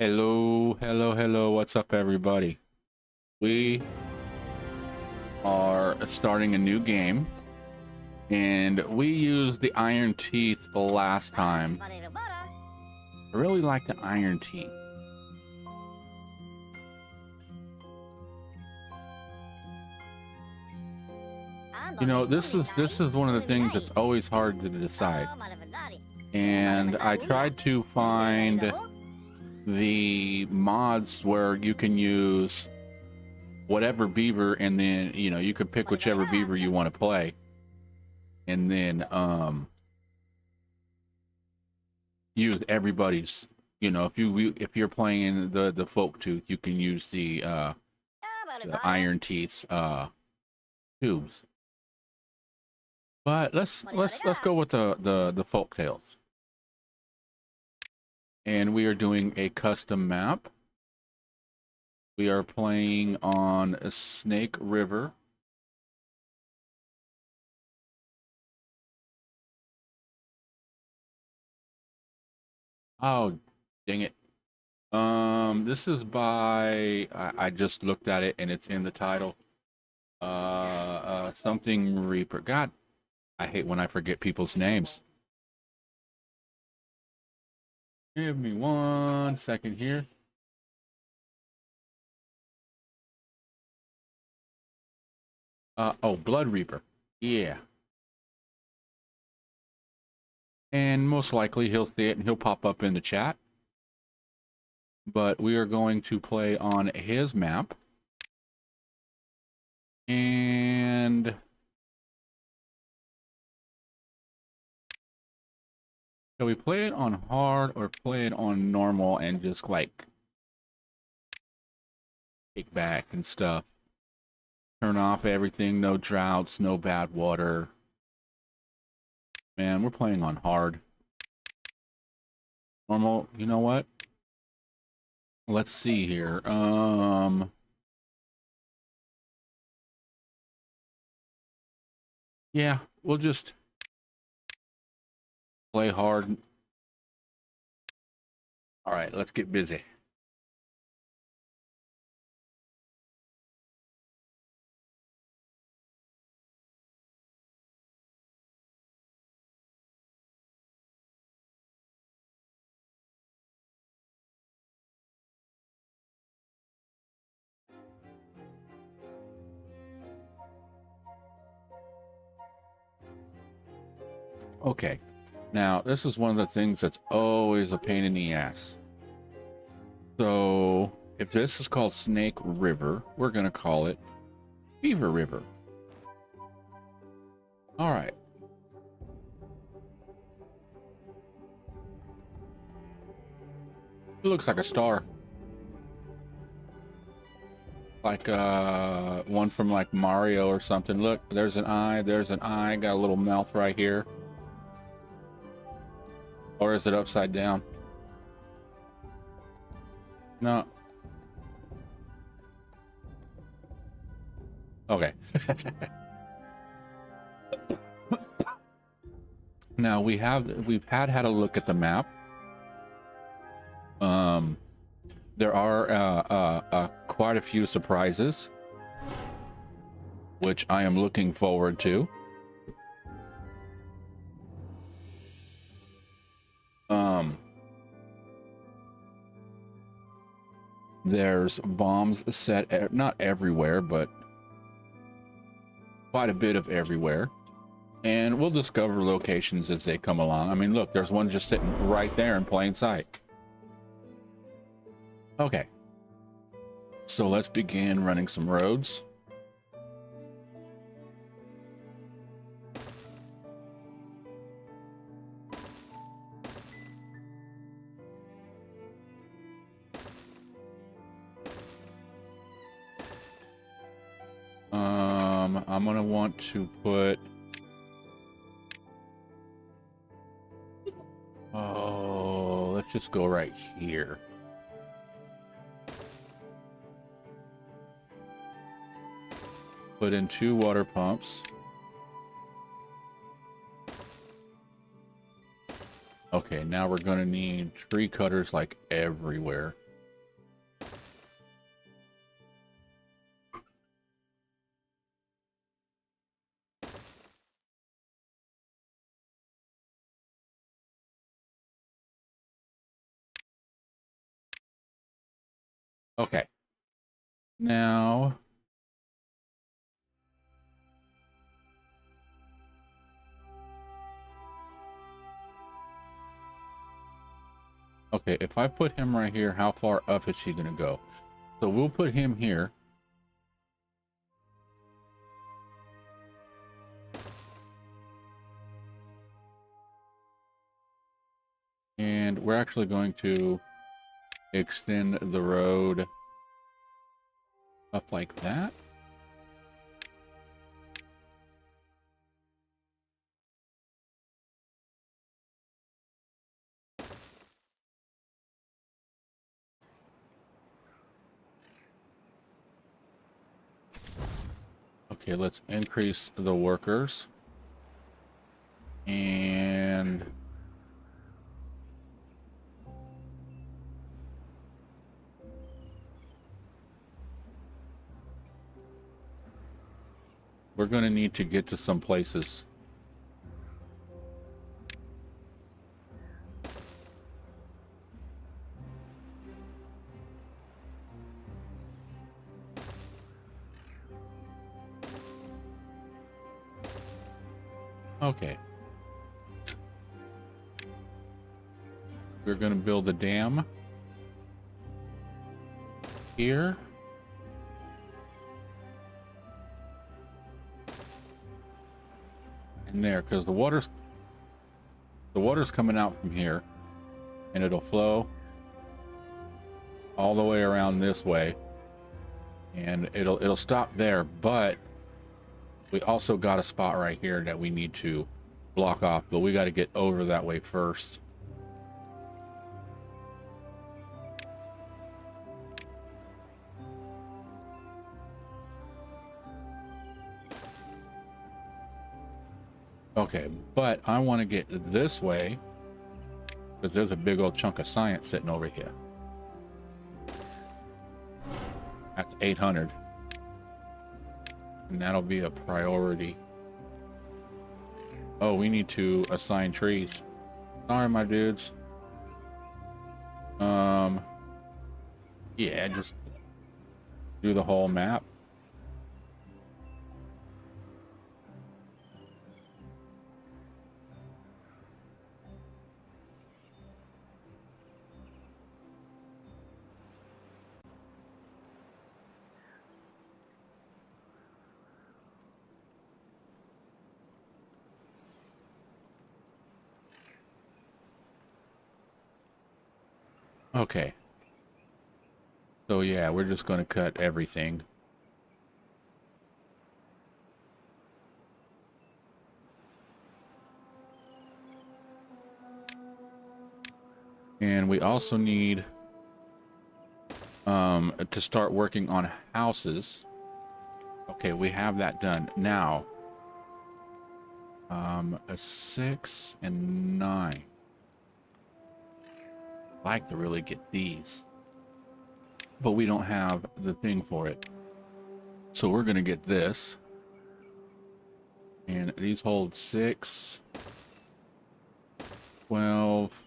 Hello, hello, hello. What's up, everybody? We are starting a new game, and we used the Iron Teeth last time. I really like the Iron Teeth. You know, this is one of the things that's always hard to decide. And I tried to find the mods where you can use whatever beaver, and then you can pick whichever beaver you want to play, and then use everybody's. If you're playing the folk tooth, you can use the Iron Teeth's tubes. But let's go with the folk tales. And we are doing a custom map. We are playing on a Snake River. Oh, dang it. This is by, I just looked at it and it's in the title. Something Reaper. God, I hate when I forget people's names. Give me 1 second here. Oh, Blood Reaper. Yeah. And most likely he'll see it and he'll pop up in the chat. But we are going to play on his map. And shall we play it on hard or play it on normal and just like kick back and stuff? Turn off everything, no droughts, no bad water. Man, we're playing on hard. Normal, you know what? Let's see here. Yeah, we'll just play hard. All right, let's get busy. Okay, now this is one of the things that's always a pain in the ass. So if this is called Snake River, we're gonna call it Beaver River. All right. It looks like a star. Like one from like Mario or something. Look, there's an eye, got a little mouth right here. Or is it upside down? No. Okay. Now we've had a look at the map. There are quite a few surprises, which I am looking forward to. There's bombs set not everywhere, but quite a bit of everywhere. And we'll discover locations as they come along. I mean, look, there's one just sitting right there in plain sight. Okay. So let's begin running some roads. I'm gonna want to put, oh, let's just go right here. Put in 2 water pumps. Okay, now we're gonna need tree cutters like everywhere. Okay. Now, okay, if I put him right here, how far up is he going to go? So we'll put him here. And we're actually going to extend the road up like that. Okay, let's increase the workers. And we're going to need to get to some places. Okay. We're going to build a dam here. And there, because the water's coming out from here, and it'll flow all the way around this way, and it'll stop there. But we also got a spot right here that we need to block off, but we got to get over that way first. Okay, but I want to get this way because there's a big old chunk of science sitting over here. That's 800. And that'll be a priority. Oh, we need to assign trees. Sorry, my dudes. Yeah, just do the whole map. Okay. So yeah, we're just going to cut everything. And we also need to start working on houses. Okay, we have that done. Now, a 6 and 9. I'd like to really get these, but we don't have the thing for it. So we're going to get this. And these hold 6, 12.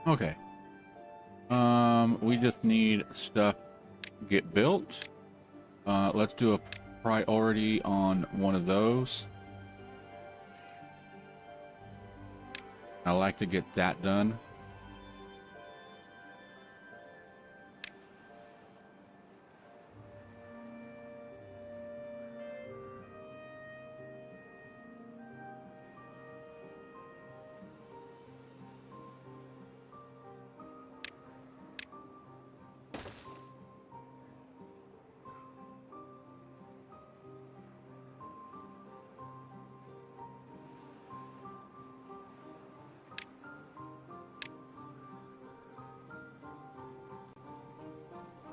Okay. We just need stuff get built. Let's do a priority on one of those. I like to get that done.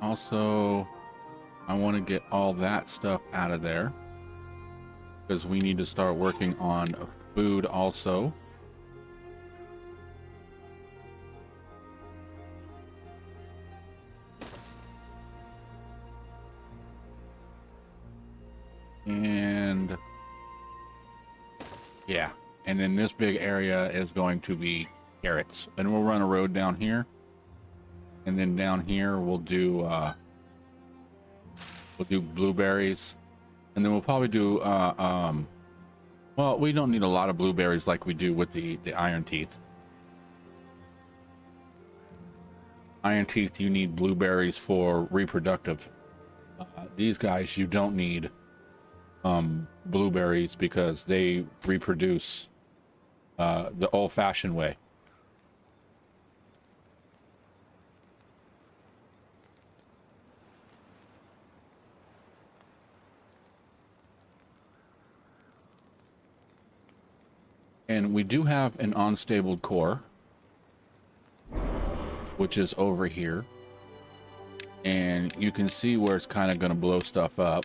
Also, I want to get all that stuff out of there because we need to start working on food also. And yeah, and then this big area is going to be carrots, and we'll run a road down here, and then down here we'll do blueberries, and then we'll probably do well, we don't need a lot of blueberries like we do with the iron teeth. Iron teeth, you need blueberries for reproductive. These guys, you don't need blueberries because they reproduce the old-fashioned way. And we do have an unstable core, which is over here. And you can see where it's kind of going to blow stuff up.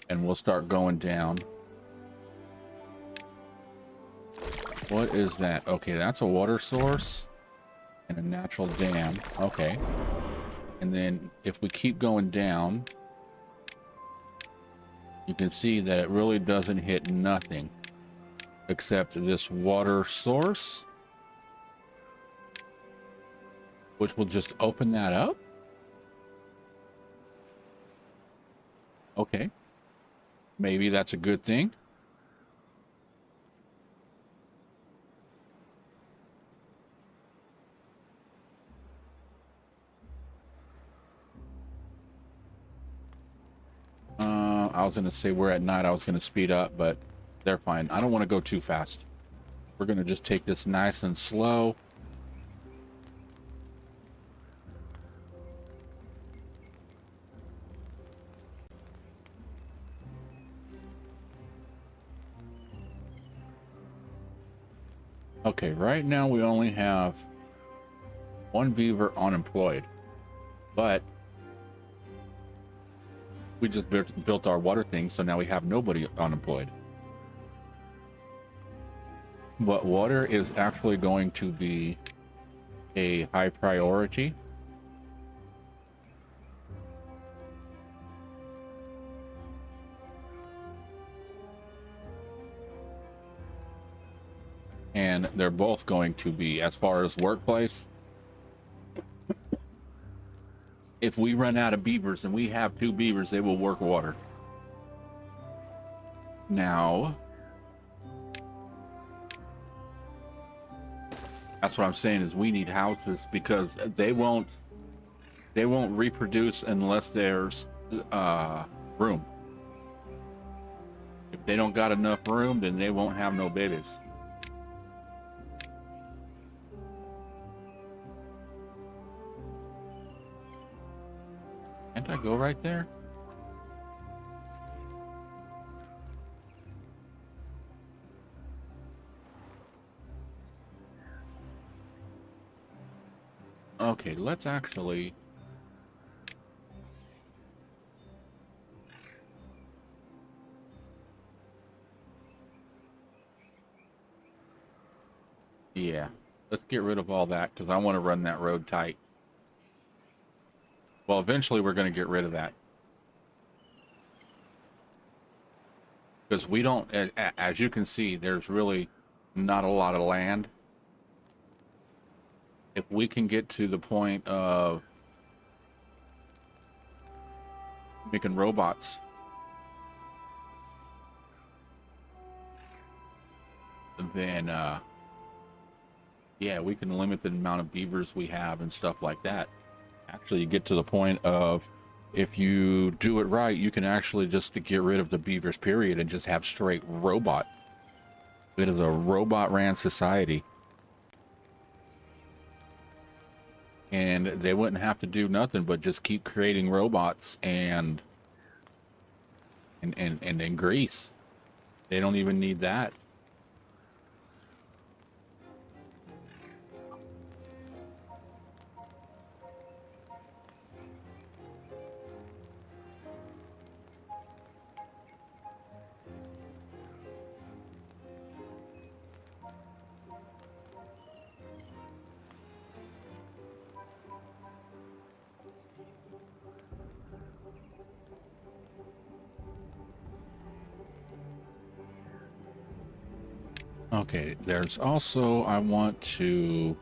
And we'll start going down. What is that? Okay, that's a water source and a natural dam. Okay. And then if we keep going down, you can see that it really doesn't hit nothing except this water source, which will just open that up. Okay. Maybe that's a good thing. I was going to say we're at night. I was going to speed up, but they're fine. I don't want to go too fast. We're going to just take this nice and slow. Okay, right now we only have one beaver unemployed, but we just built our water thing, so now we have nobody unemployed. But water is actually going to be a high priority. And they're both going to be, as far as workplace, if we run out of beavers and we have 2 beavers, they will work water. Now, that's what I'm saying is we need houses because they won't reproduce unless there's room. If they don't got enough room, then they won't have no babies. Can't I go right there? Okay, let's actually... Yeah, let's get rid of all that because I want to run that road tight. Well, eventually we're going to get rid of that. Because we don't, as you can see, there's really not a lot of land. If we can get to the point of making robots, then, yeah, we can limit the amount of beavers we have and stuff like that. Actually, you get to the point of, if you do it right, you can actually just get rid of the beavers, period, and just have straight robot. It is a robot-ran society. And they wouldn't have to do nothing but just keep creating robots and grease. They don't even need that. Okay, there's also, I want to...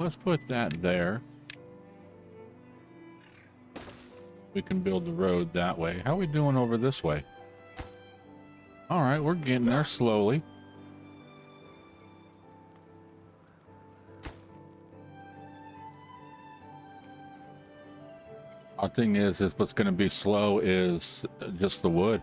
Let's put that there. We can build the road that way. How are we doing over this way? All right, we're getting there slowly. Our thing is what's going to be slow is just the wood.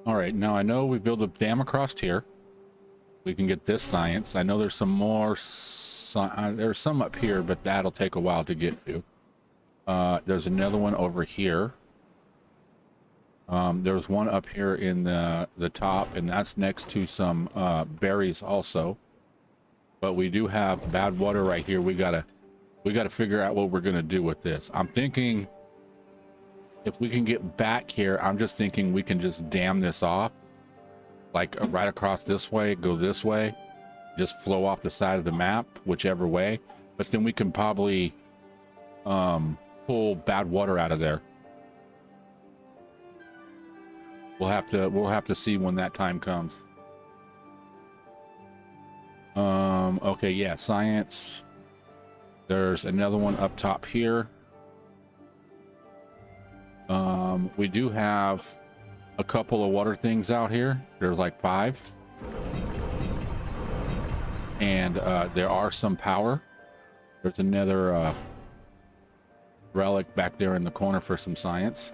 All right, now I know we build a dam across here. We can get this science. I know there's some more. There's some up here, but that'll take a while to get to. There's another one over here. There's one up here in the top, and that's next to some berries also. But we do have bad water right here. We gotta figure out what we're gonna do with this. I'm thinking if we can get back here, I'm just thinking we can just dam this off, like right across this way, go this way, just flow off the side of the map, whichever way. But then we can probably pull bad water out of there. We'll have to see when that time comes. Okay, yeah, science. There's another one up top here. We do have a couple of water things out here. There's like 5. And there are some power. There's another relic back there in the corner for some science.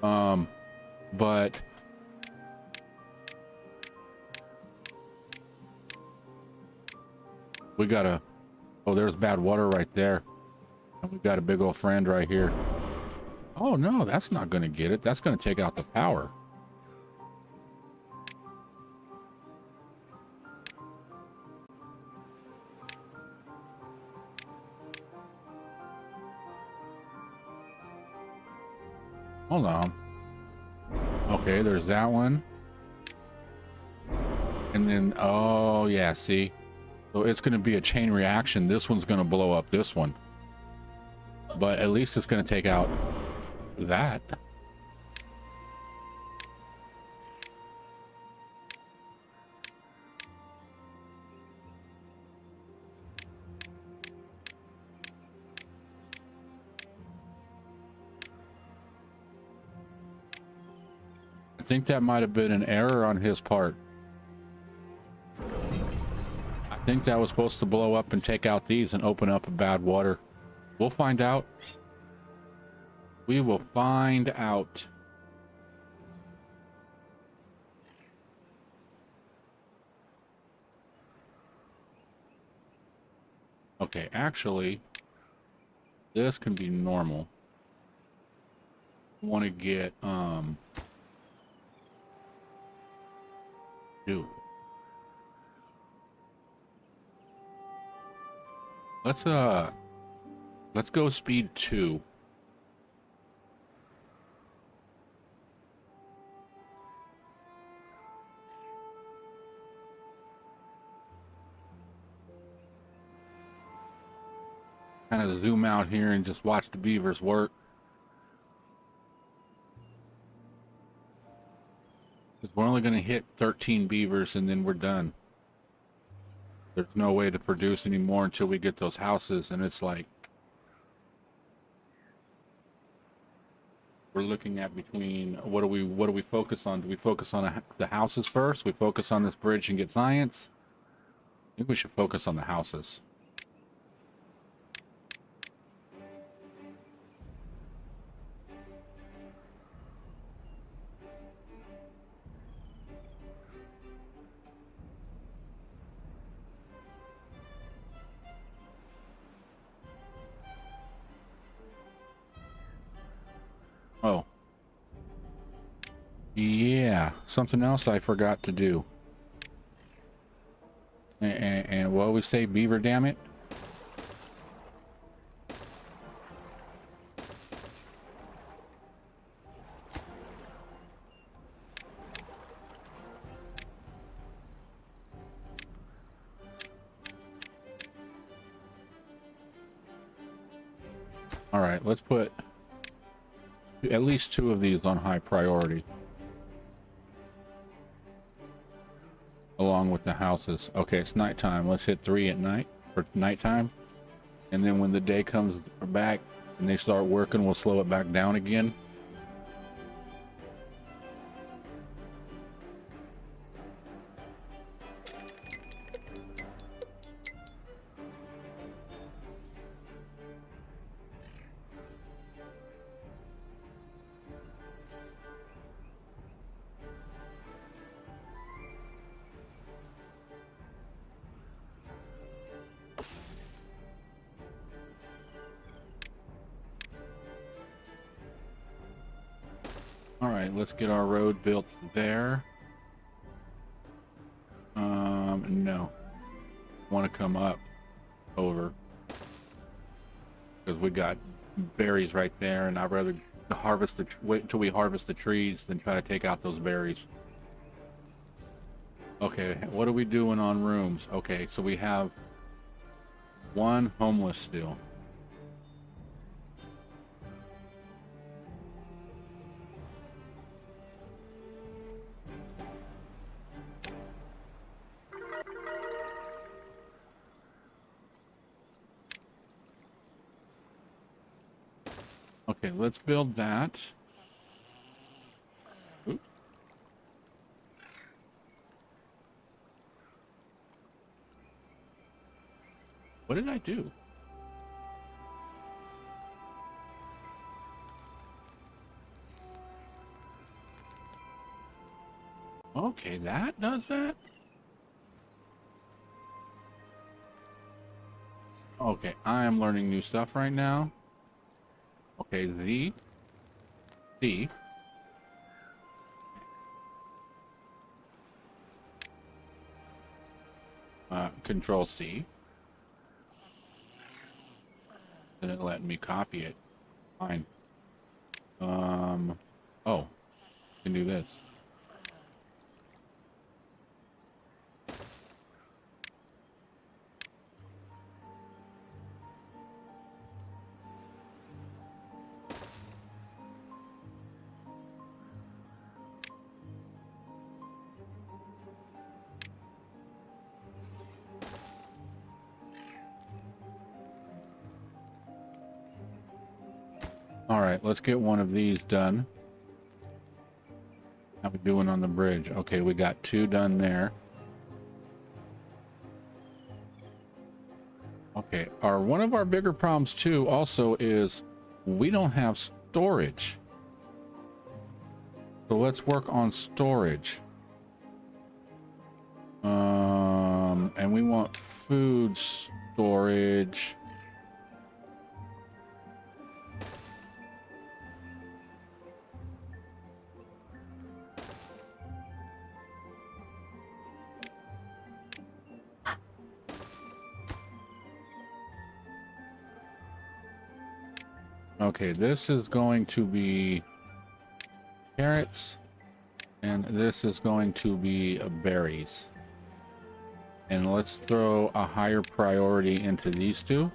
But we gotta... Oh, there's bad water right there. And we got a big old friend right here. Oh no, that's not gonna get it. That's gonna take out the power. Hold on. Okay, there's that one. And then, oh yeah, see? So it's gonna be a chain reaction. This one's gonna blow up this one. But at least it's gonna take out that. I think that might have been an error on his part. I think that was supposed to blow up and take out these and open up a bad water. We'll find out. We will find out. Okay, actually, this can be normal. I want to get, dude. Let's go speed 2. Kind of zoom out here and just watch the beavers work. Because we're only going to hit 13 beavers and then we're done. There's no way to produce anymore until we get those houses, and it's like we're looking at between what do we focus on? Do we focus on the houses first? We focus on this bridge and get science? I think we should focus on the houses. Oh. Yeah, something else I forgot to do. And what we say, beaver, damn it? All right, let's put at least 2 of these on high priority. Along with the houses. Okay, it's nighttime. Let's hit 3 at night for nighttime. And then when the day comes back and they start working, we'll slow it back down again. All right, let's get our road built there. No. Want to come up over because we got berries right there, and I'd rather wait until we harvest the trees than try to take out those berries. Okay, what are we doing on rooms? Okay, so we have 1 homeless still. Okay, let's build that. Oops. What did I do? Okay, that does that? Okay, I am learning new stuff right now. Okay, C. Control C. Then it let me copy it. Fine. Oh, can do this. All right, let's get one of these done. How we doing on the bridge? Okay, we got 2 done there. Okay, one of our bigger problems too also is we don't have storage. So let's work on storage. And we want food storage. Okay, this is going to be carrots, and this is going to be berries. And let's throw a higher priority into these two.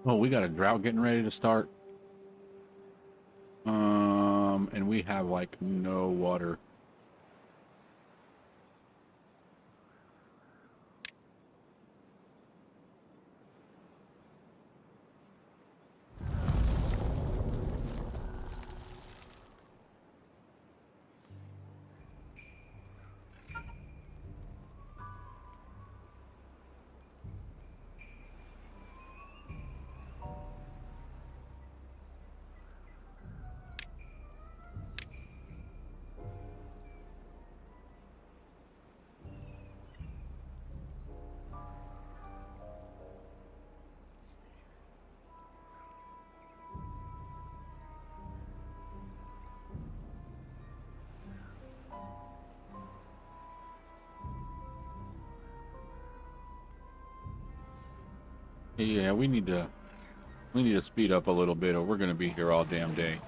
Oh, we got a drought getting ready to start. And we have like no water. Yeah, we need to speed up a little bit, or we're gonna be here all damn day.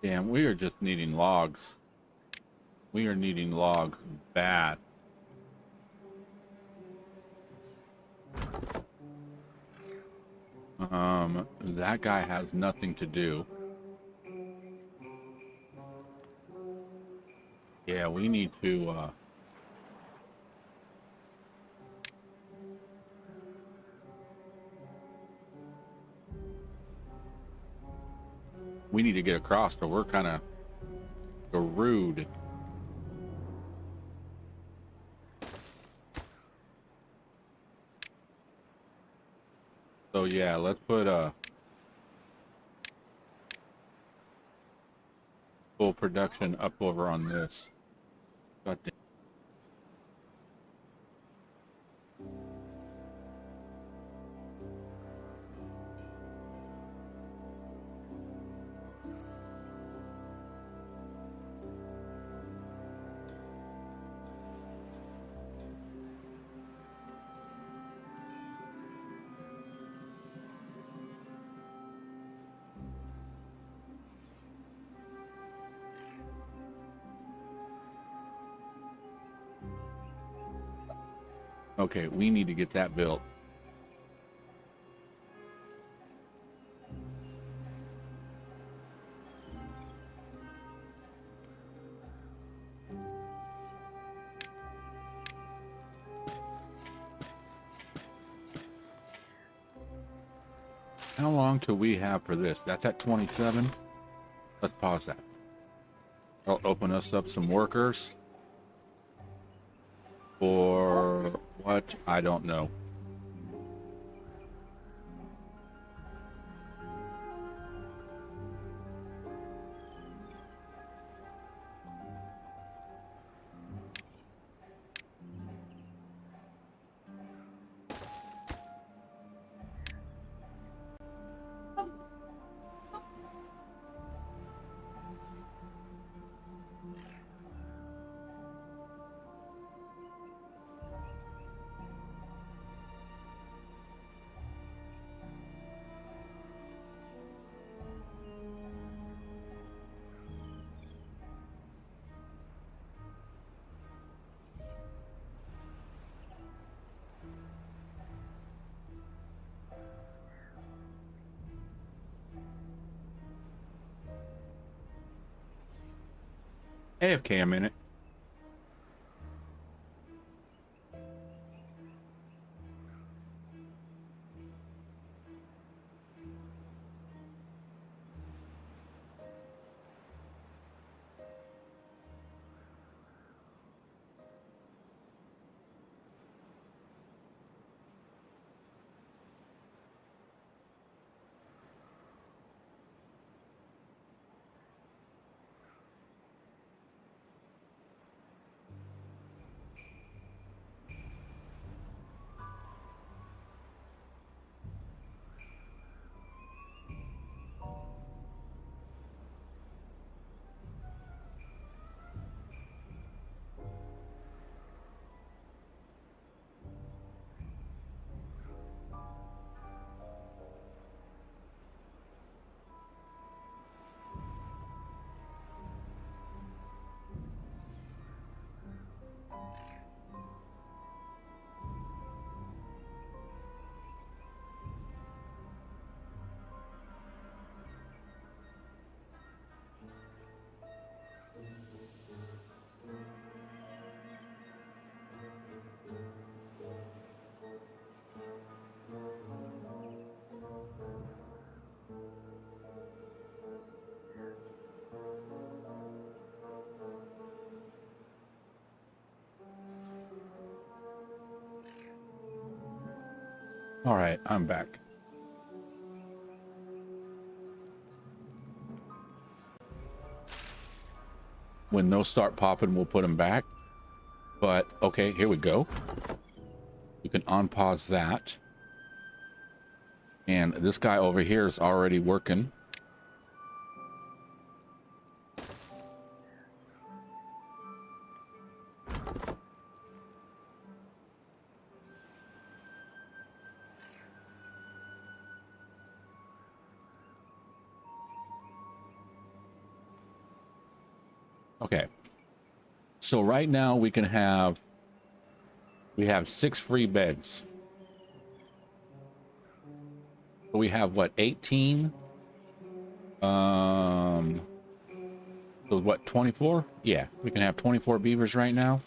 Damn, we are just needing logs. We are needing logs bad. That guy has nothing to do. Yeah, we need to, we need to get across, or we're kind of screwed. So yeah, let's put full production up over on this. God damn. Okay, we need to get that built. How long till we have for this? That's at 27. Let's pause that. I'll open us up some workers. For what? I don't know. AFK a minute. All right, I'm back. When those start popping, we'll put them back. But, okay, here we go. You can unpause that. And this guy over here is already working. Okay, so right now we have 6 free beds. We have what, 18? So what, 24? Yeah, we can have 24 beavers right now.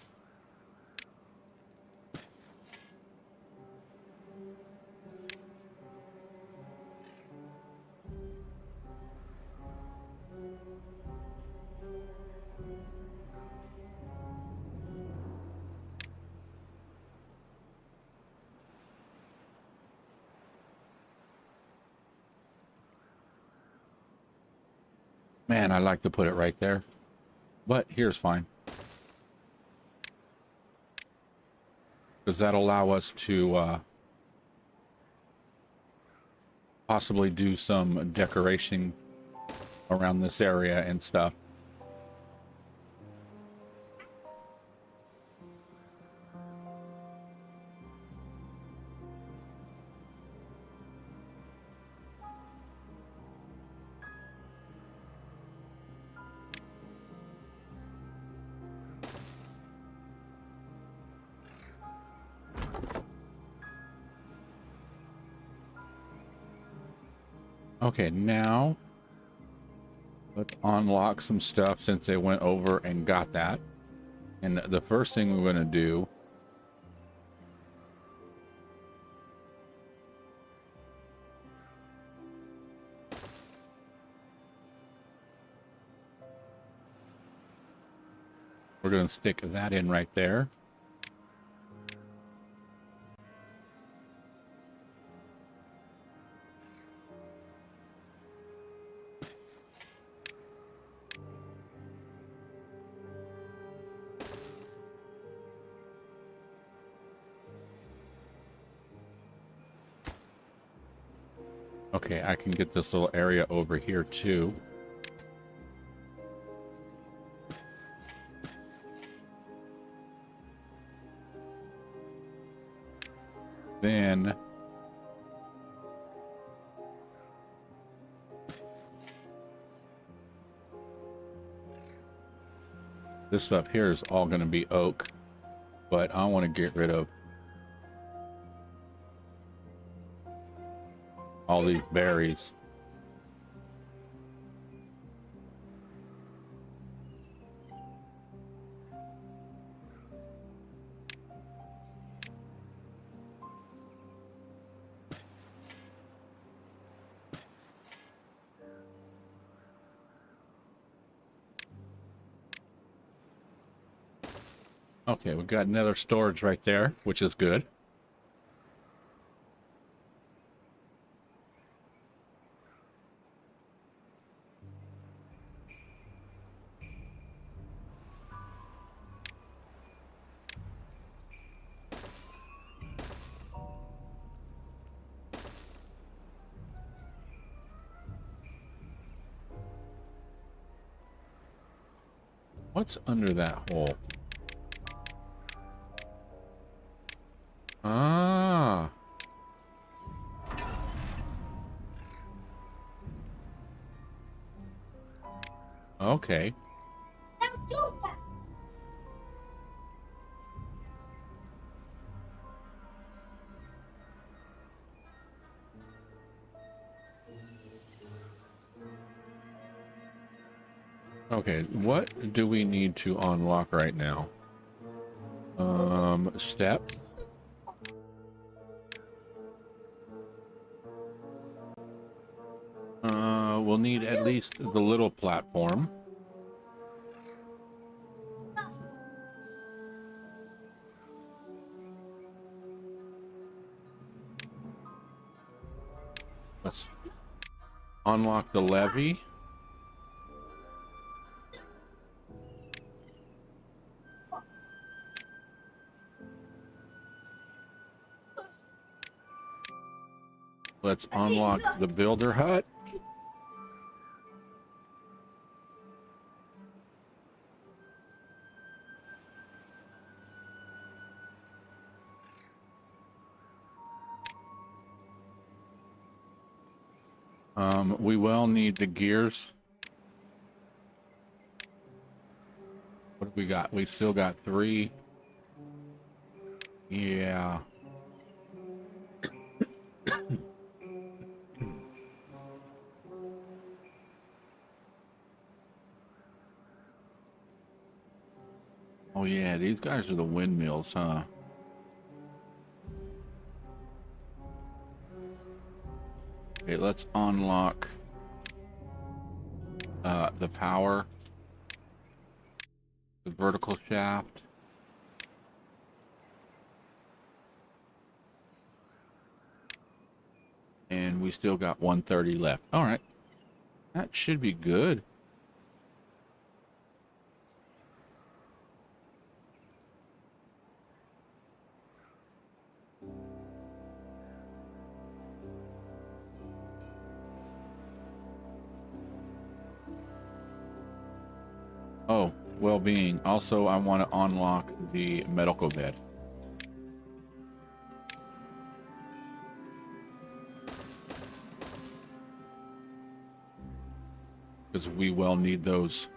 Man, I like to put it right there, but here's fine. Does that allow us to possibly do some decoration around this area and stuff? Okay, now let's unlock some stuff since they went over and got that. And the first thing we're going to do We're going to stick that in right there. Okay, I can get this little area over here too. Then this up here is all going to be oak, but I want to get rid of all these berries. Okay, we've got another storage right there, which is good. What's under that hole? Ah. Okay. Okay, what do we need to unlock right now? Steps. We'll need at least the little platform. Let's unlock the levee. Let's unlock the builder hut. We will need the gears. What have we got? We still got 3. Yeah. Oh yeah, these guys are the windmills, huh? Okay, let's unlock the power, the vertical shaft. And we still got 130 left. All right. That should be good. Oh, well-being. Also, I want to unlock the medical bed. Because we will need those.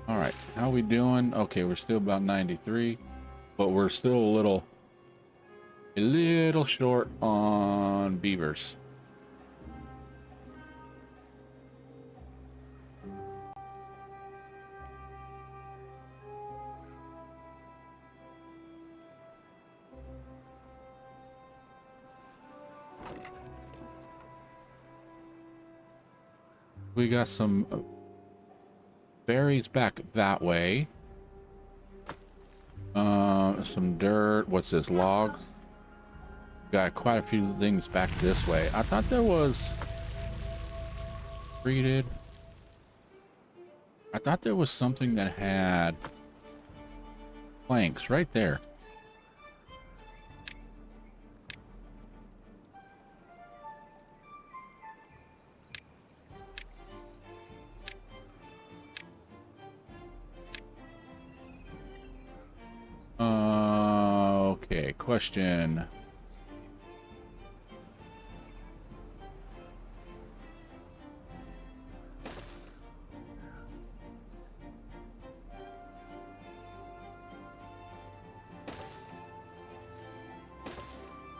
All right, how we doing? Okay, we're still about 93, but we're still a little short on beavers. We got some berries back that way. Some dirt. What's this? Logs. Got quite a few things back this way. I thought there was treated. I thought there was something that had planks right there. Okay, question.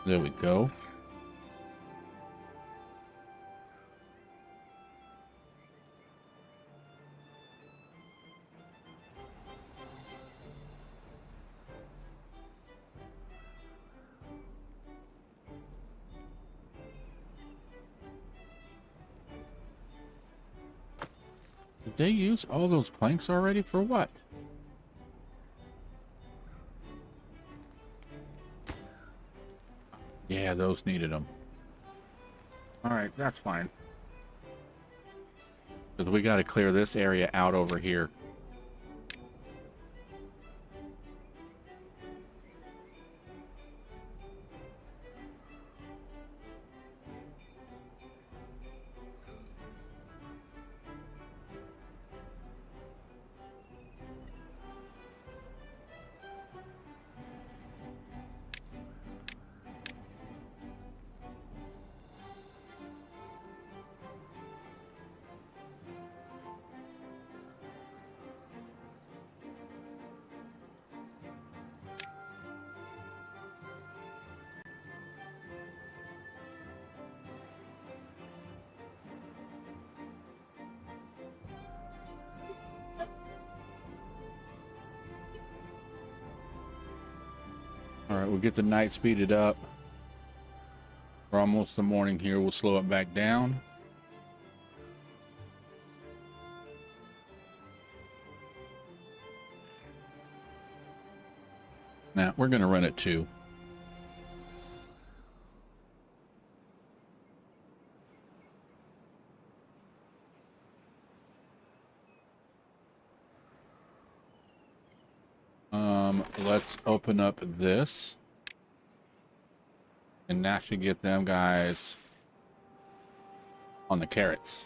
There we go. Did they use all those planks already for what? Yeah, those needed them. All right, that's fine. Because we got to clear this area out over here. All right, we'll get the night speeded up. We're almost the morning here. We'll slow it back down. Now, we're going to run it too. Let's open up this and actually get them guys on the carrots.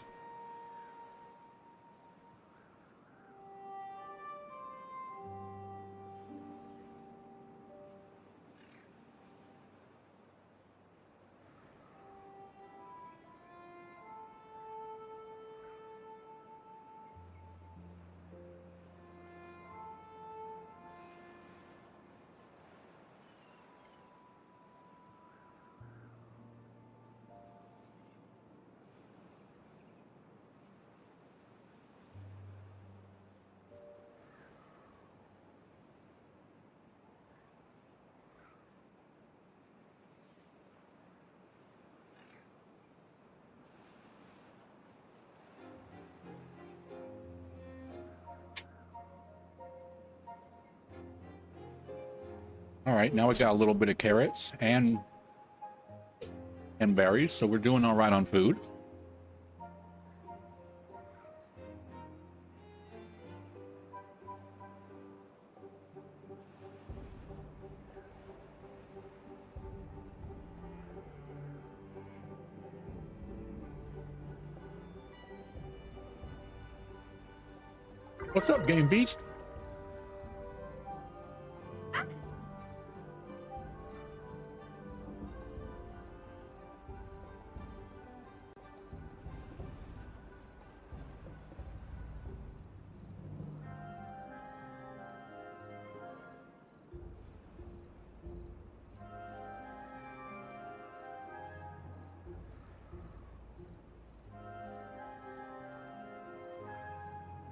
All right, now we got a little bit of carrots and berries, so we're doing all right on food. What's up, Game Beast?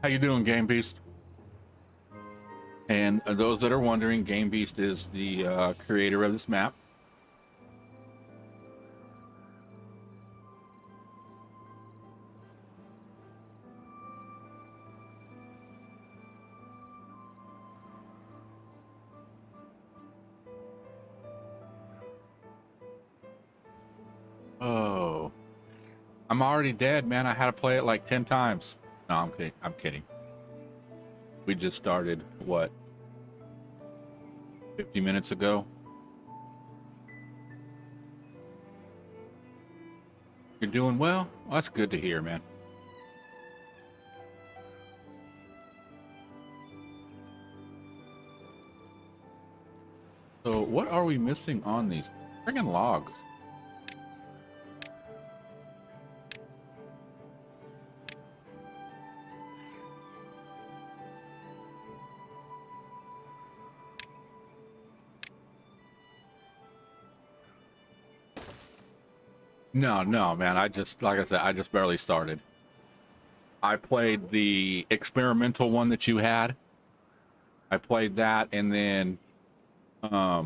How you doing, Game Beast? And those that are wondering, Game Beast is the creator of this map. Oh, I'm already dead, man. I had to play it like 10 times. No, I'm kidding. I'm kidding. We just started, what, 50 minutes ago? You're doing well? Well, that's good to hear, man. So what are we missing on these friggin' logs? No, man. I just, like I said, I just barely started. I played the experimental one that you had. I played that, and then I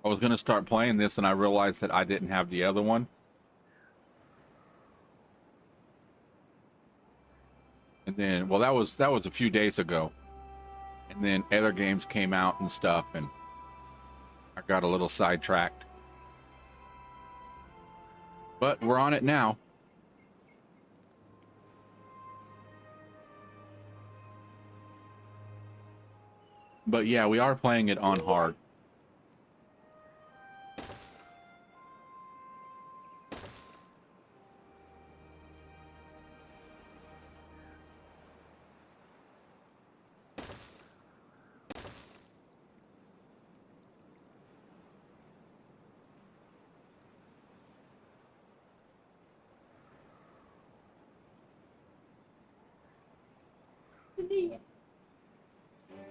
was gonna start playing this, and I realized that I didn't have the other one. And then, well, that was a few days ago. And then other games came out and stuff, and I got a little sidetracked. But we're on it now. But yeah, we are playing it on hard.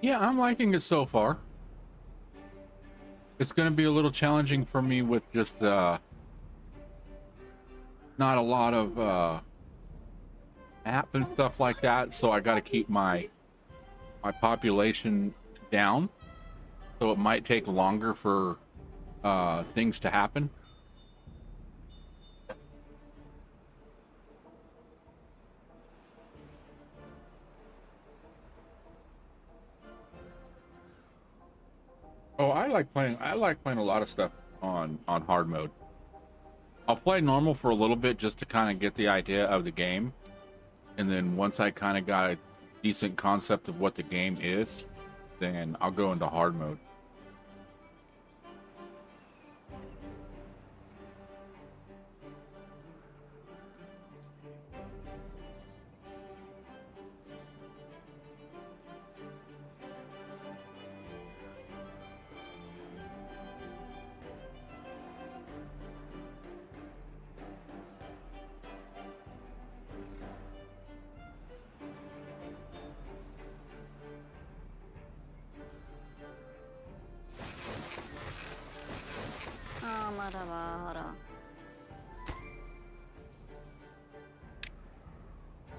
Yeah, I'm liking it so far. It's going to be a little challenging for me with just not a lot of app and stuff like that, so I got to keep my population down. So it might take longer for things to happen. Oh, I like playing a lot of stuff on hard mode. I'll play normal for a little bit just to kind of get the idea of the game. And then once I kind of got a decent concept of what the game is, then I'll go into hard mode.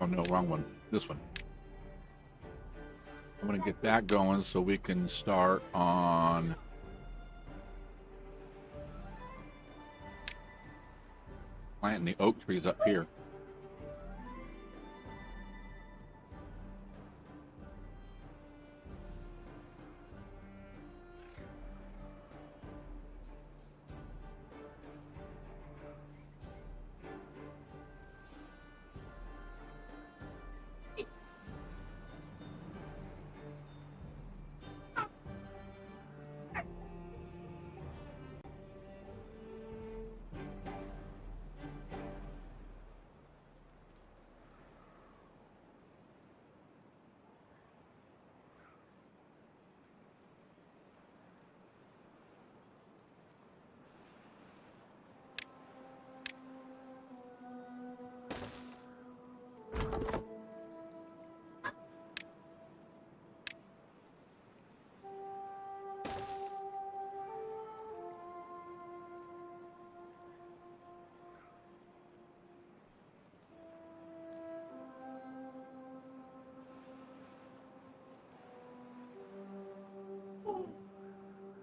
Oh no, wrong one. This one. I'm gonna get that going so we can start on planting the oak trees up here.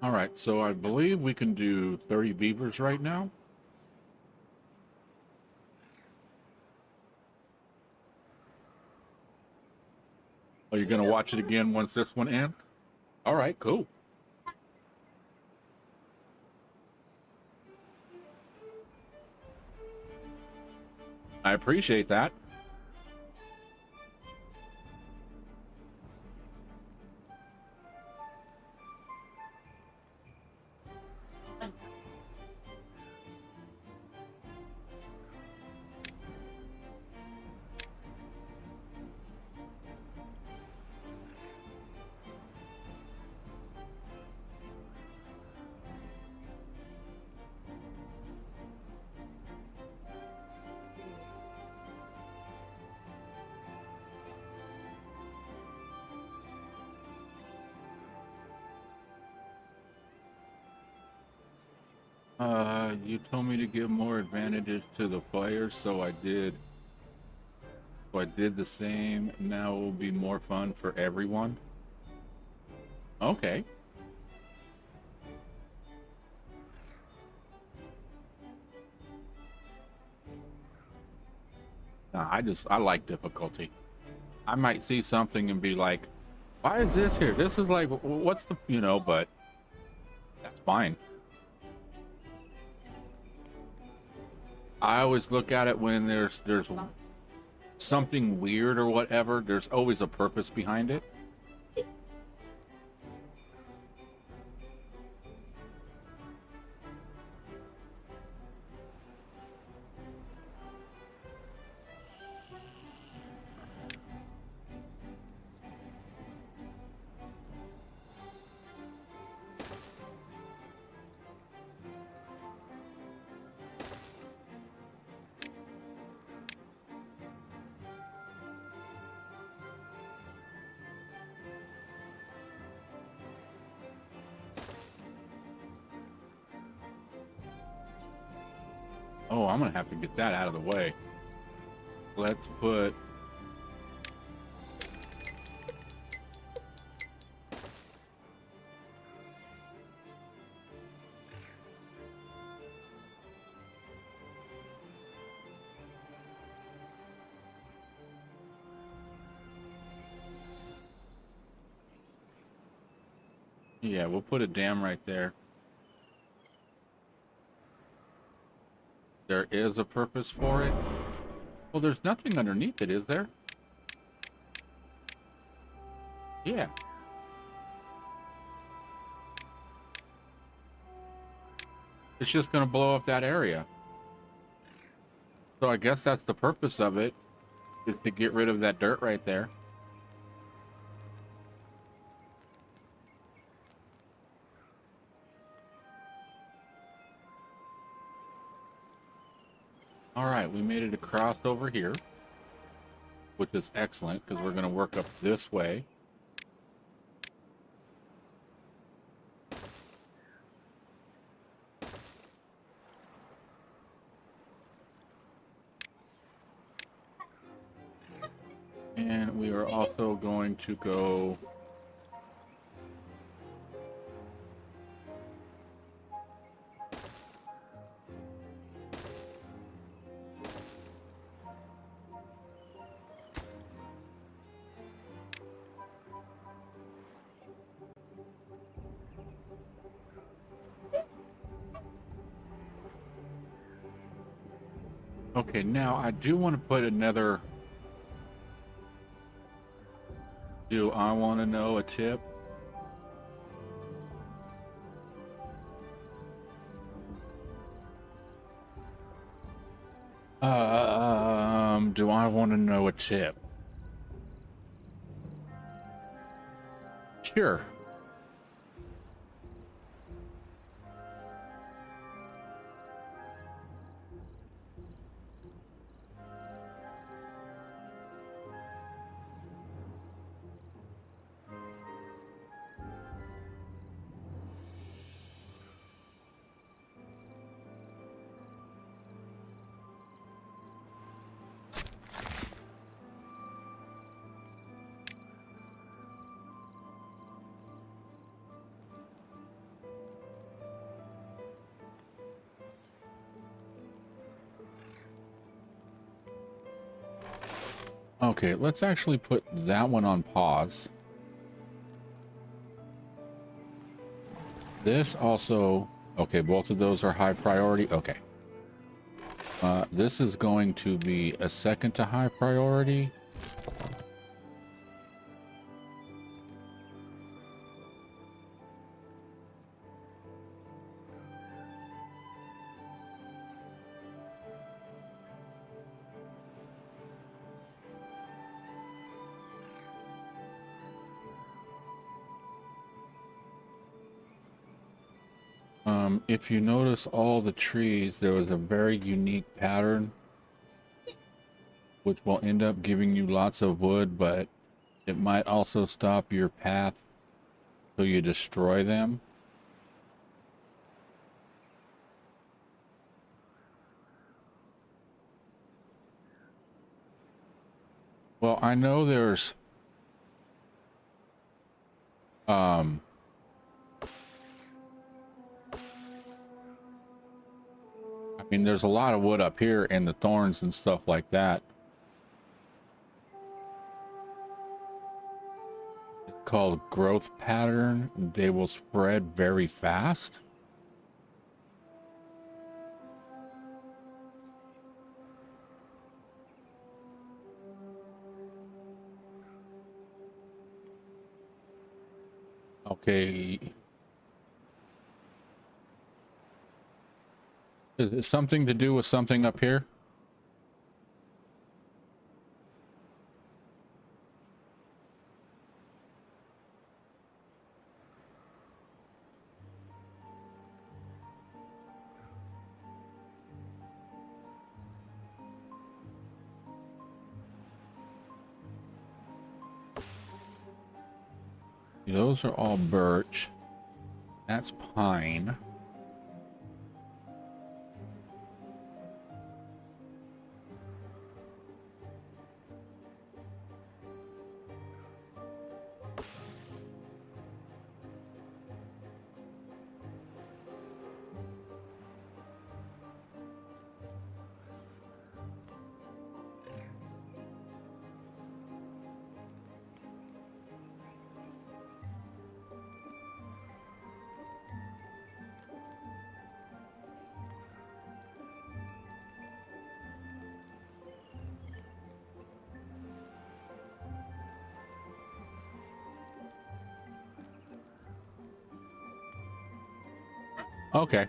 All right, so I believe we can do 30 beavers right now. Are you going to watch it again once this one ends? All right, cool. I appreciate that. You told me to give more advantages to the players, so I did. So I did the same. Now it will be more fun for everyone. Okay. Nah, I like difficulty. I might see something and be like, why is this here? This is like, what's the, you know, but that's fine. I always look at it when there's something weird or whatever, there's always a purpose behind it. Oh, I'm gonna have to get that out of the way. Let's put... Yeah, we'll put a dam right there. There is a purpose for it. Well, there's nothing underneath it, is there? Yeah. It's just going to blow up that area. So I guess that's the purpose of it, is to get rid of that dirt right there. All right, we made it across over here, which is excellent because we're going to work up this way. And we are also going to go... Okay, now I do want to put another... Do I want to know a tip? Do I want to know a tip? Sure. Okay, let's actually put that one on pause. This also... Okay, both of those are high priority. Okay. This is going to be a second to high priority. If you notice all the trees, there was a very unique pattern, which will end up giving you lots of wood, but it might also stop your path so you destroy them. Well, I know there's I mean, there's a lot of wood up here and the thorns and stuff like that. It's called growth pattern. They will spread very fast. Okay. Is it something to do with something up here? Those are all birch. That's pine. Okay.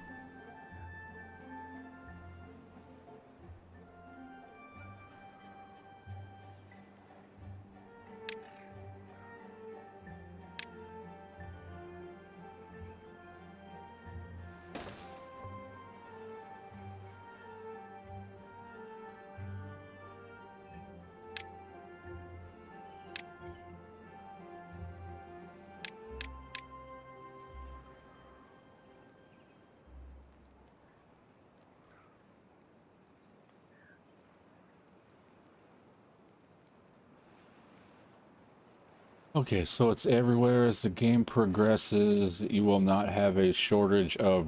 Okay, so it's everywhere. As the game progresses, you will not have a shortage of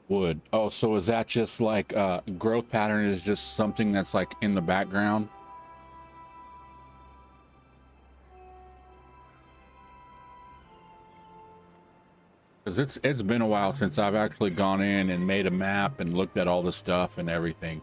wood. Oh, so is that just like growth pattern is just something that's like in the background? Because it's been a while since I've actually gone in and made a map and looked at all the stuff and everything.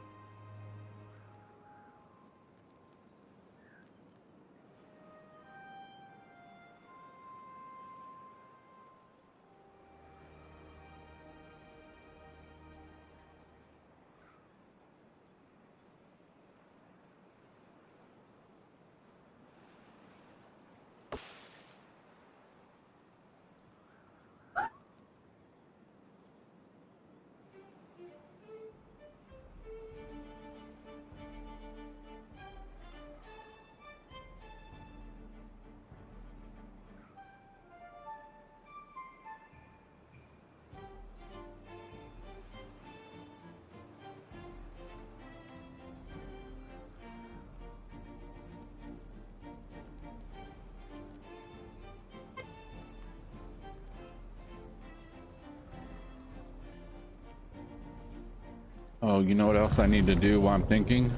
Oh, you know what else I need to do while I'm thinking?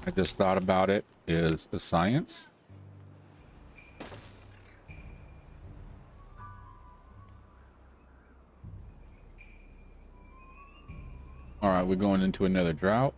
I just thought about it, is the science. All right, we're going into another drought.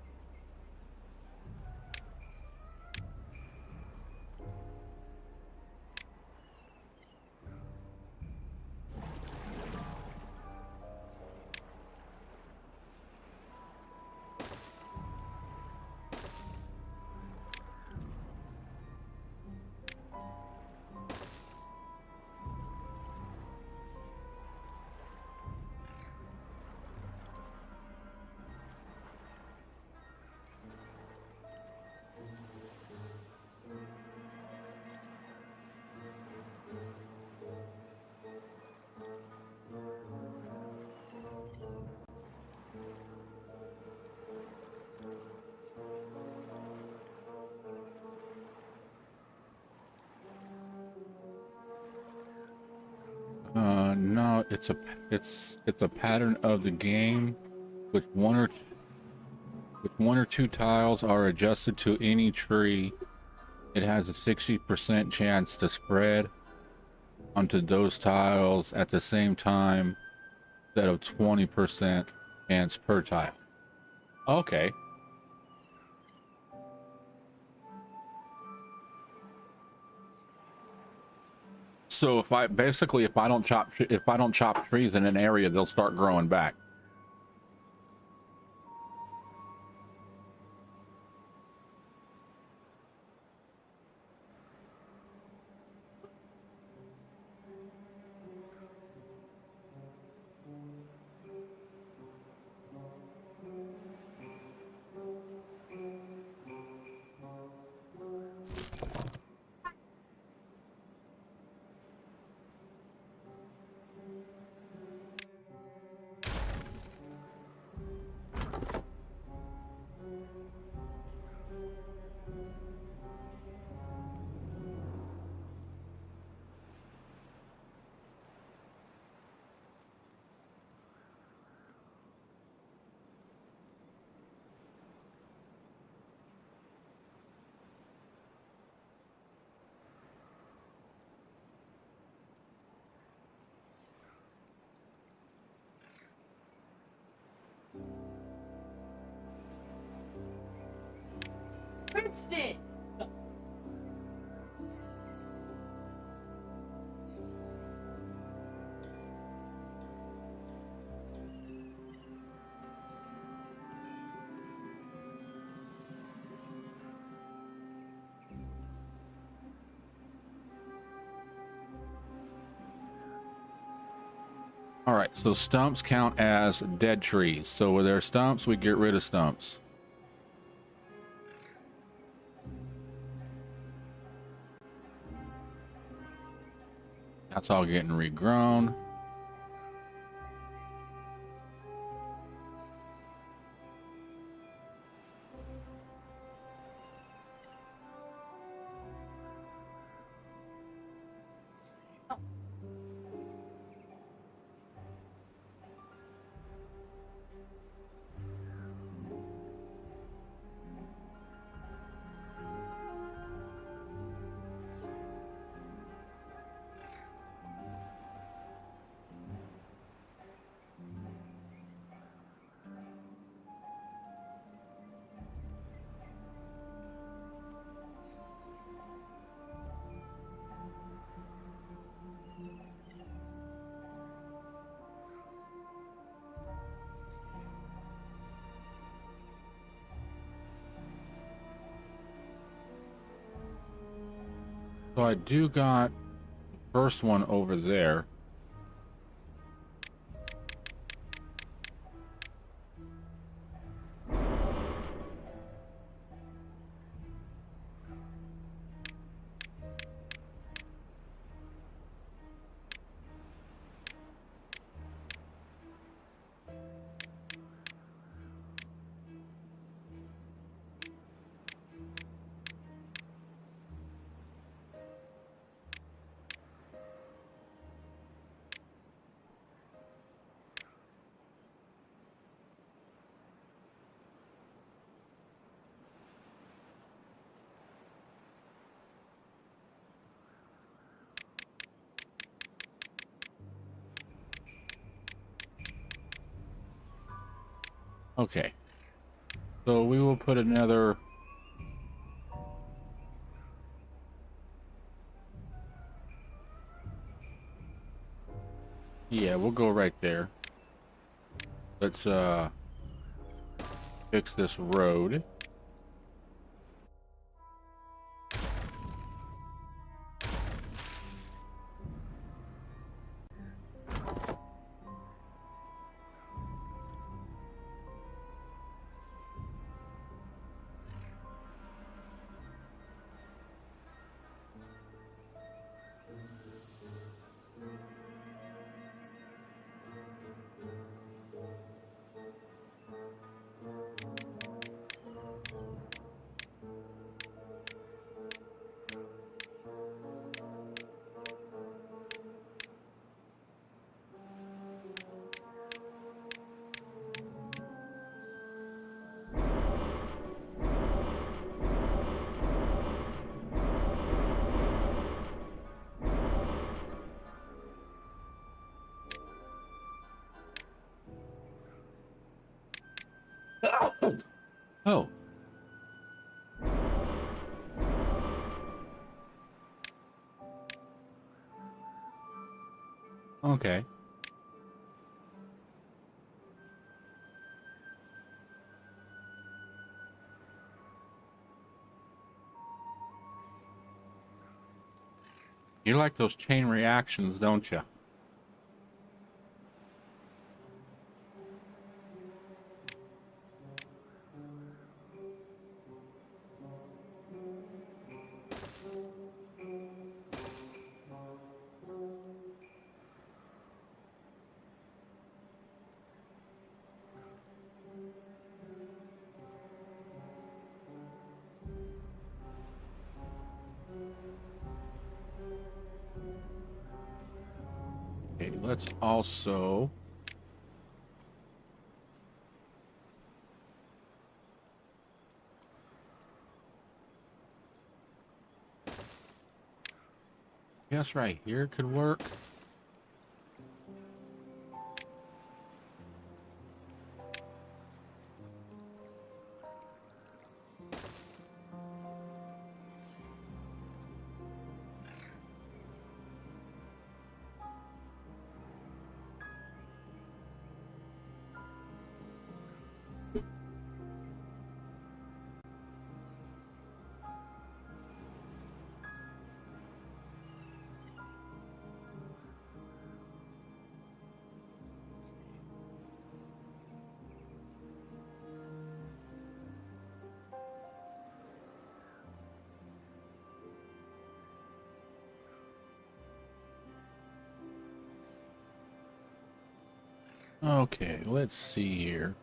No, it's a pattern of the game with one or two tiles are adjusted to any tree. It has a 60% chance to spread onto those tiles at the same time instead of 20% chance per tile. Okay. So if I don't chop trees in an area, they'll start growing back. Princeton. All right, so stumps count as dead trees. So where there are stumps, we get rid of stumps. That's all getting regrown. So I do got the first one over there. Okay. So we will put another... Yeah, we'll go right there. Let's fix this road. Oh. Okay. You like those chain reactions, don't you? Okay, let's also... Yes, right here could work. Okay, let's see here.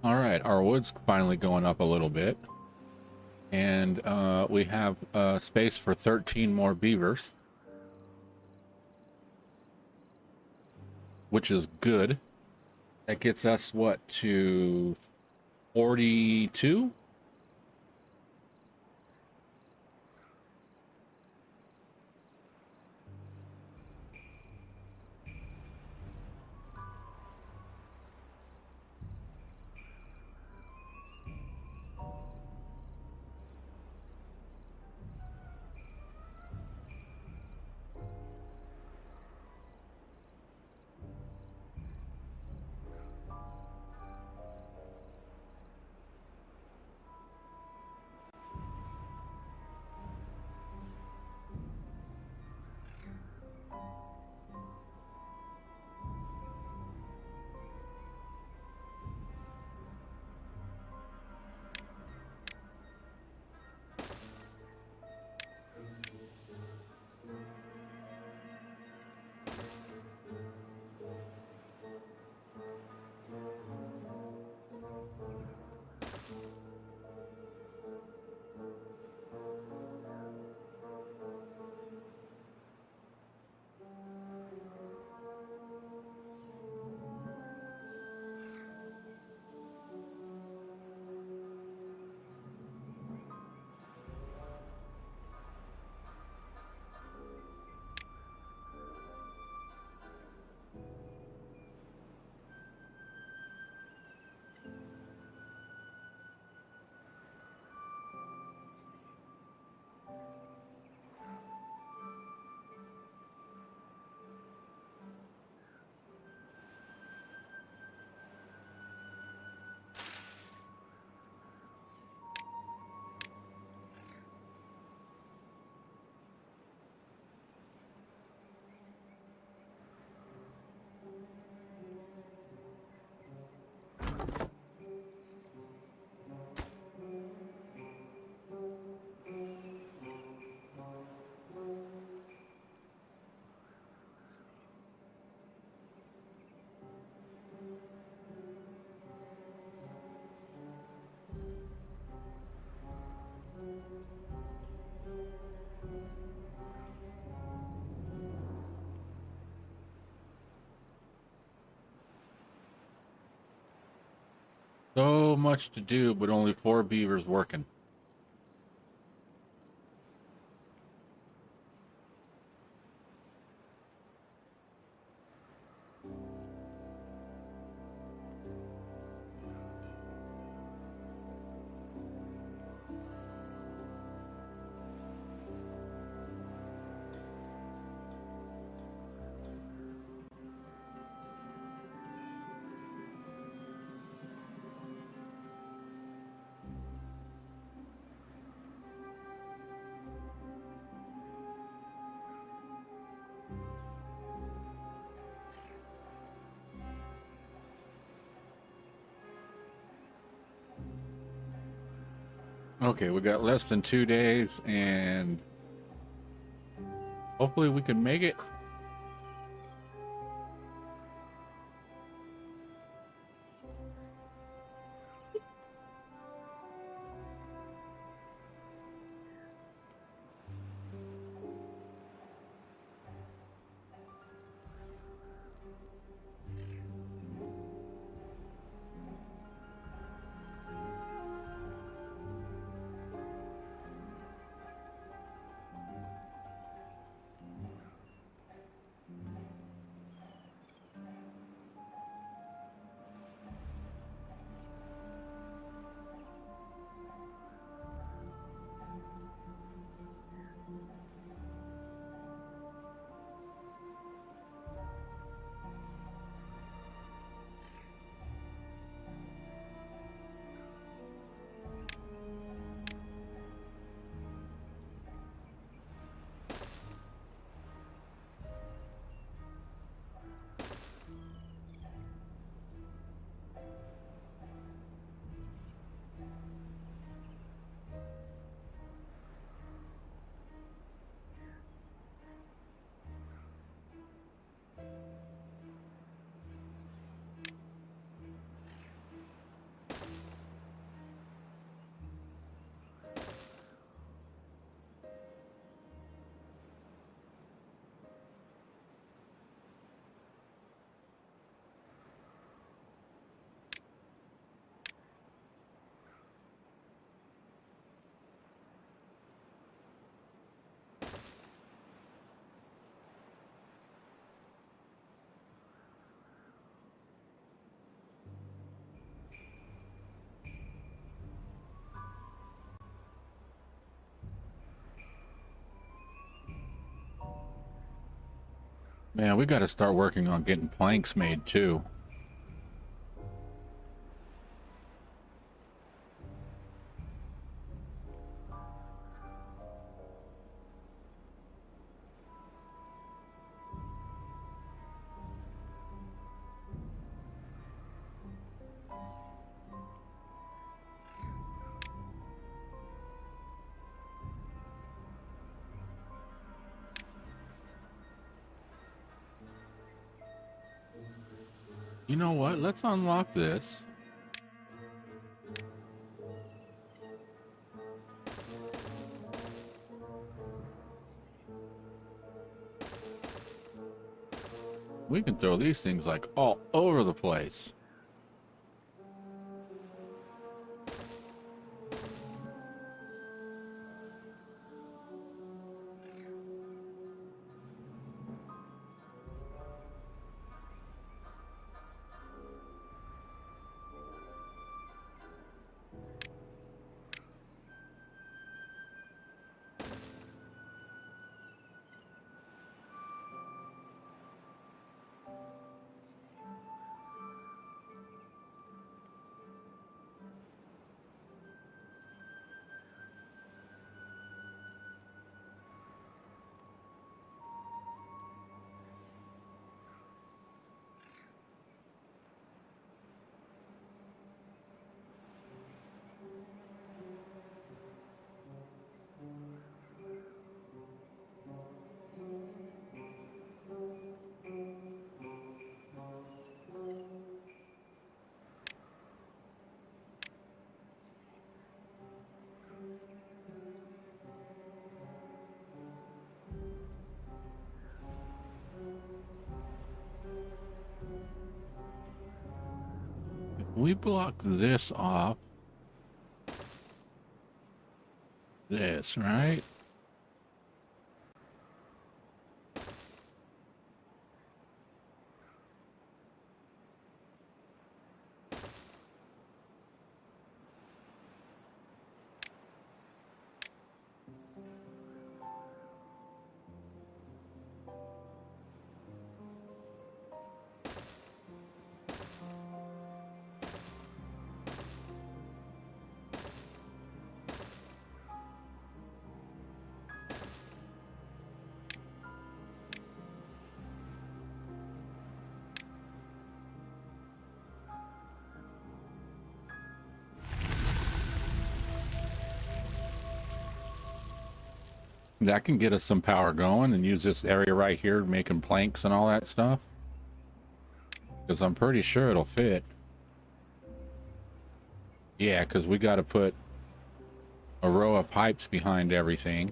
All right, our wood's finally going up a little bit. And we have space for 13 more beavers, which is good. That gets us, what, to 42? So much to do, but only 4 beavers working. Okay, we got less than 2 days, and hopefully we can make it. Man, we got to start working on getting planks made too. You know what? Let's unlock this. We can throw these things like all over the place. we block this off. This, right? That can get us some power going and use this area right here making planks and all that stuff. Because I'm pretty sure it'll fit. Yeah, because we got to put a row of pipes behind everything.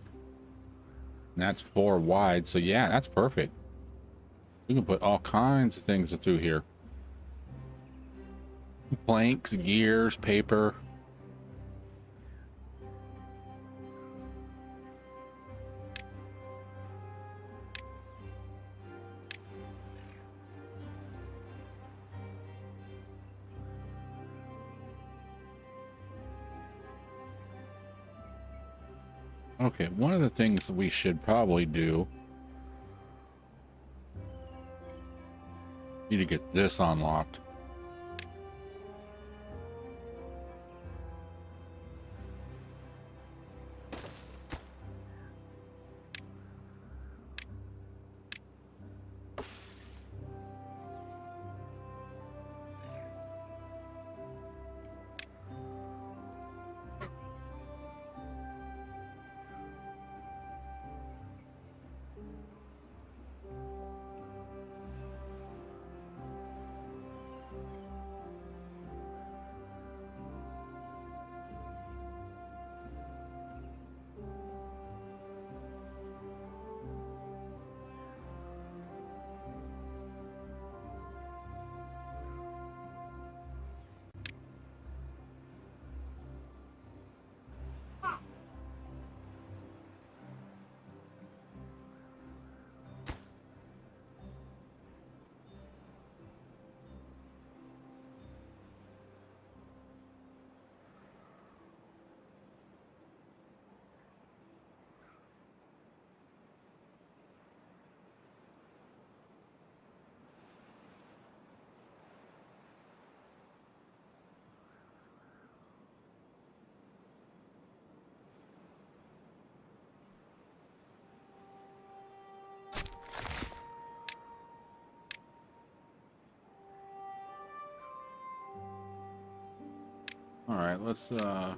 And that's 4 wide. So yeah, that's perfect. We can put all kinds of things through here. Planks, gears, paper. Okay, one of the things we should probably do, need to get this unlocked. All right, let's throw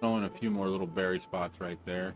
in a few more little berry spots right there.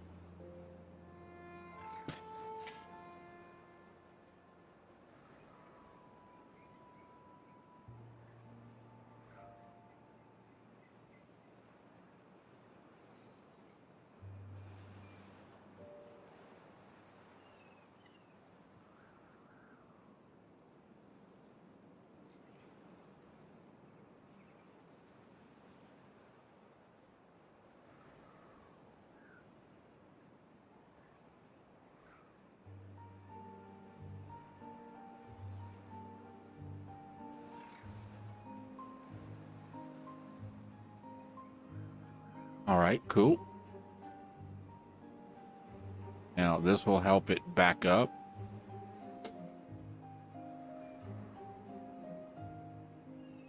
All right, cool. Now this will help it back up.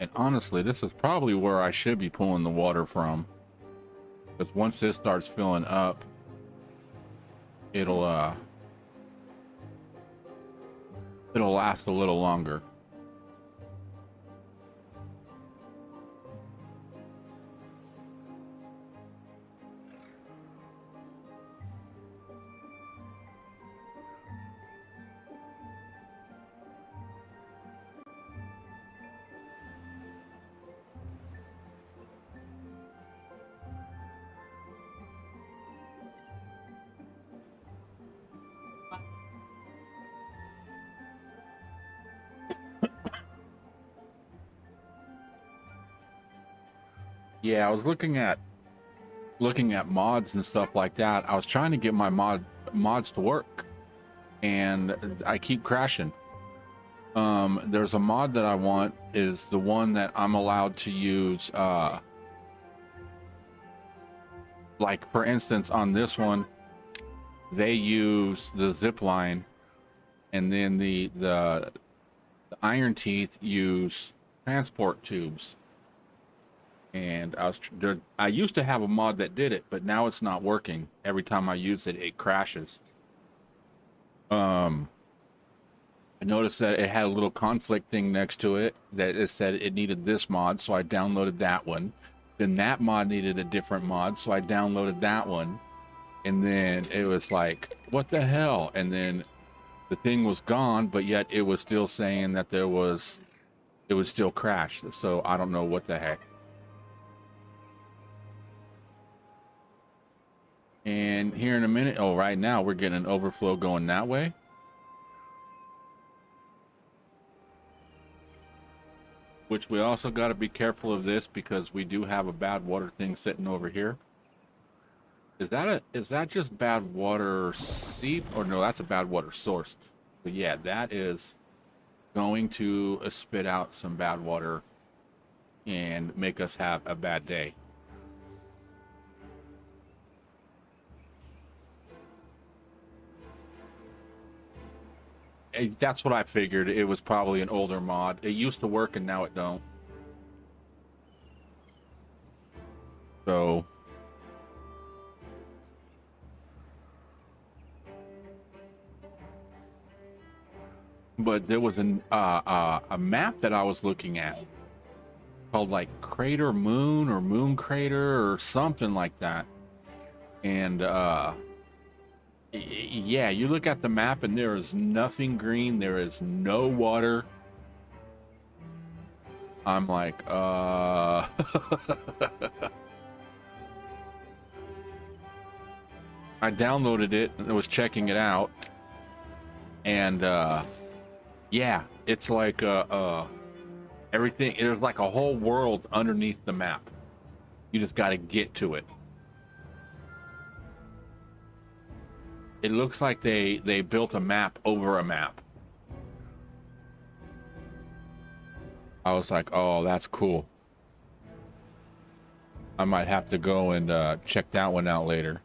And honestly, this is probably where I should be pulling the water from. Because once this starts filling up, it'll last a little longer. Yeah, I was looking at mods and stuff like that. I was trying to get my mods to work, and I keep crashing. There's a mod that I want, is the one that I'm allowed to use. Like for instance, on this one, they use the zip line, and then the Iron Teeth use transport tubes. And I used to have a mod that did it, but now it's not working. Every time I use it, it crashes. I noticed that it had a little conflict thing next to it that it said it needed this mod, so I downloaded that one. Then that mod needed a different mod, so I downloaded that one. And then it was like, what the hell? And then the thing was gone, but yet it was still saying that it would still crash. So I don't know what the heck. And here in a minute, oh, right now we're getting an overflow going that way. Which we also got to be careful of this, because we do have a bad water thing sitting over here. Is that just bad water seep? Or no, that's a bad water source. But yeah, that is going to spit out some bad water and make us have a bad day. That's what I figured. It was probably an older mod. It used to work and now it don't. So but there was a map that I was looking at called like Crater Moon or Moon Crater or something like that. And yeah, you look at the map and there is nothing green, there is no water. I'm like, I downloaded it and was checking it out, and yeah, it's like everything, there's like a whole world underneath the map. You just got to get to it. It looks like they built a map over a map. I was like, oh, that's cool. I might have to go and check that one out later.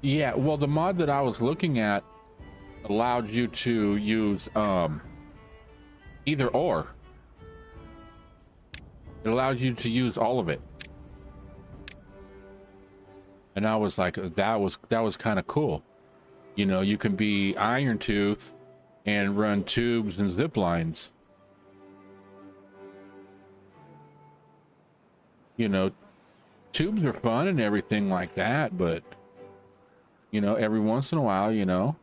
Yeah, well, the mod that I was looking at allowed you to use either or. It allowed you to use all of it. And I was like, that was kind of cool. You know, you can be Iron Tooth and run tubes and zip lines. You know, tubes are fun and everything like that, but you know, every once in a while, you know,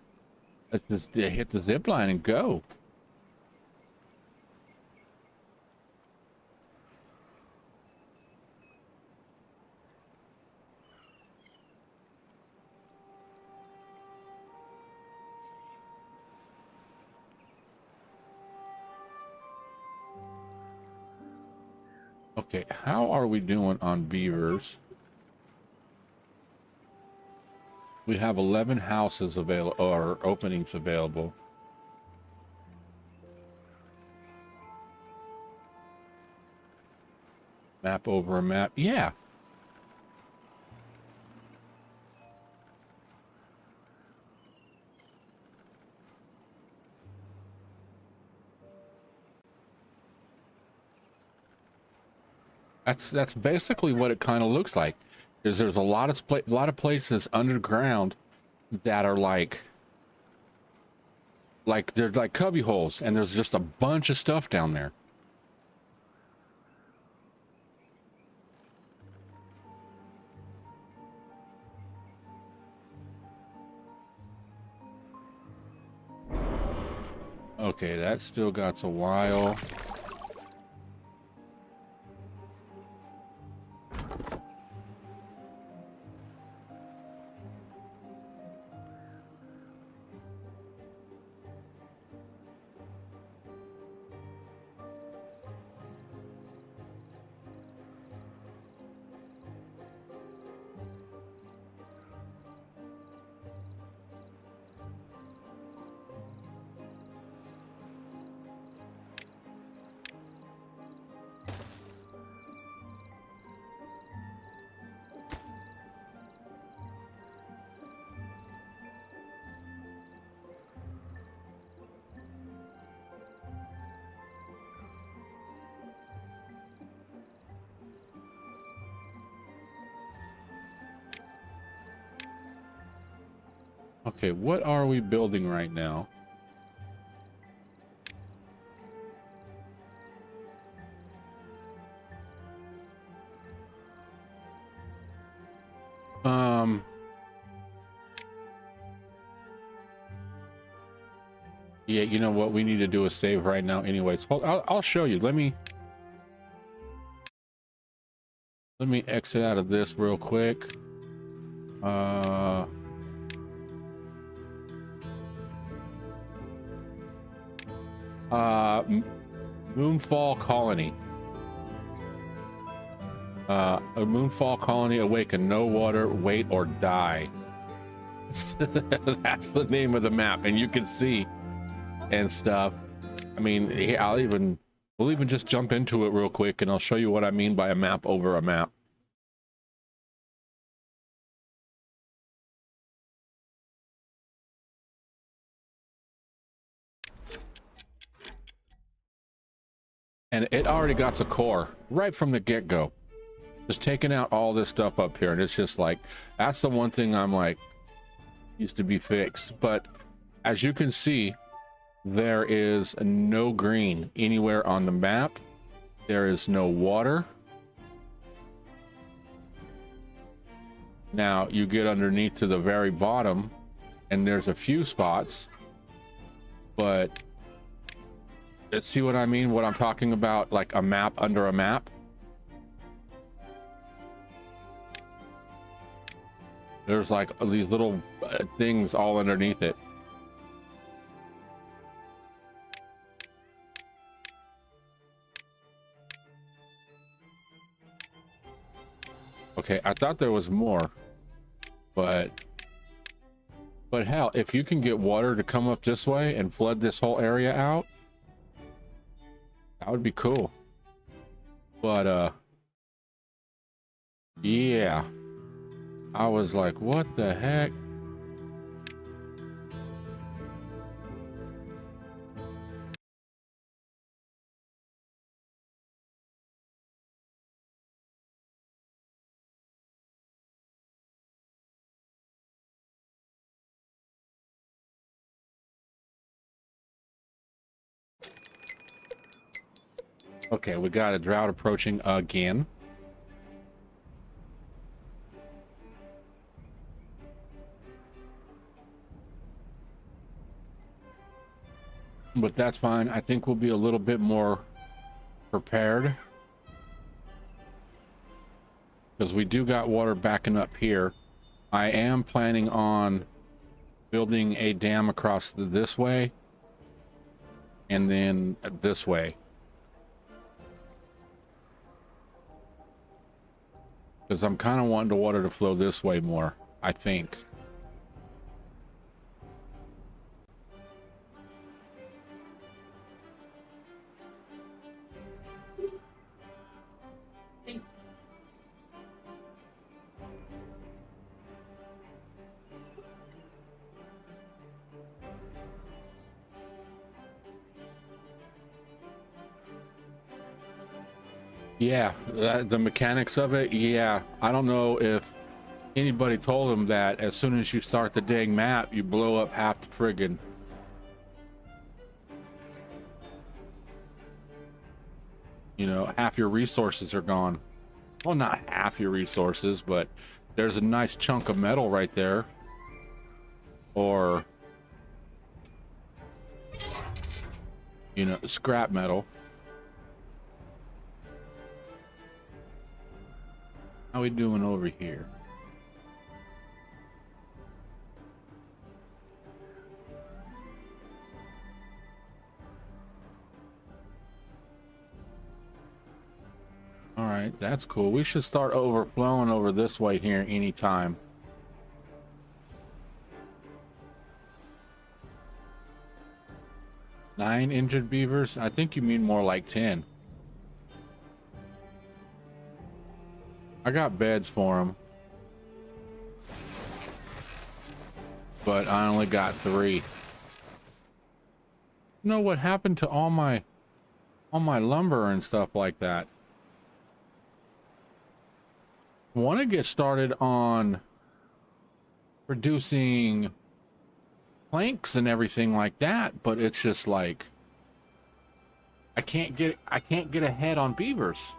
let's just hit the zip line and go. Okay, how are we doing on beavers? We have 11 houses available, or openings available. Map over a map. Yeah. That's basically what it kind of looks like. There's a lot of places underground that are like they're like cubby holes, and there's just a bunch of stuff down there. Okay, that still got a while. Okay, what are we building right now? Yeah, you know what? We need to do a save right now anyways. Hold, I'll show you. Let me exit out of this real quick. Moonfall Colony. A Moonfall Colony, awaken, no water, wait or die. That's the name of the map, and you can see and stuff. I mean, we'll even just jump into it real quick, and I'll show you what I mean by a map over a map. And it already got a core right from the get-go. Just taking out all this stuff up here, and it's just like, that's the one thing I'm like, used to be fixed. But as you can see, there is no green anywhere on the map. There is no water. Now you get underneath to the very bottom, and there's a few spots, but let's see what I mean, what I'm talking about, like a map under a map. There's like these little things all underneath it. Okay, I thought there was more, but hell, if you can get water to come up this way and flood this whole area out, that would be cool. But yeah, I was like, what the heck? Okay, we got a drought approaching again. But that's fine. I think we'll be a little bit more prepared, because we do got water backing up here. I am planning on building a dam across this way and then this way, because I'm kind of wanting the water to flow this way more, I think. Yeah, the mechanics of it, yeah. I don't know if anybody told them that as soon as you start the dang map, you blow up half the friggin'. You know, half your resources are gone. Well, not half your resources, but there's a nice chunk of metal right there. Or, you know, scrap metal. How we doing over here? All right, that's cool. We should start overflowing over this way here anytime. Nine injured beavers? I think you mean more like 10. I got beds for them, but I only got 3. You know what happened to all my lumber and stuff like that? I want to get started on producing planks and everything like that, but it's just like I can't get ahead on beavers.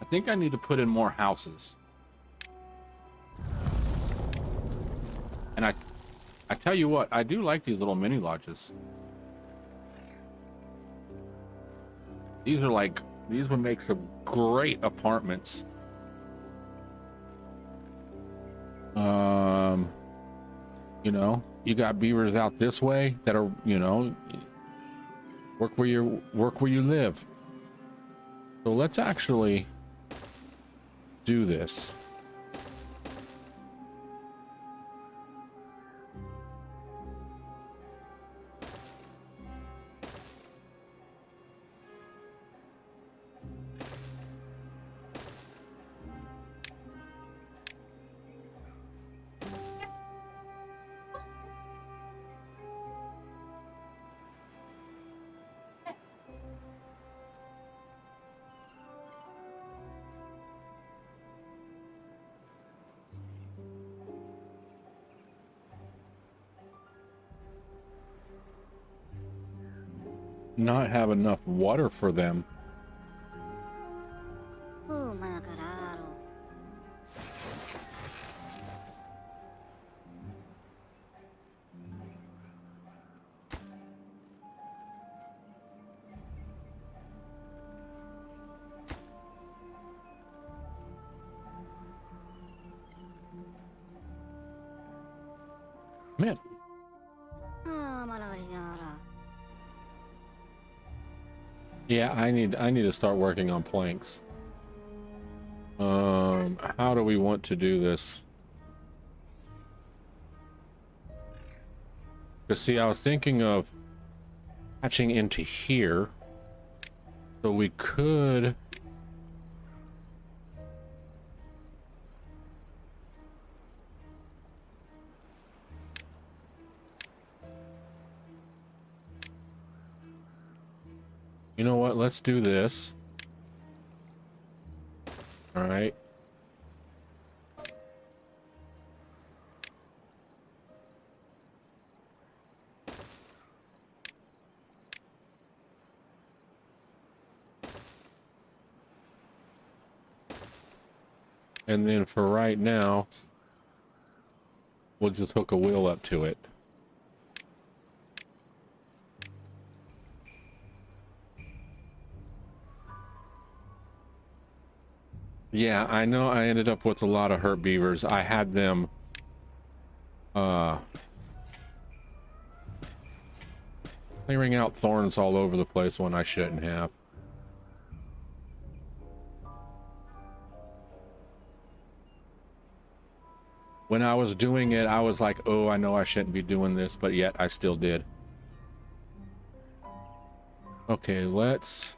I think I need to put in more houses. And I tell you what, I do like these little mini lodges. These would make some great apartments. You know, you got beavers out this way that are, you know, work where you live. So let's actually do this. Not have enough water for them. Man. Yeah, I need to start working on planks. How do we want to do this? Because see, I was thinking of hatching into here, so we could. You know what? Let's do this. All right. And then for right now, we'll just hook a wheel up to it. Yeah, I know I ended up with a lot of hurt beavers. I had them clearing out thorns all over the place when I shouldn't have. When I was doing it, I was like, oh, I know I shouldn't be doing this, but yet I still did. Okay, let's...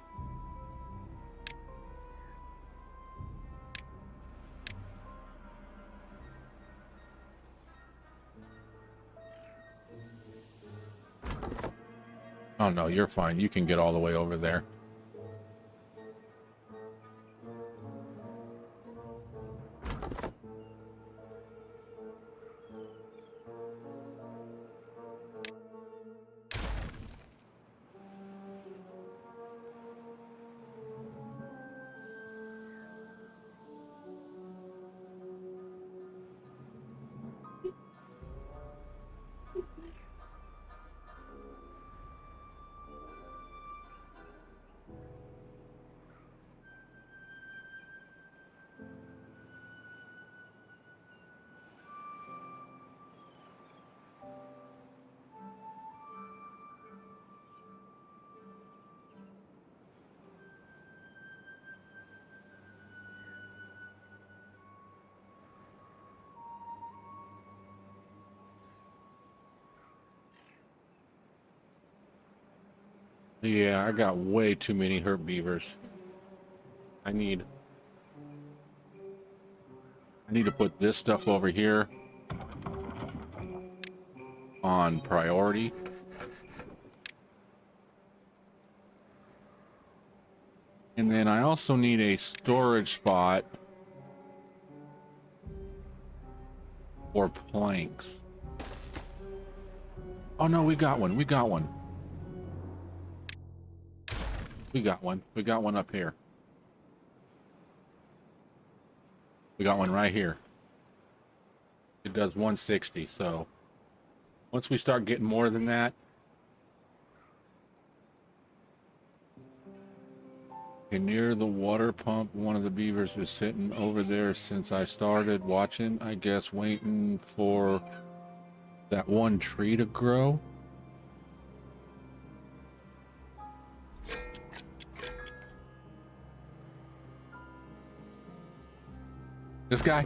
Oh no, you're fine. You can get all the way over there. Yeah, I got way too many hurt beavers. I need to put this stuff over here on priority. And then I also need a storage spot for planks. Oh no, we got one. We got one. We got one. We got one up here. We got one right here. It does 160, so once we start getting more than that. Okay, near the water pump, one of the beavers is sitting over there since I started watching, I guess waiting for that one tree to grow. This guy?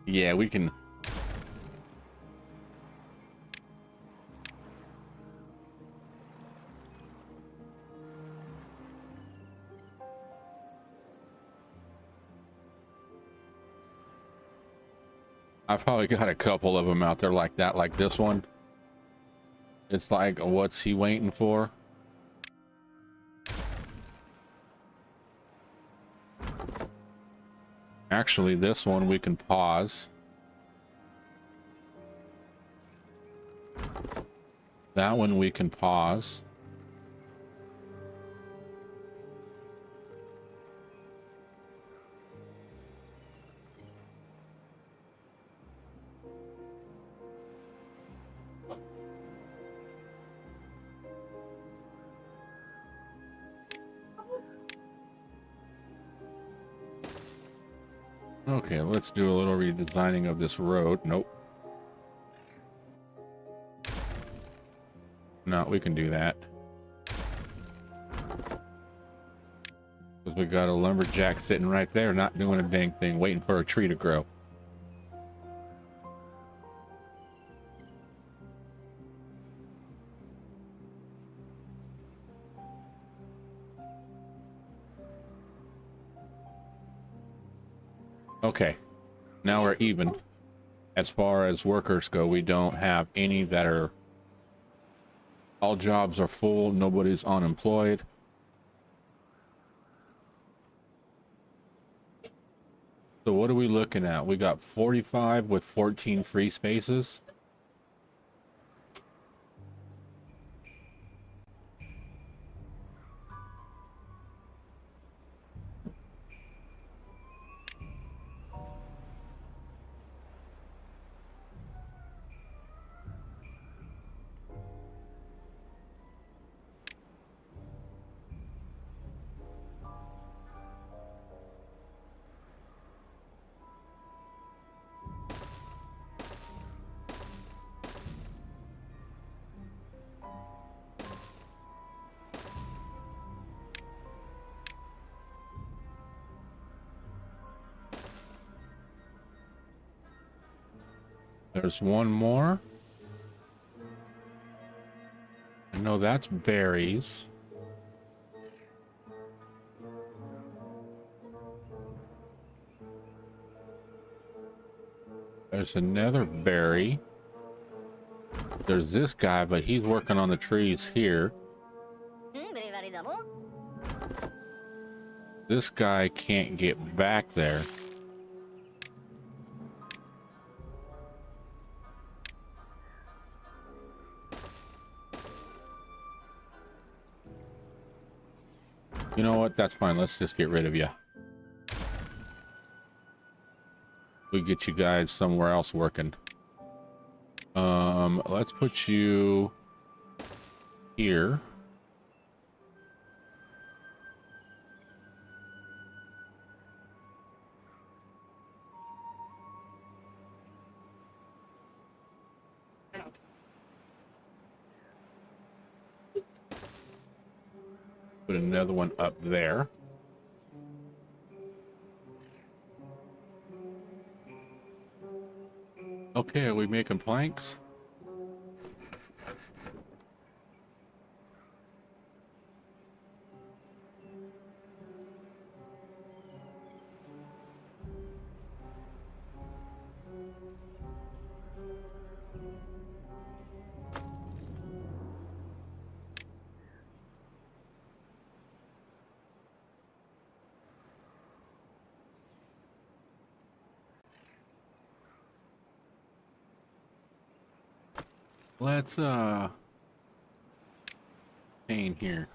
Yeah, we can. I've probably got a couple of them out there like that, like this one. It's like, what's he waiting for? Actually, this one we can pause. That one we can pause. Okay, let's do a little redesigning of this road. Nope. No, we can do that. Because we got a lumberjack sitting right there, not doing a dang thing, waiting for a tree to grow. Okay, now we're even. As far as workers go, we don't have any that are... All jobs are full, nobody's unemployed. So what are we looking at? We got 45 with 14 free spaces. There's one more. No, that's berries. There's another berry. There's this guy, but he's working on the trees here. This guy can't get back there. You know what? That's fine. Let's just get rid of you. We get you guys somewhere else working. Let's put you here. Put another one up there. Okay, are we making planks? let's paint here.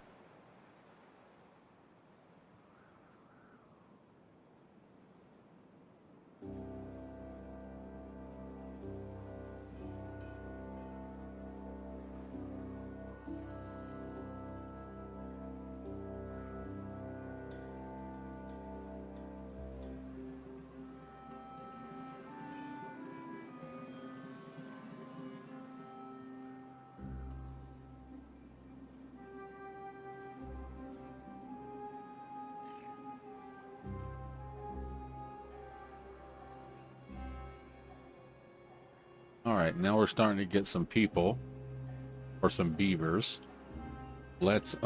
All right, now we're starting to get some people or some beavers. Let's we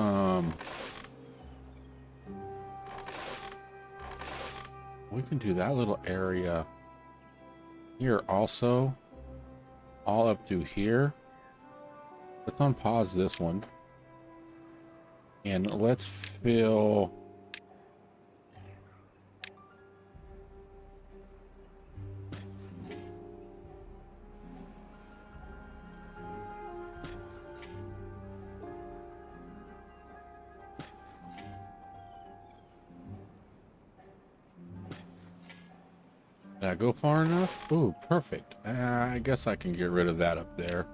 can do that little area here also, all up through here. Let's unpause this one and let's fill Did I go far enough? Ooh, perfect. I guess I can get rid of that up there.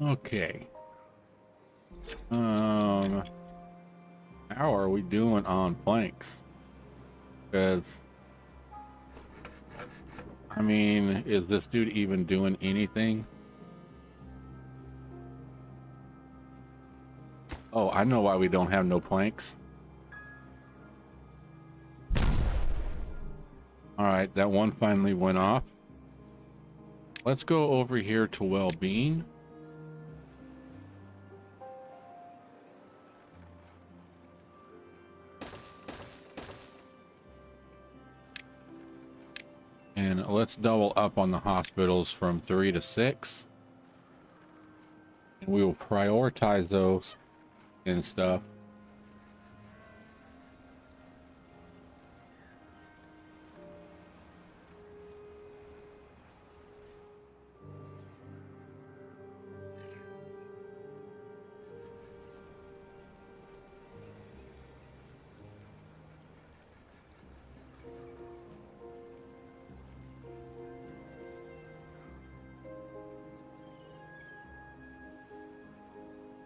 Okay. How are we doing on planks? Because, I mean, is this dude even doing anything? Oh, I know why we don't have no planks. Alright, that one finally went off. Let's go over here to well-being. And let's double up on the hospitals from 3 to 6. And we will prioritize those and stuff.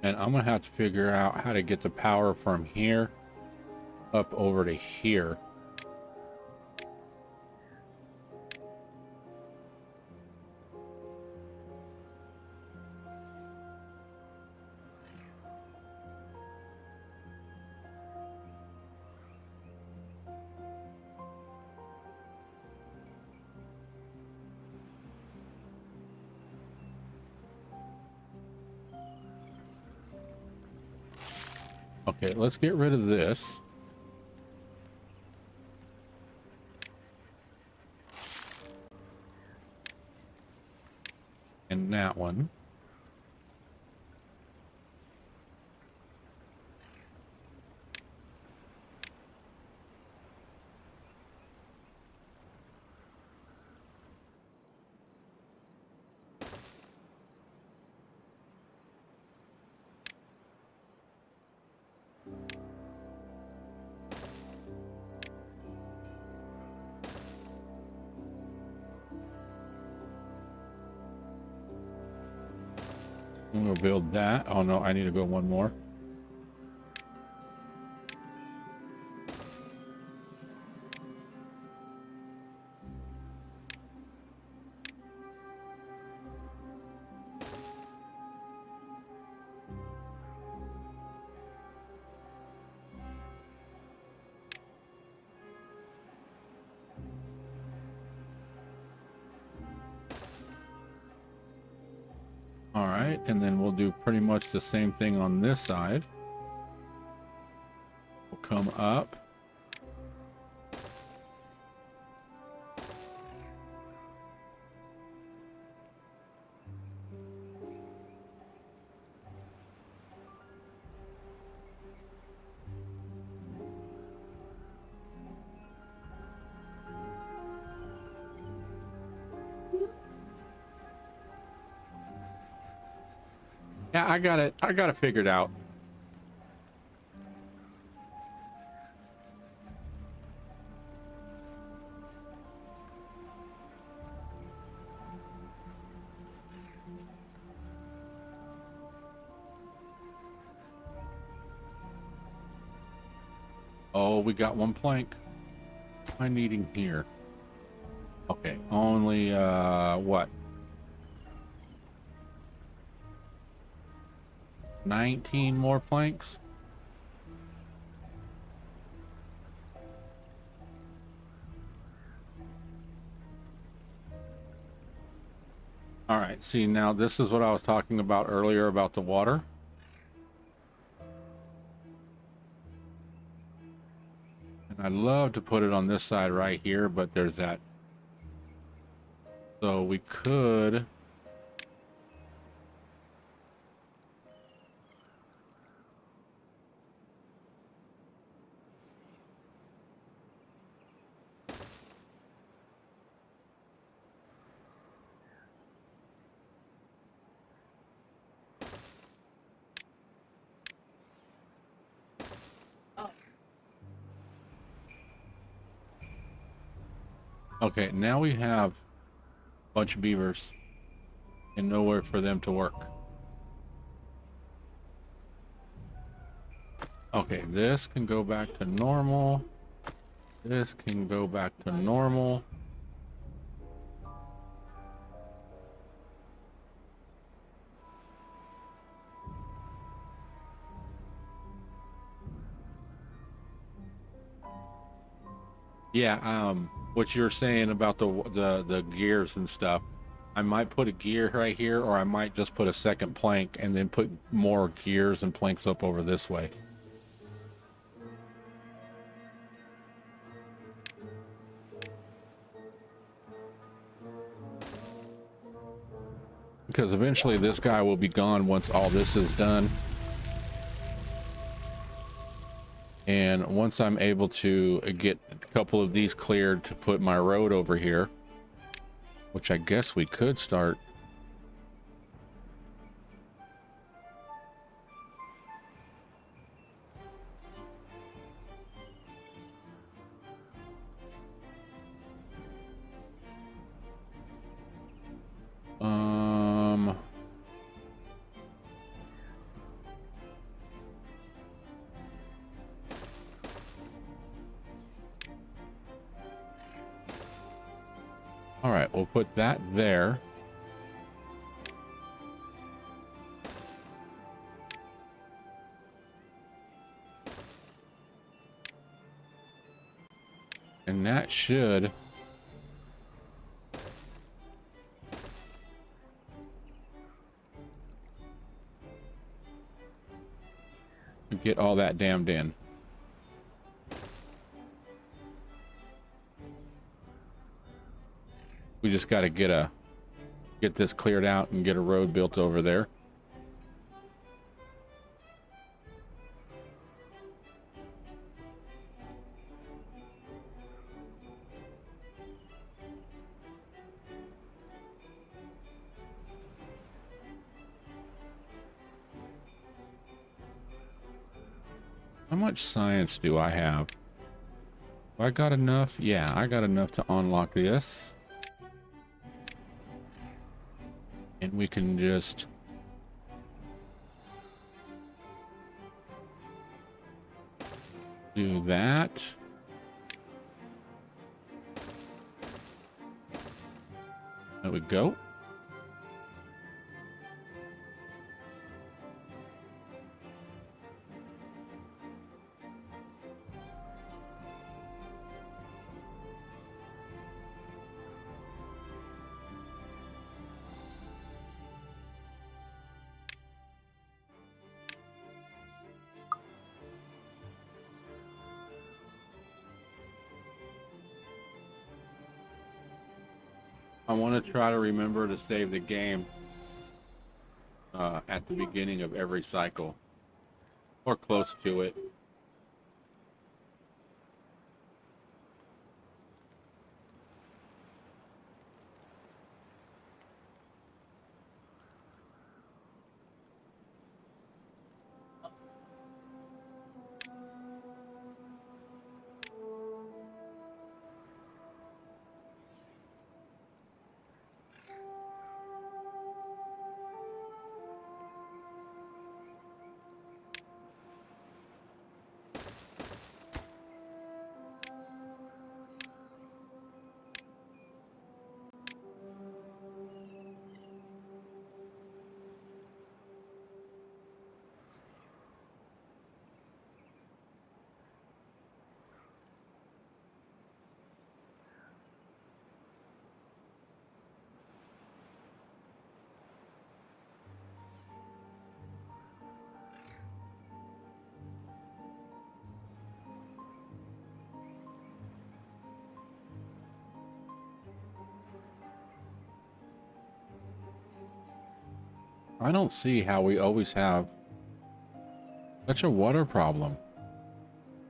And I'm gonna have to figure out how to get the power from here up over to here. Okay, let's get rid of this. And that one. I'm gonna build that. Oh no, I need to go one more. All right, and then we'll do pretty much the same thing on this side. We'll come up. Yeah, I got it. I got it figured out. Oh, we got one plank. What am I needing here? Okay, only what? 19 more planks. All right, see, now this is what I was talking about earlier about the water. And I'd love to put it on this side right here, but there's that. So we could... Okay, now we have a bunch of beavers and nowhere for them to work. Okay, this can go back to normal. This can go back to normal. Yeah, what you're saying about the gears and stuff, I might put a gear right here, or I might just put a second plank and then put more gears and planks up over this way. Because eventually this guy will be gone once all this is done. And once I'm able to get a couple of these cleared to put my road over here, which I guess we could start. All right, we'll put that there. And that should get all that dammed in. We just got to get this cleared out and get a road built over there. How much science do I have? Have I got enough? Yeah, I got enough to unlock this. And we can just do that. There we go. I want to try to remember to save the game at the beginning of every cycle, or close to it. I don't see how we always have such a water problem.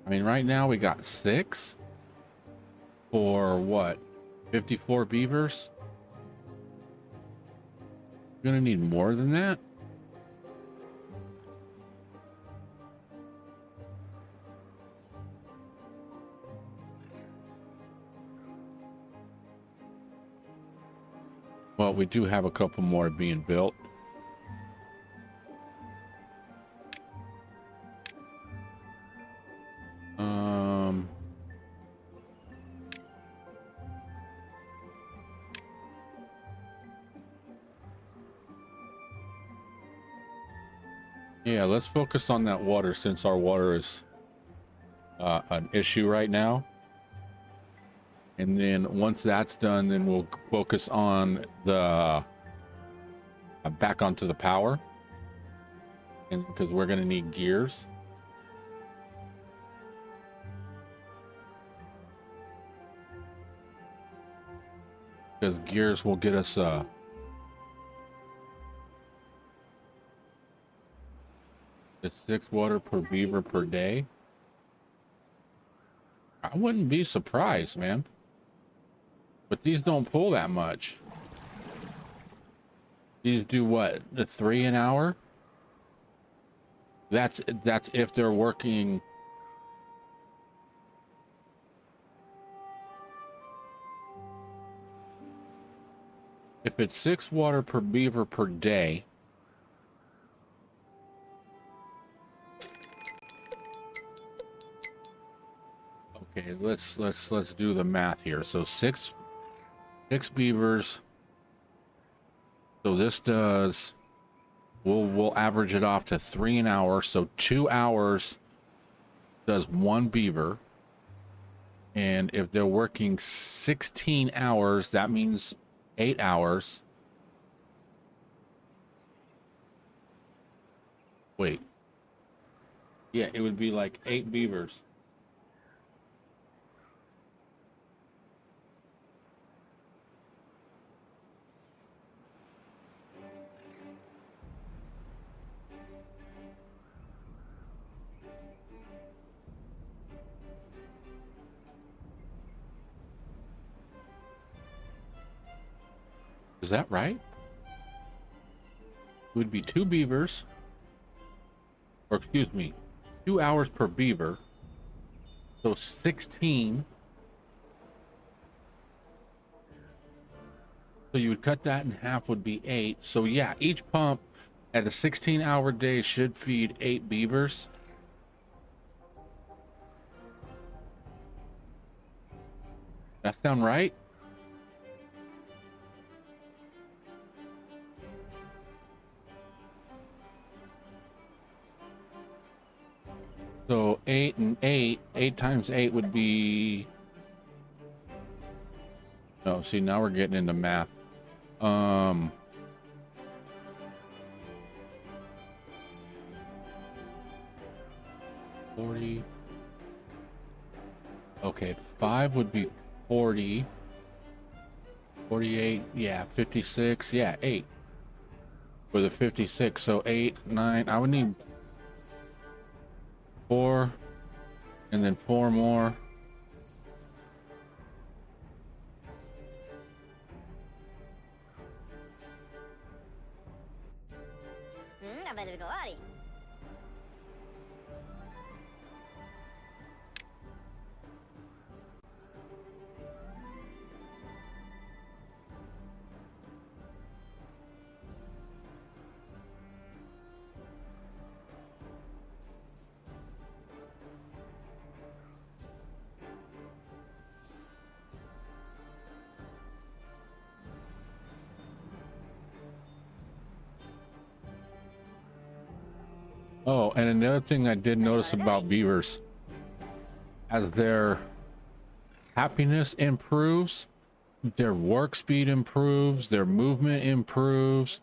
I mean, right now we got 6 for what? 54 beavers? We're gonna need more than that? Well, we do have a couple more being built. Yeah, let's focus on that water since our water is an issue right now. And then once that's done, then we'll focus on the back onto the power. And because we're going to need gears. Because gears will get us it's 6 water per beaver per day. I wouldn't be surprised, man. But these don't pull that much. These do what? The 3 an hour? That's if they're working. If it's 6 water per beaver per day. Okay, let's do the math here. So 6 beavers. So this does, we'll average it off to 3 an hour. So 2 hours does 1 beaver. And if they're working 16 hours, that means 8 hours. Wait. Yeah, it would be like 8 beavers. Is that right? It would be 2 beavers, or excuse me, 2 hours per beaver. So 16. So you would cut that in half, would be 8. So yeah, each pump at a 16-hour day should feed 8 beavers. That sound right? So 8 and 8. 8 times 8 would be... No, see, now we're getting into math. 40. Okay, 5 would be 40. 48, yeah, 56, yeah, 8. For the 56, so 8, 9, I would need 4, and then 4 more. Oh, and another thing I did notice about beavers, as their happiness improves, their work speed improves, their movement improves,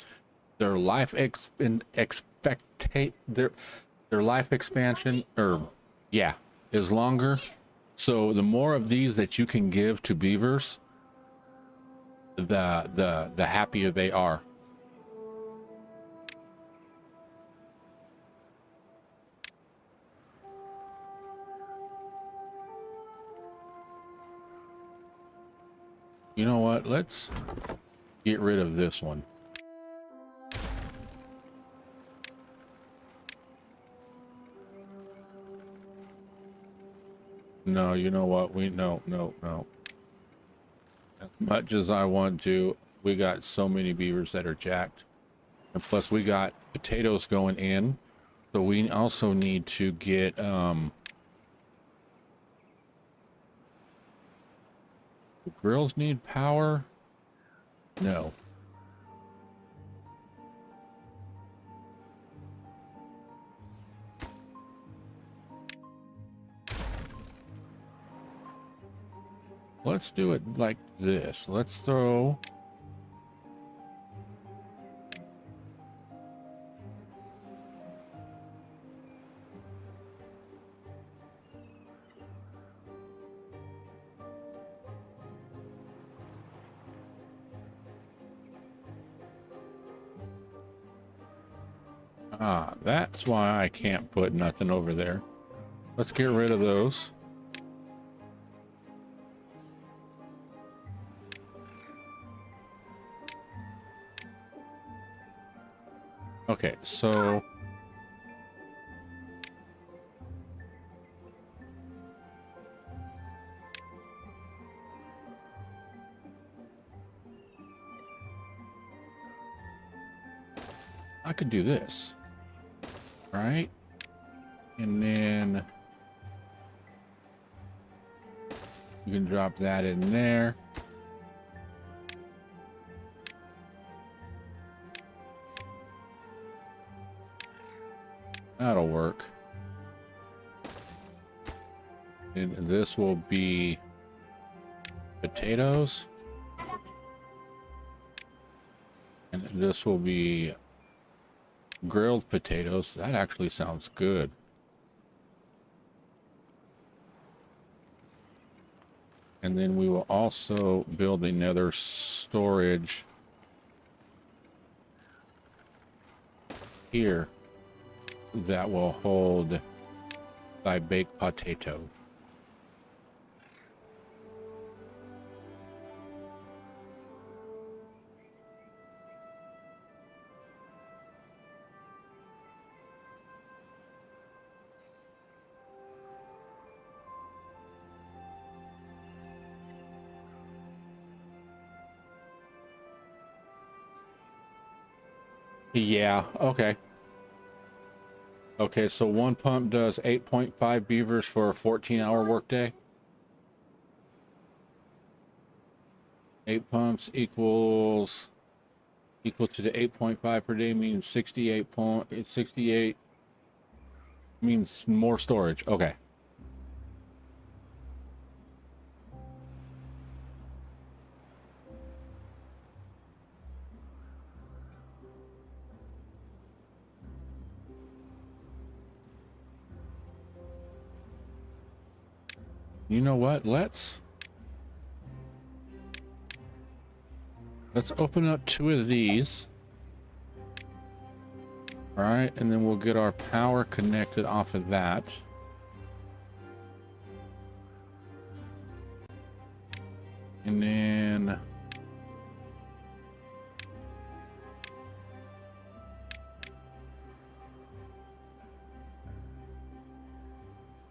their life their life expansion, or yeah, is longer. So the more of these that you can give to beavers, the happier they are. You know what? Let's get rid of this one. No, you know what? No. As much as I want to, we got so many beavers that are jacked. And plus we got potatoes going in. So we also need to get, the grills need power? No. Let's do it like this. Let's throw... Ah, that's why I can't put nothing over there. Let's get rid of those. Okay, so... I could do this, right? And then you can drop that in there. That'll work. And this will be potatoes. And this will be grilled potatoes. That actually sounds good. And then we will also build another storage here that will hold thy baked potato. Yeah, okay. Okay, so one pump does 8.5 beavers for a 14-hour workday. 8 pumps equal to the 8.5 per day means 68 means more storage. Okay. You know what? Let's open up 2 of these. All right, and then we'll get our power connected off of that. And then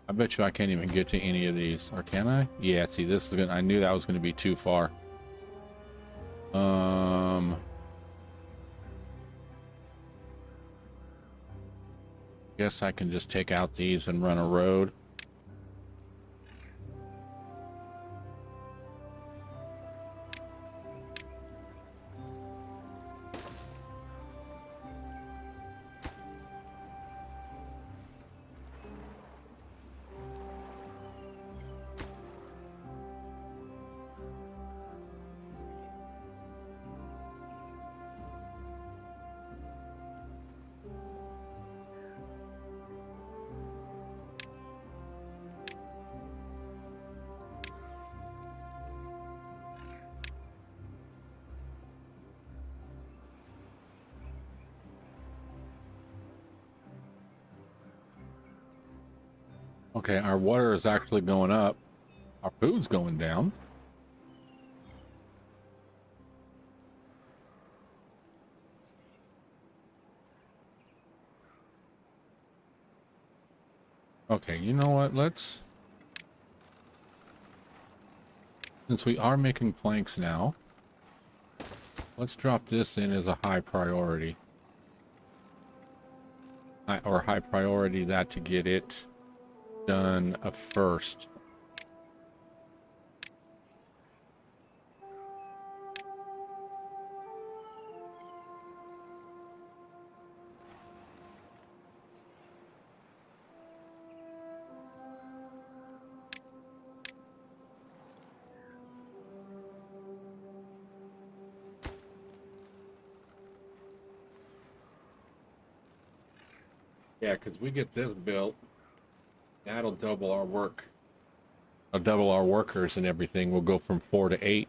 I bet you I can't even get to any of these, or can I? Yeah, see, this is gonna, I knew that was gonna be too far. Guess I can just take out these and run a road. Okay, our water is actually going up. Our food's going down. Okay, you know what? Since we are making planks now, let's drop this in as a high priority. Or high priority that to get it done first. Yeah, because we get this built, that'll double our work. I'll double our workers and everything. We'll go from 4 to 8.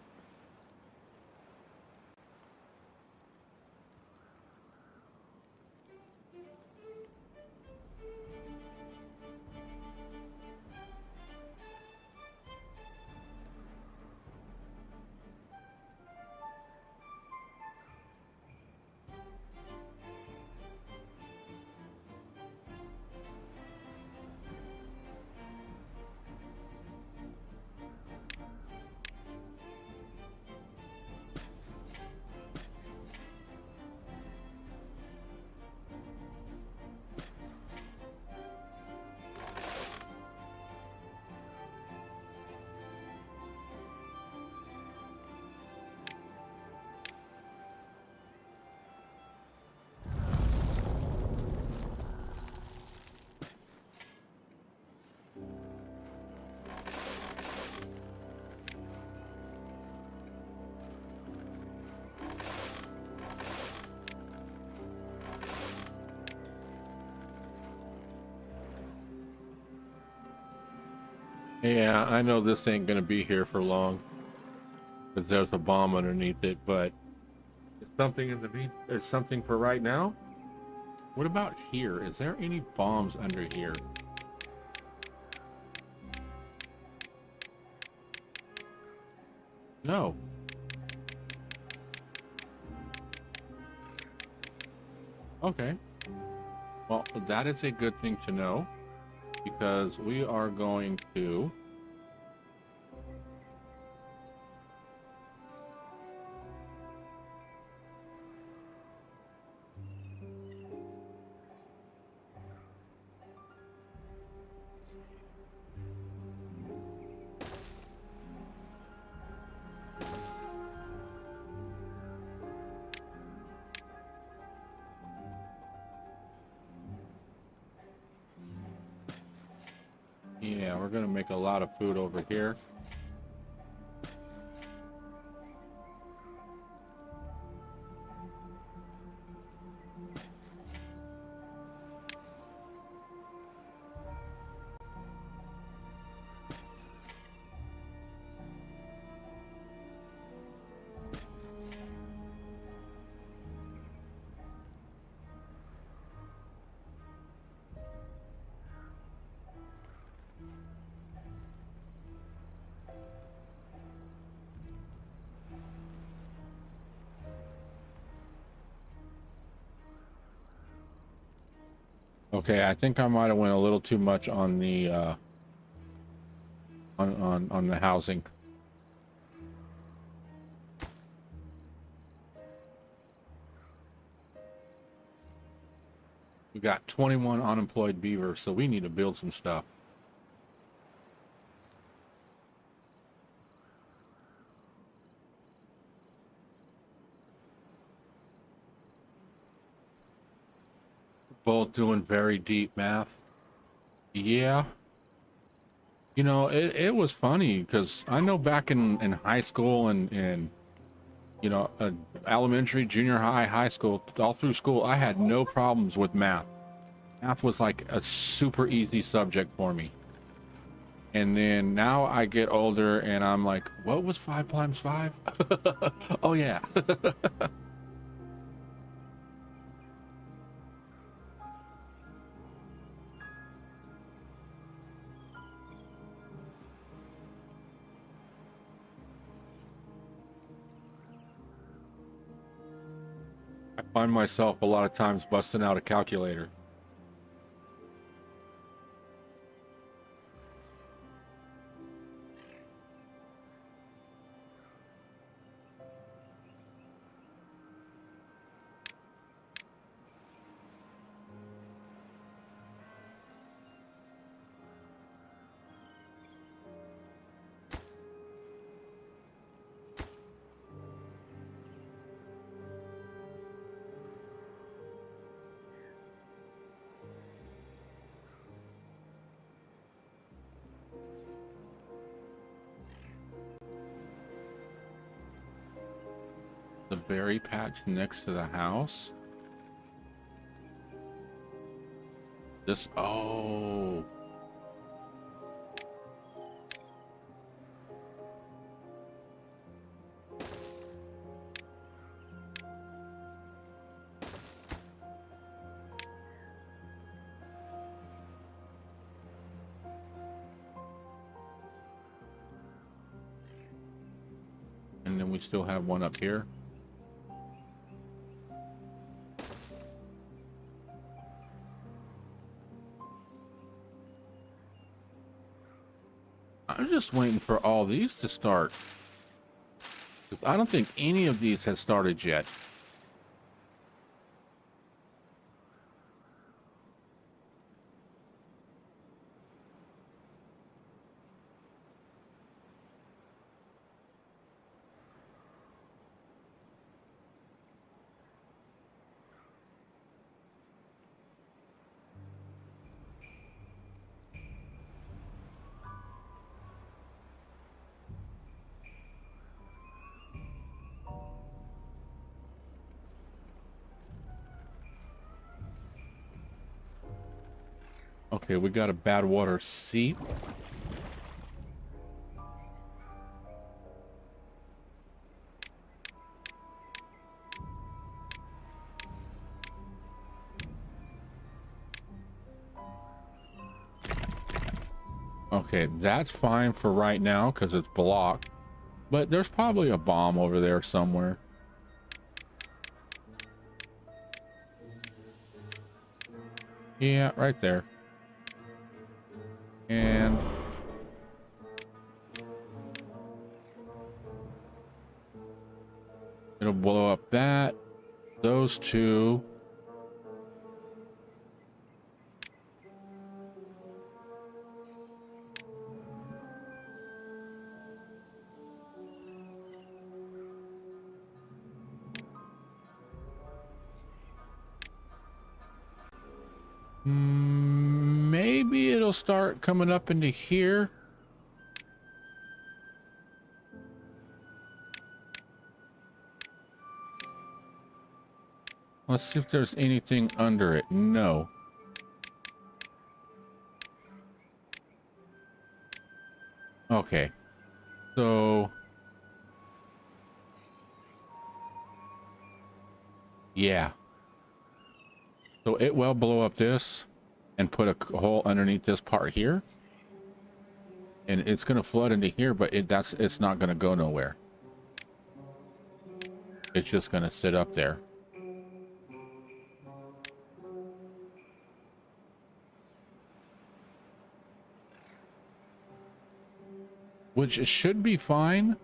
Yeah, I know this ain't gonna be here for long, because there's a bomb underneath it, but it's something in the it's something for right now. What about here? Is there any bombs under here? No. Okay. Well, that is a good thing to know, because we are going to Yeah, we're gonna make a lot of food over here. Okay, I think I might have went a little too much on the on the housing. We got 21 unemployed beavers, so we need to build some stuff. Both doing very deep math. Yeah. You know, it was funny because I know back in high school and you know, elementary, junior high, high school, all through school, I had no problems with math. Math was like a super easy subject for me. And then now I get older and I'm like, what was 5 times 5? Oh yeah. I find myself a lot of times busting out a calculator. The berry patch next to the house. This, oh. And then we still have one up here. I'm just waiting for all these to start. Because I don't think any of these has started yet. Okay, we got a bad water seep. Okay, that's fine for right now because it's blocked. But there's probably a bomb over there somewhere. Yeah, right there. And it'll blow up that. Those two. maybe it'll start coming up into here. Let's see if there's anything under it. No. Okay. So... yeah. So it will blow up this and put a hole underneath this part here. And it's going to flood into here, but it's not going to go nowhere. It's just going to sit up there. Which should be fine.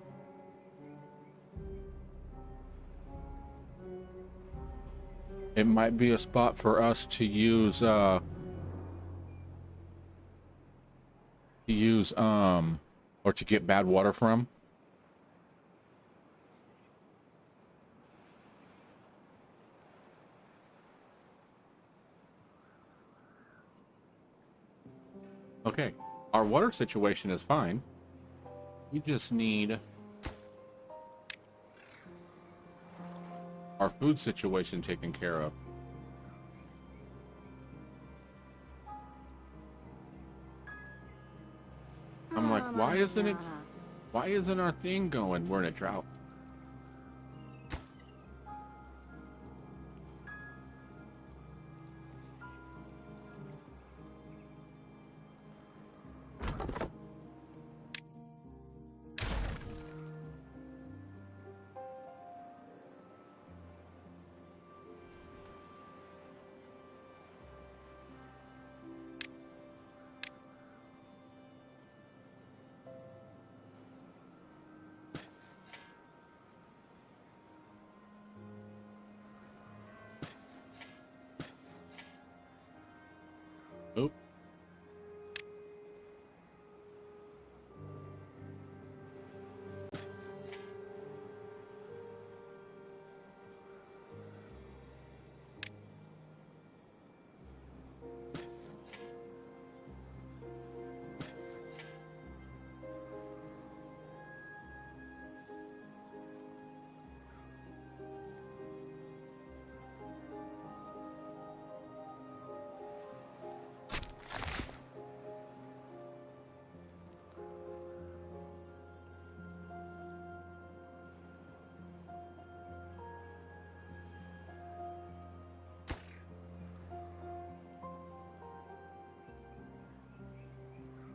It might be a spot for us to use or to get bad water from. Okay, our water situation is fine. We just need our food situation taken care of. I'm like, why isn't our thing going? We're in a drought. Oop.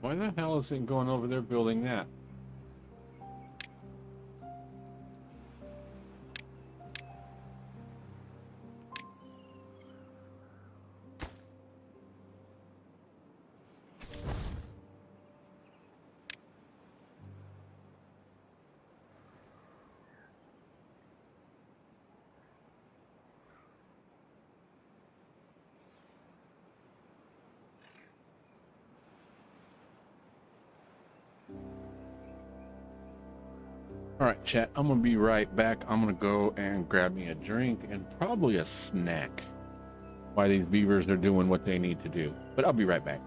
Why the hell is it going over there building that? All right, chat, I'm gonna be right back. I'm gonna go and grab me a drink and probably a snack while these beavers are doing what they need to do. But I'll be right back.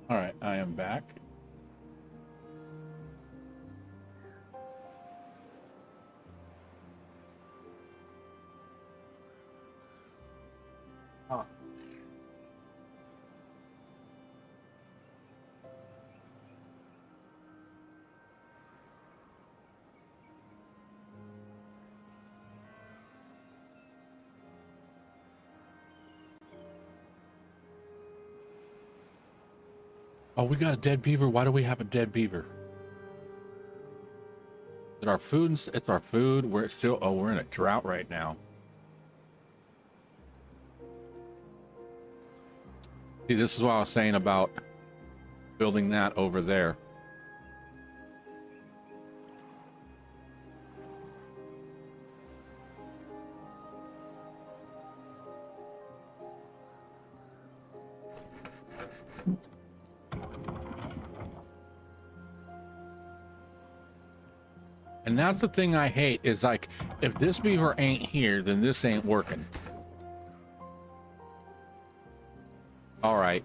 All right, I am back. Huh. Oh, we got a dead beaver. Why do we have a dead beaver? Is it our food? It's our food. We're still, oh, we're in a drought right now. See, this is what I was saying about building that over there. And that's the thing I hate is like, if this beaver ain't here, then this ain't working. All right.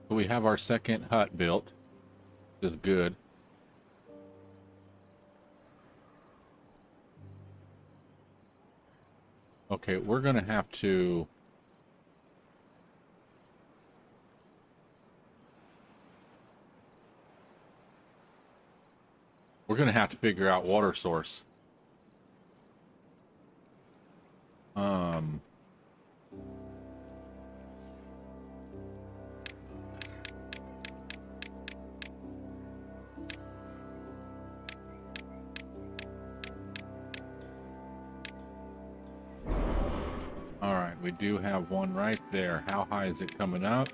So we have our second hut built, which is good. Okay, we're gonna have to figure out water source. All right, we do have one right there. How high is it coming up?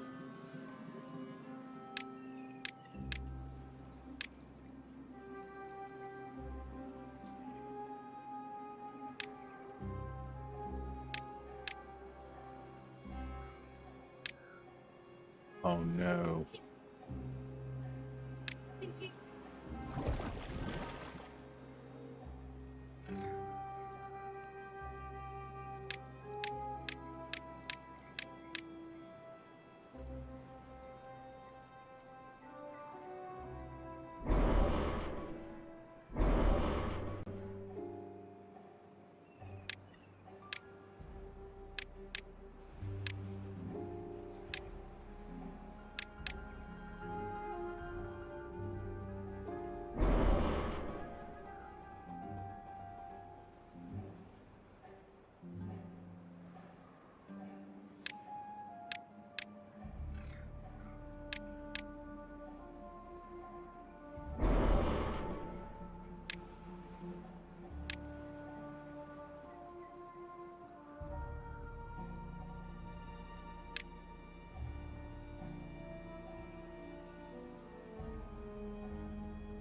Oh no.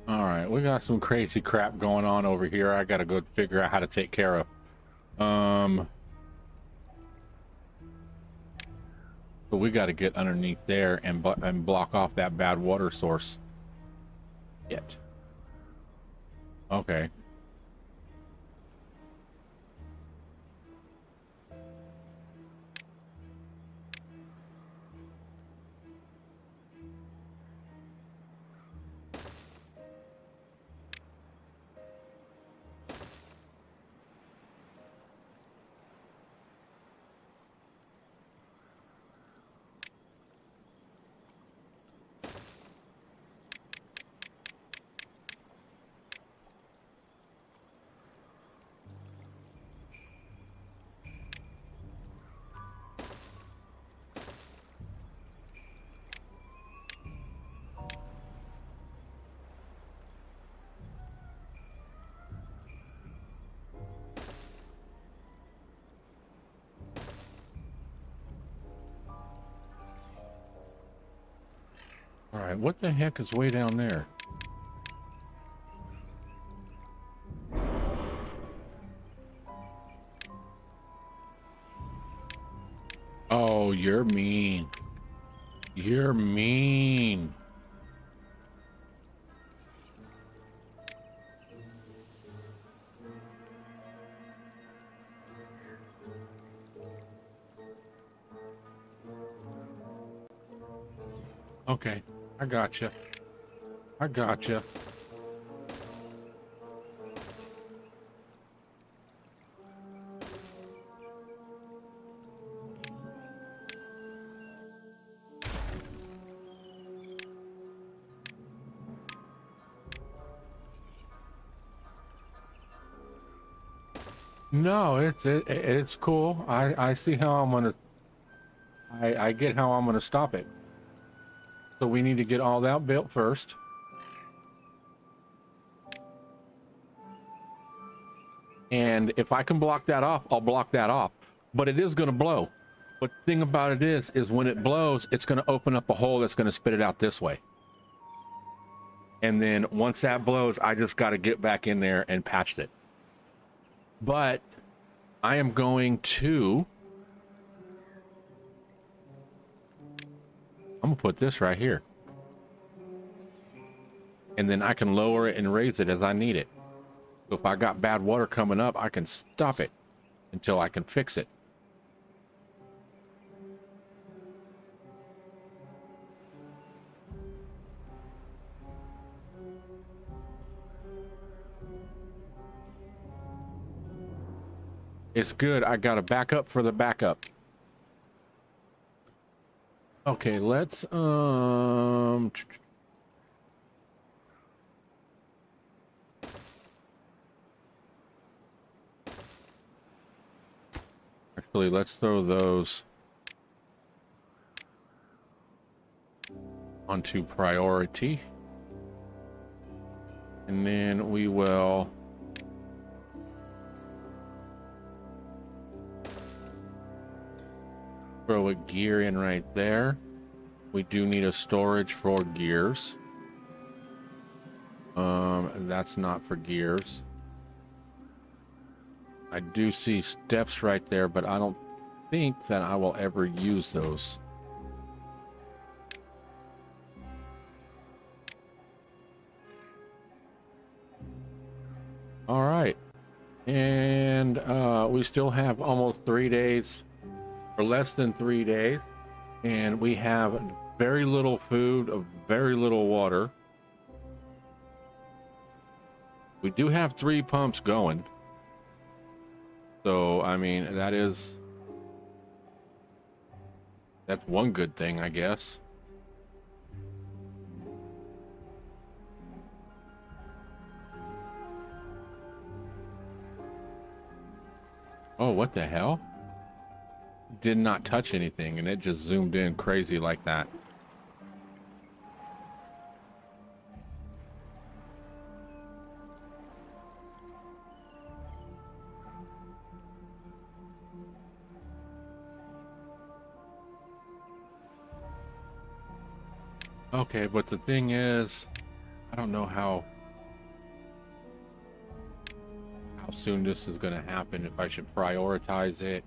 All right, we got some crazy crap going on over here. I gotta go figure out how to take care of. So we got to get underneath there and block off that bad water source. Yet. Okay. All right, what the heck is way down there? Oh, you're mean. You're mean. Okay, I gotcha. I gotcha. No, it's cool. I see how I'm gonna. I get how I'm gonna stop it. So we need to get all that built first. And if I can block that off, I'll block that off. But it is gonna blow. But the thing about it is when it blows, it's gonna open up a hole that's gonna spit it out this way. And then once that blows, I just gotta get back in there and patch it. But I am going to, I'm gonna put this right here. And then I can lower it and raise it as I need it. So if I got bad water coming up, I can stop it until I can fix it. It's good. I got a backup for the backup. Okay, let's actually, let's throw those onto priority. And then we will throw a gear in right there. We do need a storage for gears. That's not for gears. I do see steps right there, but I don't think that I will ever use those. All right. And we still have almost 3 days, or less than 3 days. And we have very little food, very little water. We do have 3 pumps going. So, I mean, that's one good thing, I guess. Oh, what the hell? Did not touch anything, and it just zoomed in crazy like that. Okay, but the thing is, I don't know how soon this is going to happen, if I should prioritize it.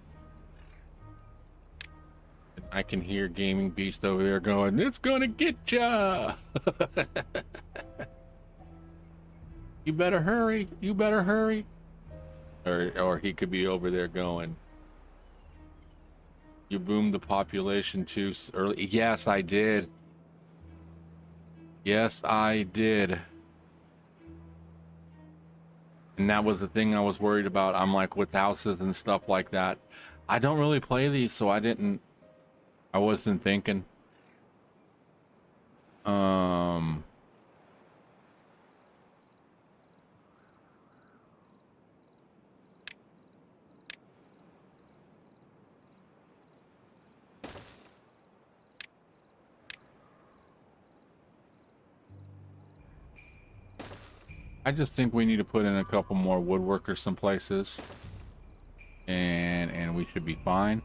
And I can hear Gaming Beast over there going, "It's gonna get ya!" You better hurry, you better hurry. Or he could be over there going, "You boomed the population too early." Yes, I did. Yes, I did. And that was the thing I was worried about. I'm like, with houses and stuff like that, I don't really play these, so I wasn't thinking. I just think we need to put in a couple more woodworkers some places, and we should be fine.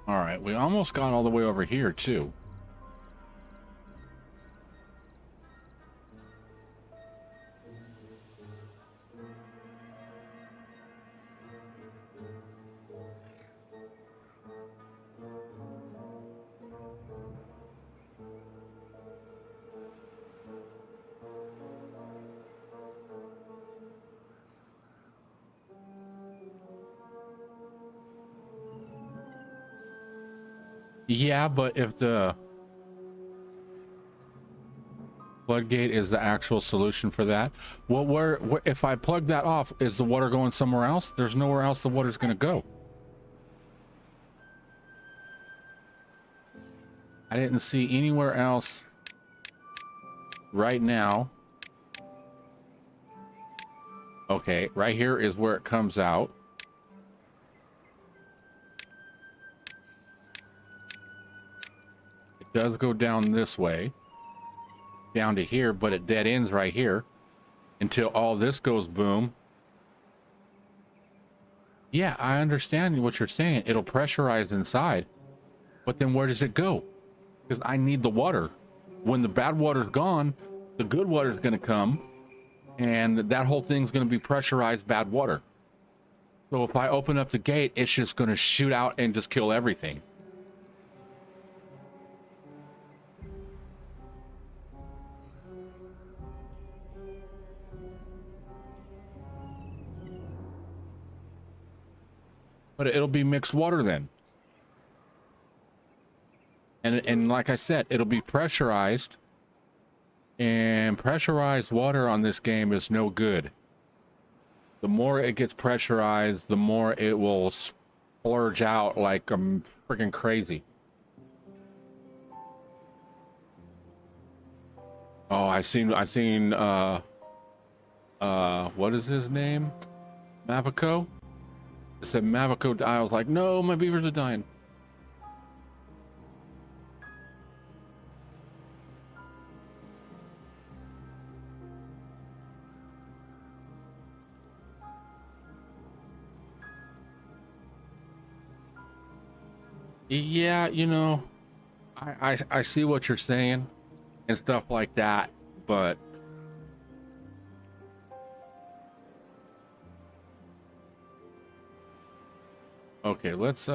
All right, we almost got all the way over here too. Yeah, but if the floodgate is the actual solution for that, well, where if I plug that off, is the water going somewhere else? There's nowhere else the water's going to go. I didn't see anywhere else right now. Okay, right here is where it comes out. It does go down this way, down to here, but it dead ends right here until all this goes boom. Yeah, I understand what you're saying. It'll pressurize inside, but then where does it go? Because I need the water. When the bad water's gone, the good water's going to come, and that whole thing's going to be pressurized bad water. So if I open up the gate, it's just going to shoot out and just kill everything. But it'll be mixed water then. And like I said, it'll be pressurized. And pressurized water on this game is no good. The more it gets pressurized, the more it will splurge out like freaking crazy. Oh, I seen what is his name? Mavico? It said Mavico. I was like, no, my beavers are dying. Yeah, you know, I see what you're saying and stuff like that, but okay, let's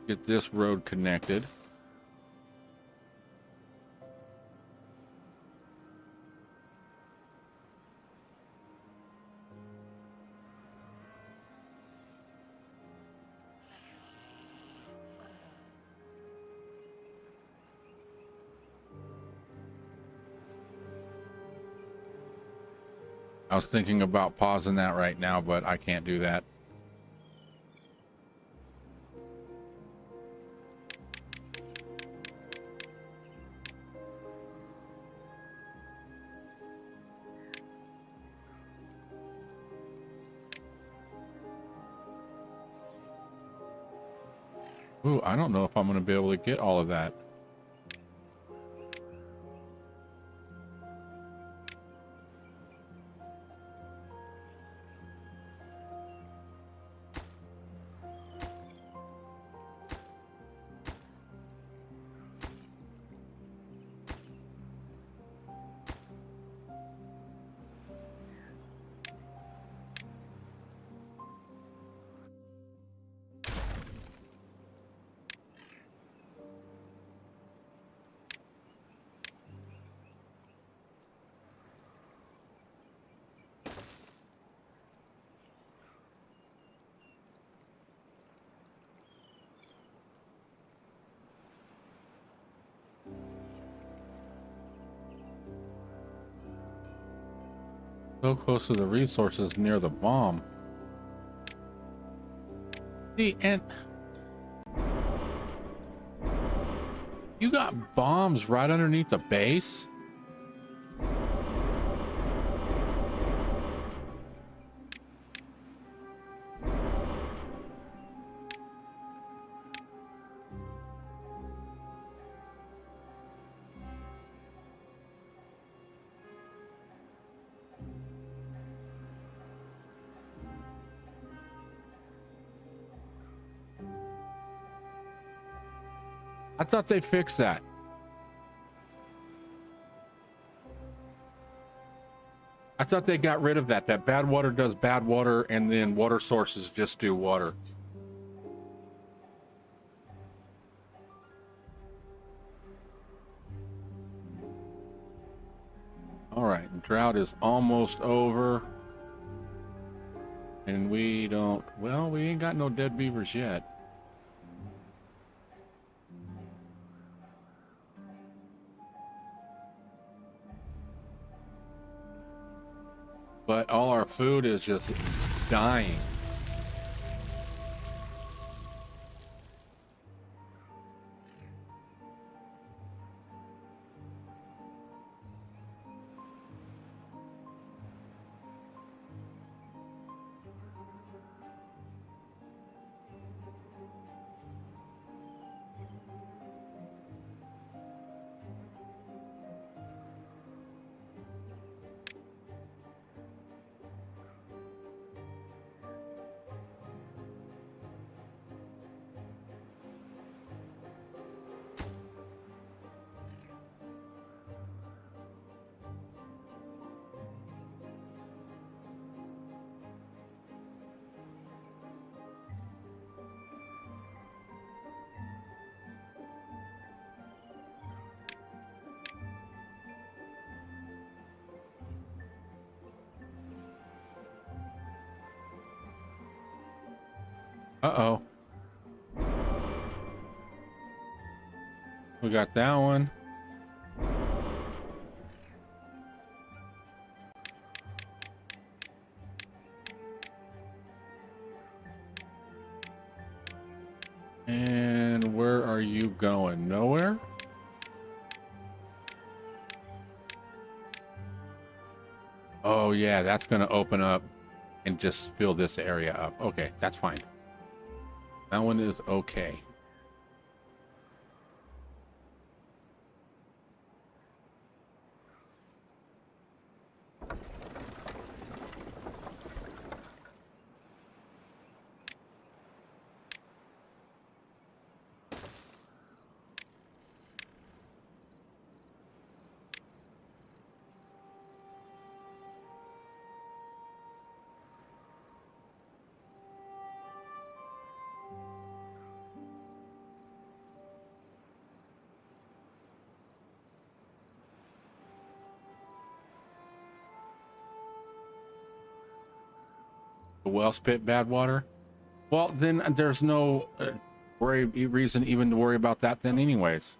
get this road connected. I was thinking about pausing that right now, but I can't do that. Ooh, I don't know if I'm going to be able to get all of that. So close to the resources near the bomb. See, and you got bombs right underneath the base? I thought they fixed that. I thought they got rid of that. That bad water does bad water, and then water sources just do water. All right, drought is almost over. And we don't, well, we ain't got no dead beavers yet. but all our food is just dying. Uh-oh. We got that one. And where are you going? Nowhere? Oh yeah, that's gonna open up and just fill this area up. Okay, that's fine. That one is okay. The well spit bad water. Well, then there's no reason even to worry about that then anyways.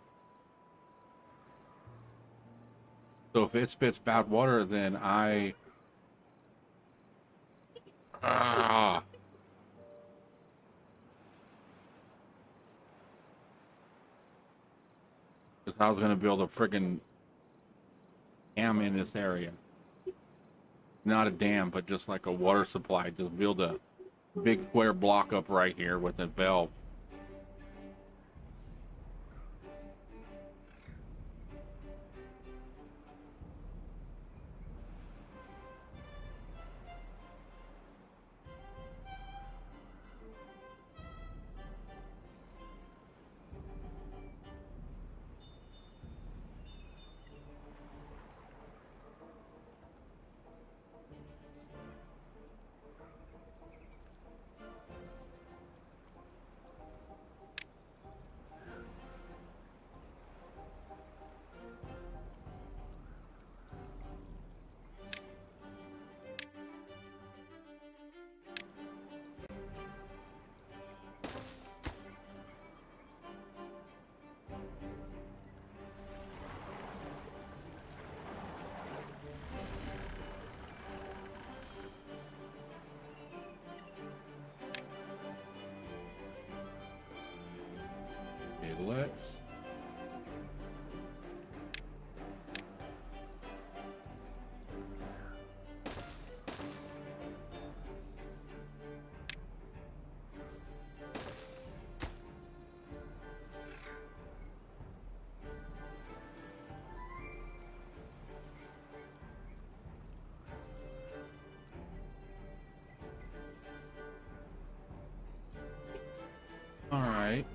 So if it spits bad water, then because I was gonna build a friggin' dam in this area. Not a dam, but just like a water supply. Just build a big square block up right here with a valve. Let's all right.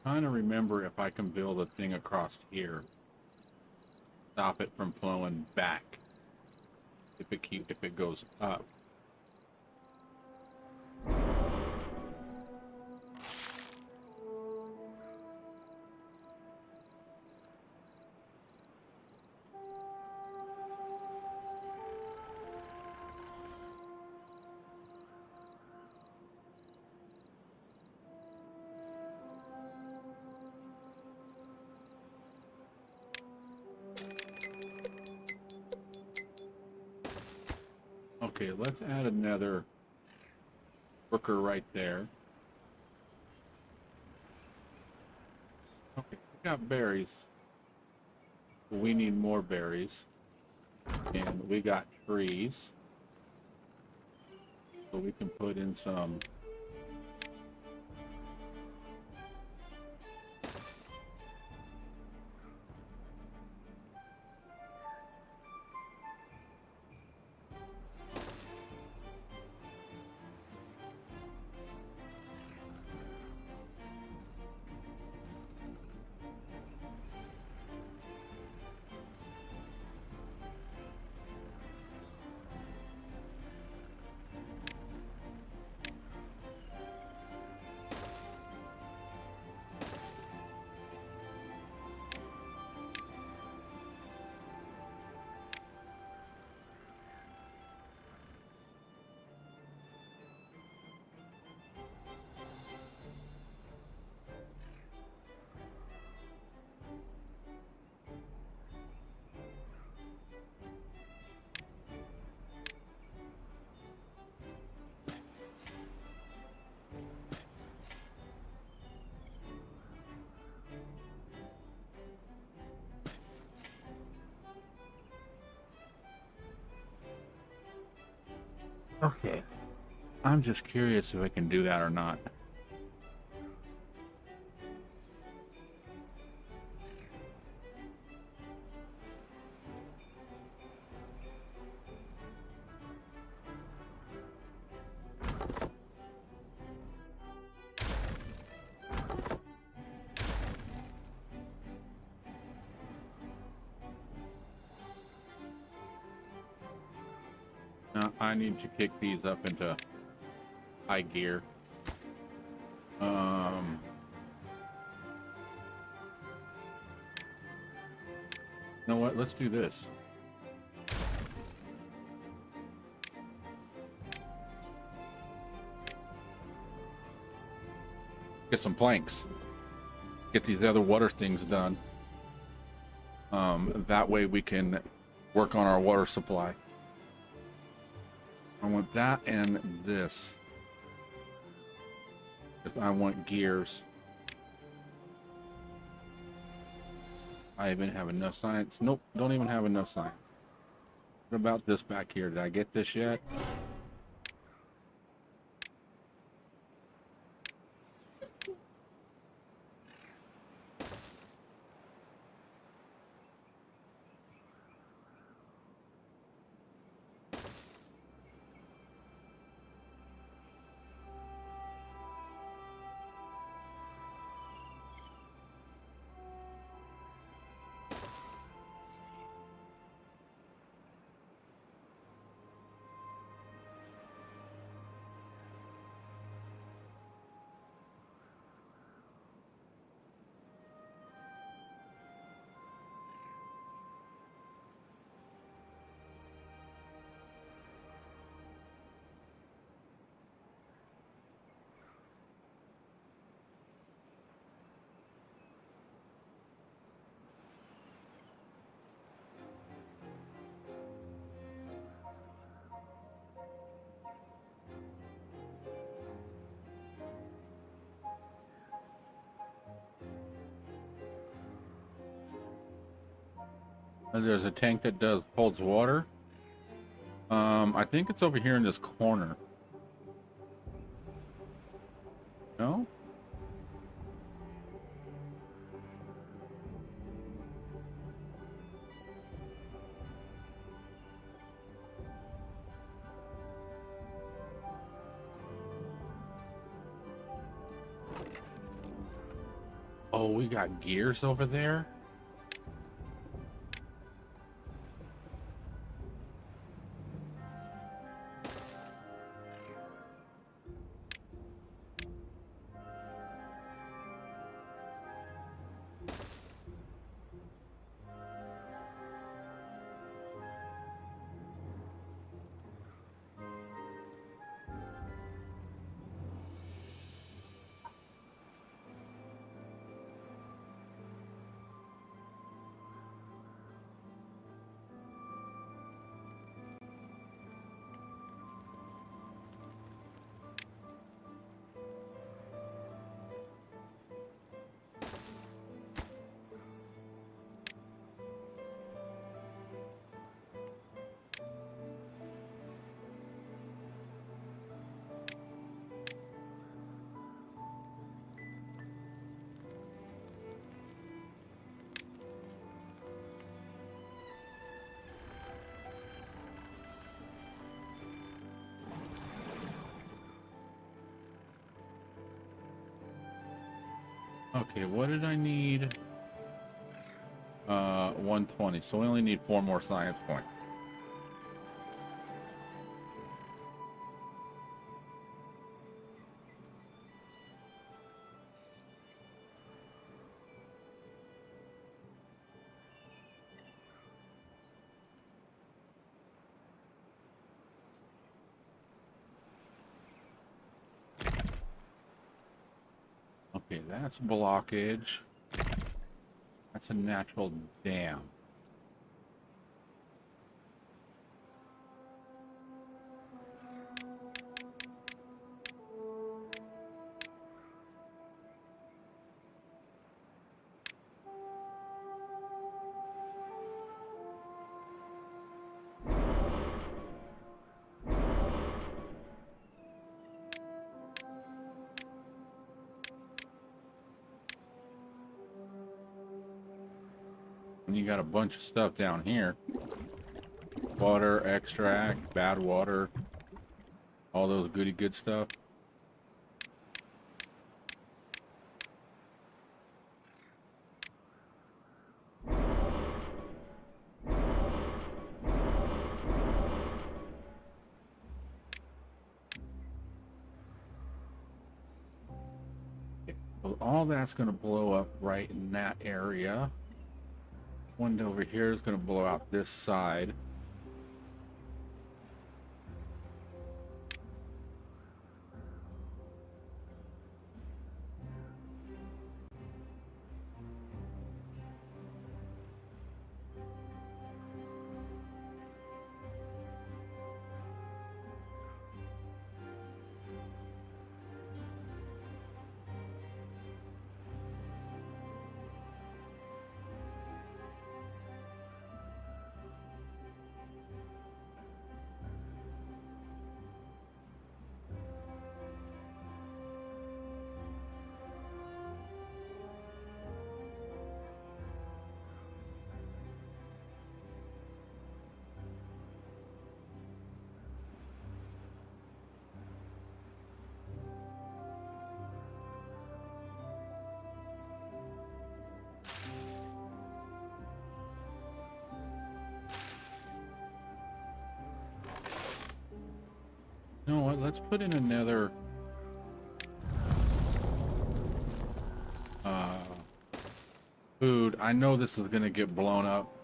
trying to remember if I can build a thing across here. Stop it from flowing back. If it goes up. Okay, let's add another worker right there. Okay, we got berries. We need more berries. And we got trees. So we can put in some. Okay. I'm just curious if I can do that or not. Now I need to kick these up into high gear. You know what? Let's do this. Get some planks. Get these other water things done. That way we can work on our water supply. I want that and this. Because I want gears. I even have enough science. Nope, don't even have enough science. What about this back here? Did I get this yet? There's a tank that holds water. I think it's over here in this corner. No? Oh, we got gears over there. Okay, what did I need? 120. So we only need 4 more science points. Okay, that's a blockage. That's a natural dam. And you got a bunch of stuff down here. Water, extract, bad water, all those goody good stuff. Well, all that's going to blow up right in that area. One over here is going to blow out this side. You know what? Let's put in another food. I know this is going to get blown up.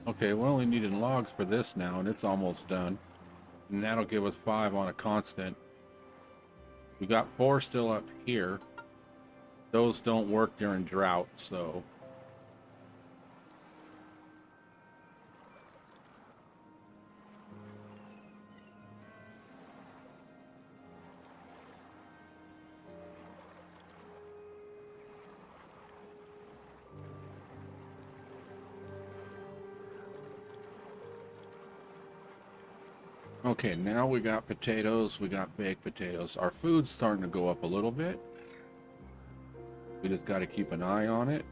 Okay, we're only needing logs for this now, and it's almost done. And that'll give us 5 on a constant. We got 4 still up here. Those don't work during drought, so... Okay, now we got potatoes, we got baked potatoes. Our food's starting to go up a little bit. We just got to keep an eye on it.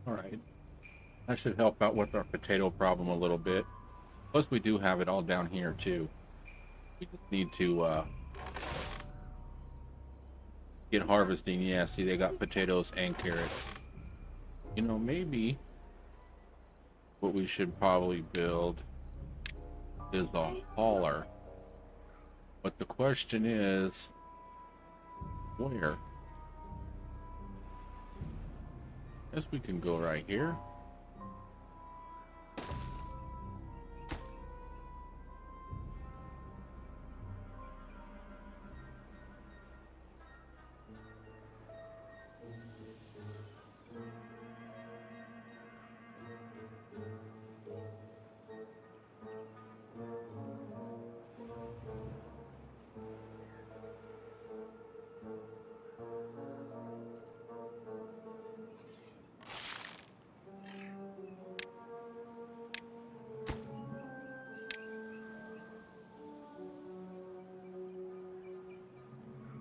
All right, that should help out with our potato problem a little bit. Plus, we do have it all down here too. We just need to get harvesting. Yeah, see, they got potatoes and carrots. You know, maybe what we should probably build is a hauler. But the question is, where? Guess we can go right here.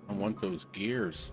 I want those gears.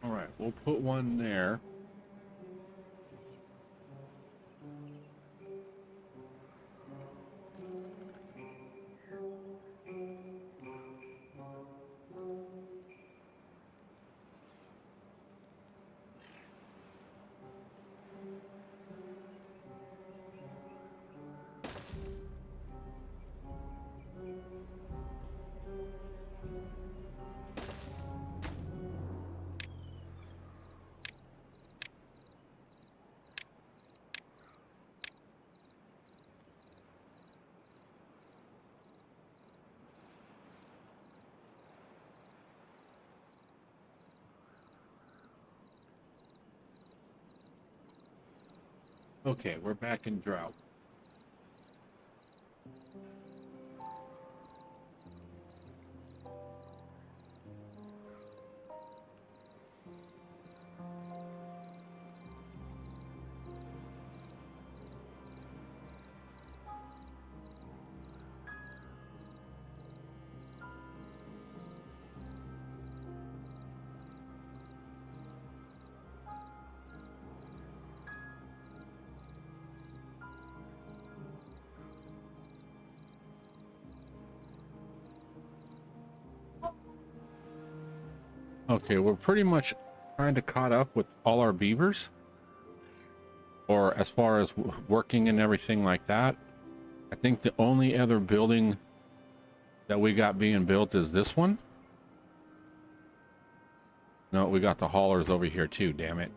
All right, we'll put one there. Okay, we're back in drought. Okay, we're pretty much kind of caught up with all our beavers, or as far as working and everything like that. I think the only other building that we got being built is this one. No, we got the haulers over here too, damn it.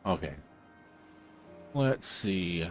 Okay. Let's see.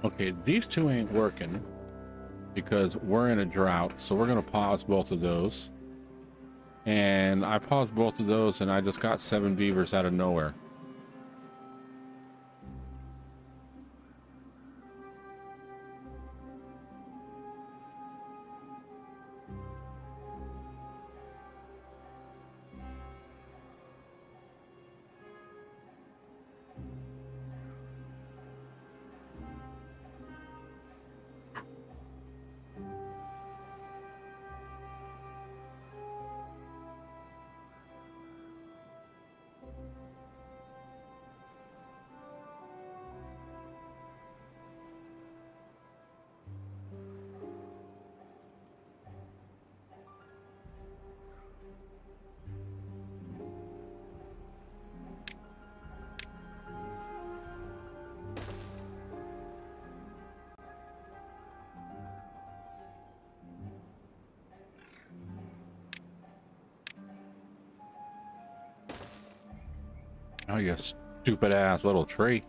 Okay, these two ain't working because we're in a drought, so we're gonna pause both of those. And I paused both of those and I just got 7 beavers out of nowhere. Oh, you stupid ass little tree.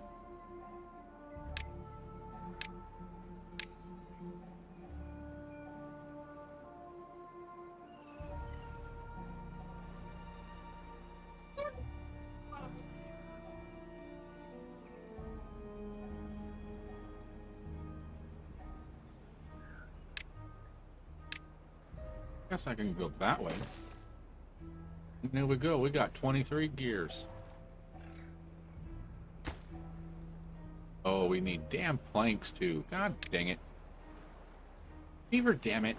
Guess I can go that way. And there we go. We got 23 gears. Oh, we need damn planks too. God dang it. Beaver, damn it.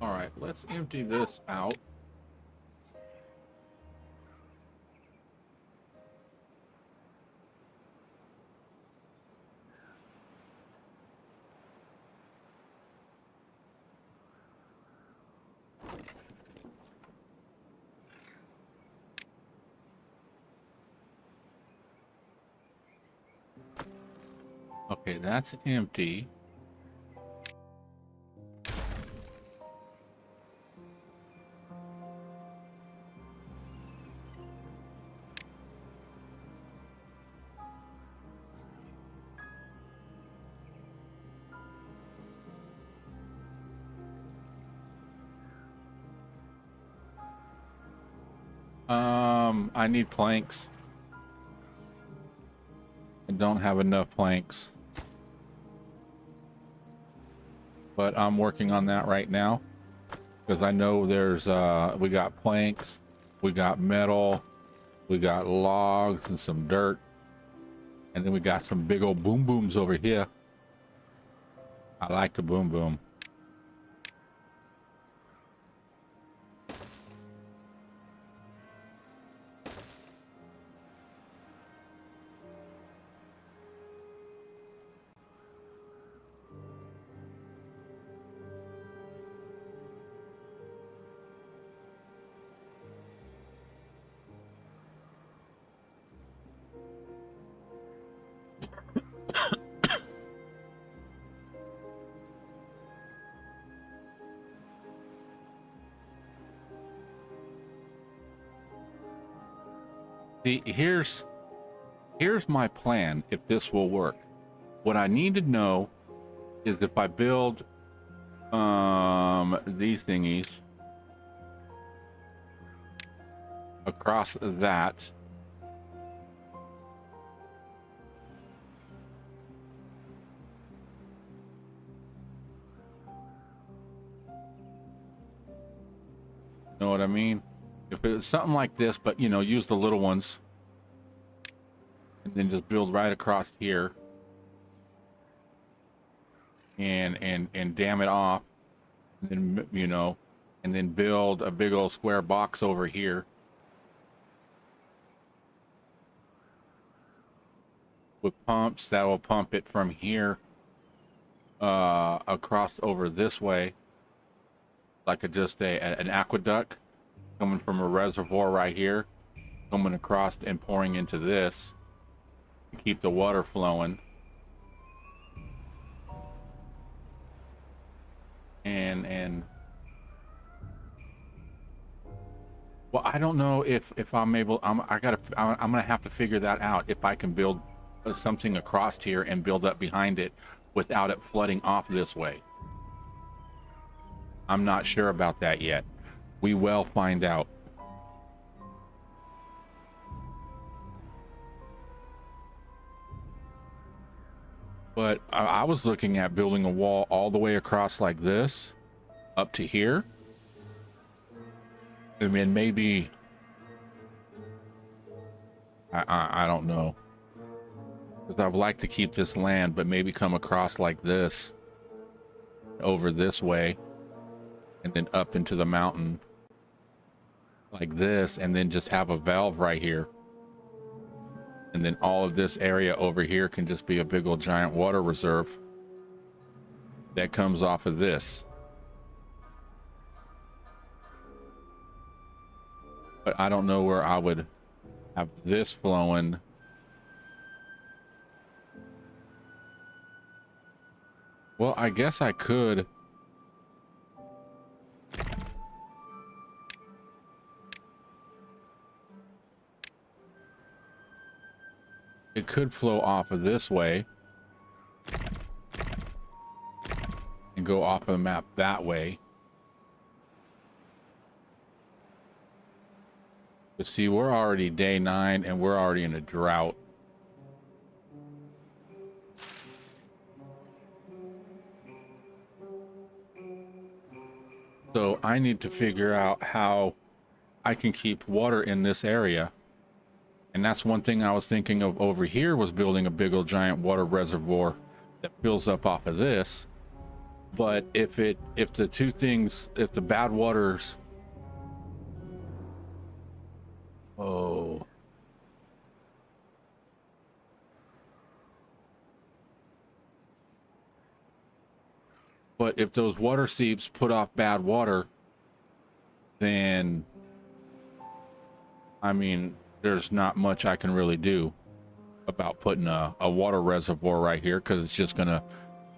All right, let's empty this out. Okay, that's empty. I need planks. I don't have enough planks. But I'm working on that right now. Because I know there's, we got planks, we got metal, we got logs and some dirt. And then we got some big old boom booms over here. I like the boom boom. See, here's my plan if this will work. What I need to know is if I build these thingies across that, know what I mean? If it's something like this, but you know, use the little ones and then just build right across here and dam it off, and then, you know, and then build a big old square box over here. with pumps that will pump it from here across over this way, like an aqueduct coming from a reservoir right here, coming across and pouring into this to keep the water flowing. And well, I don't know if I'm able. I'm gonna have to figure that out, if I can build something across here and build up behind it without it flooding off this way. I'm not sure about that yet. We will find out. But I was looking at building a wall all the way across like this up to here. I mean, maybe I don't know, because I would like to keep this land, but maybe come across like this over this way and then up into the mountain like this, and then just have a valve right here, and then all of this area over here can just be a big old giant water reserve that comes off of this. But I don't know where I would have this flowing. Well, I guess I could. It could flow off of this way and go off of the map that way. But see, we're already day 9 and we're already in a drought. So I need to figure out how I can keep water in this area. And that's one thing I was thinking of over here, was building a big old giant water reservoir that fills up off of this. But if the bad waters, oh, but if those water seeps put off bad water, then I mean, there's not much I can really do about putting a water reservoir right here, because it's just gonna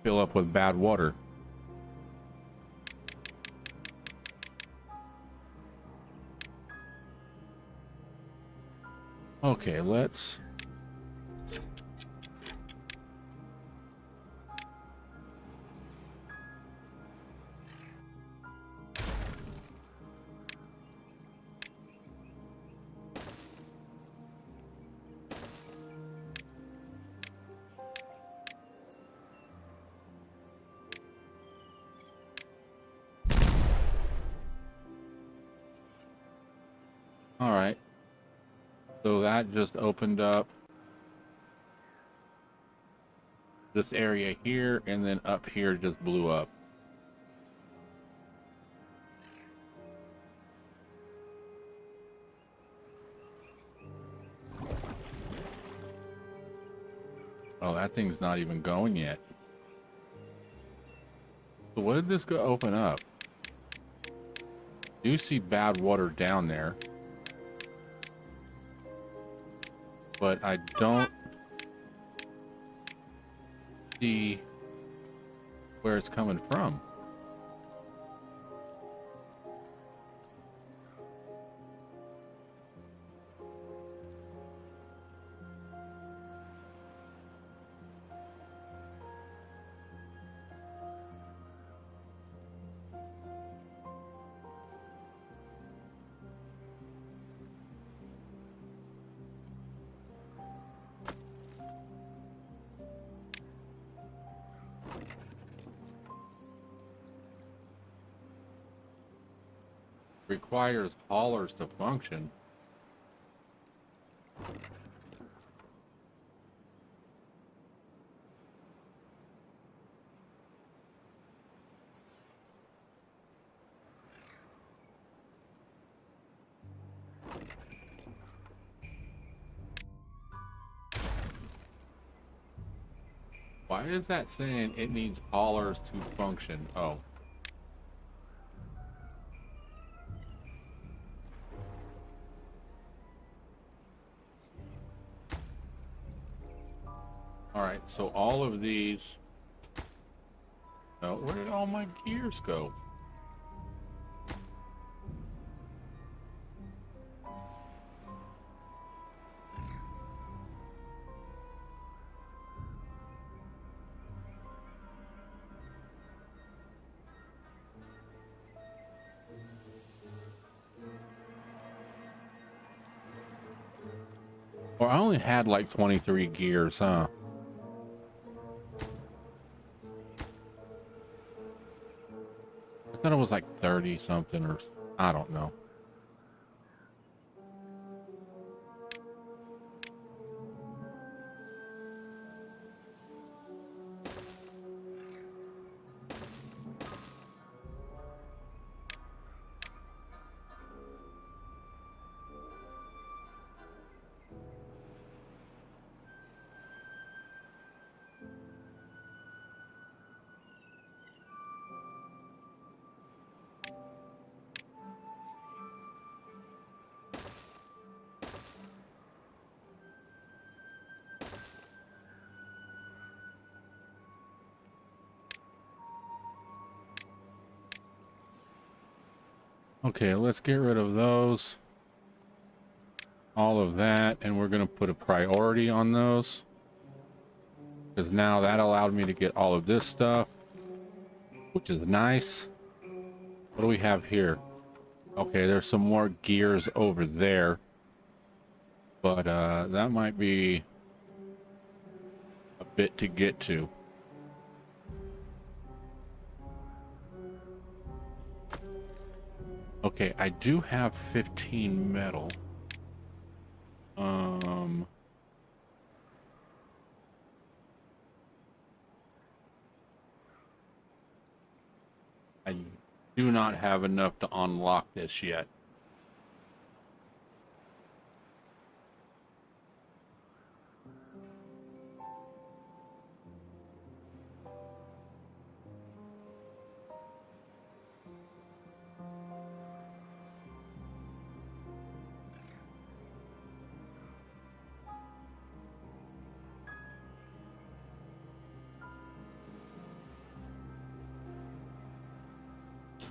fill up with bad water. Okay, let's all right. So that just opened up this area here, and then up here just blew up. Oh, that thing's not even going yet. So what did this go open up? Do you see bad water down there? But I don't see where it's coming from. Requires haulers to function. Why is that saying it needs haulers to function? Oh. Alright, so all of these... Oh, where did all my gears go? Well, I only had like 23 gears, huh? I thought it was like 30 something, or I don't know. Okay, let's get rid of those. All of that, and we're going to put a priority on those. Because now that allowed me to get all of this stuff, which is nice. What do we have here? Okay, there's some more gears over there. But that might be a bit to get to. Okay, I do have 15 metal. I do not have enough to unlock this yet.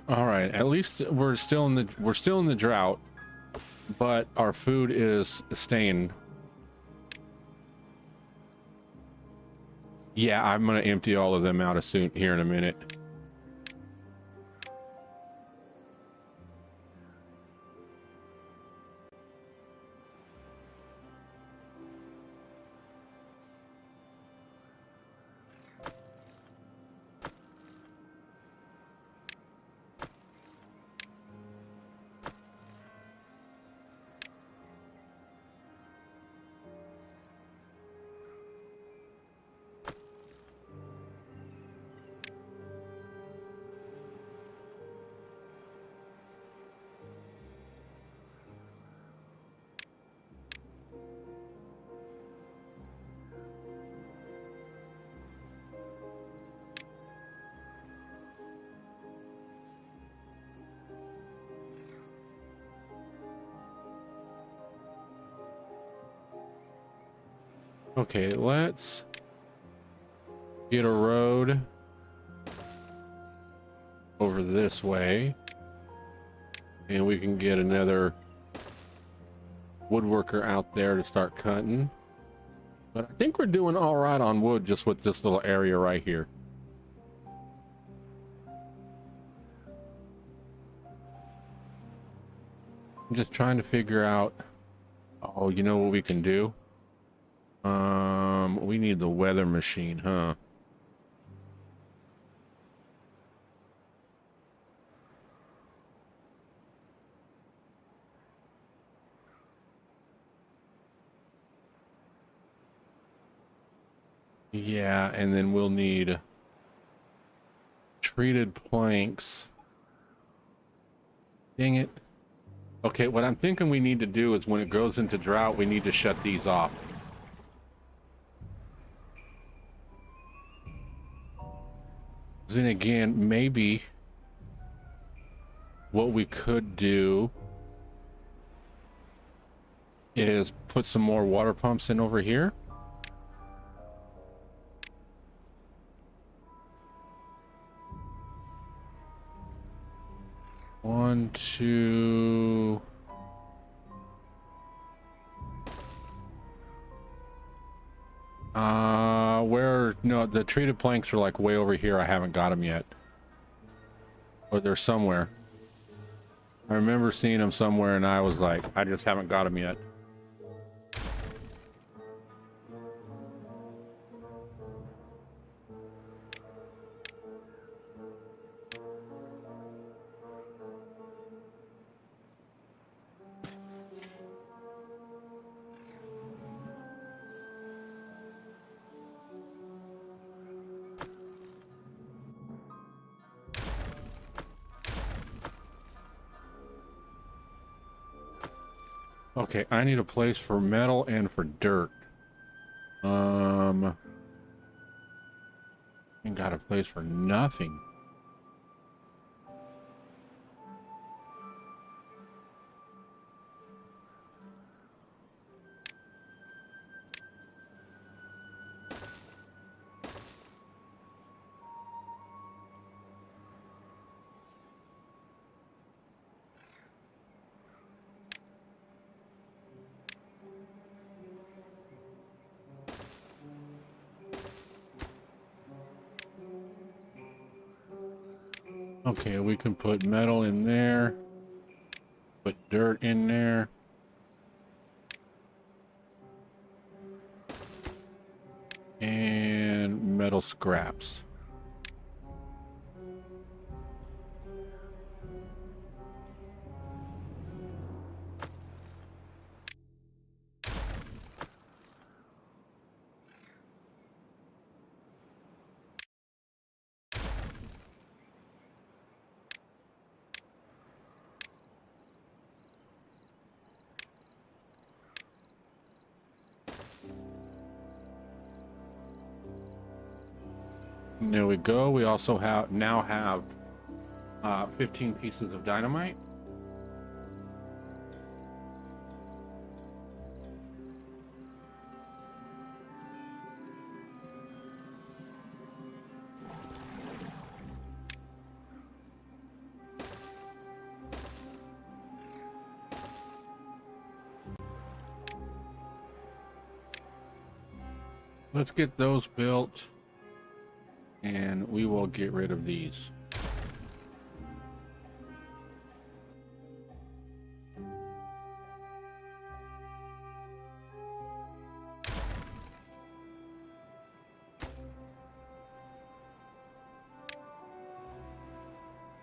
All right, at least we're still in the drought, but our food is staying. Yeah, I'm gonna empty all of them out as soon here in a minute. Okay, let's get a road over this way, and we can get another woodworker out there to start cutting. But I think we're doing all right on wood just with this little area right here. I'm just trying to figure out, oh, you know what we can do? We need the weather machine, huh? Yeah, and then we'll need treated planks. Dang it. Okay, what I'm thinking we need to do is when it goes into drought, we need to shut these off. Then again, maybe what we could do is put some more water pumps in over here. One, two. No, the treated planks are like way over here. I haven't got them yet. Or they're somewhere. I remember seeing them somewhere and I was like, I just haven't got them yet. Okay, I need a place for metal and for dirt. Ain't got a place for nothing. Okay, we can put metal in there, put dirt in there. And metal scraps. There we go. We also now have 15 pieces of dynamite. Let's get those built. And we will get rid of these.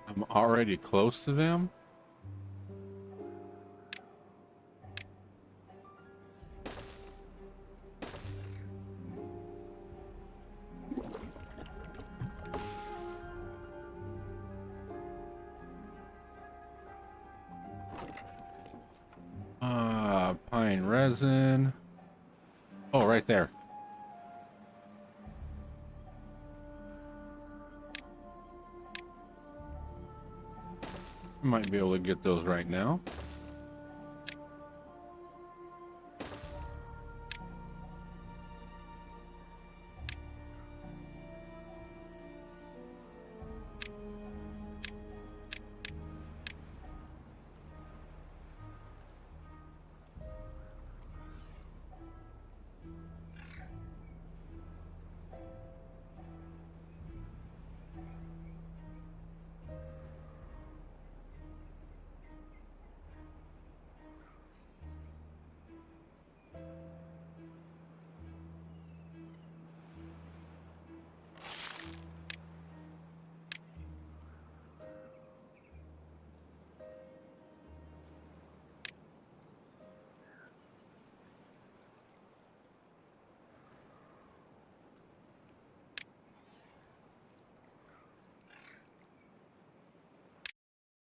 I'm already close to them. Pine resin. Oh, right there. Might be able to get those right now.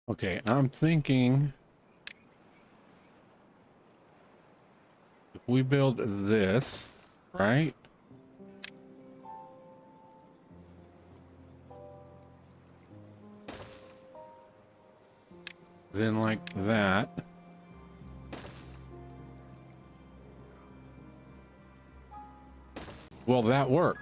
Okay, I'm thinking if we build this, right? Then like that. Will that work?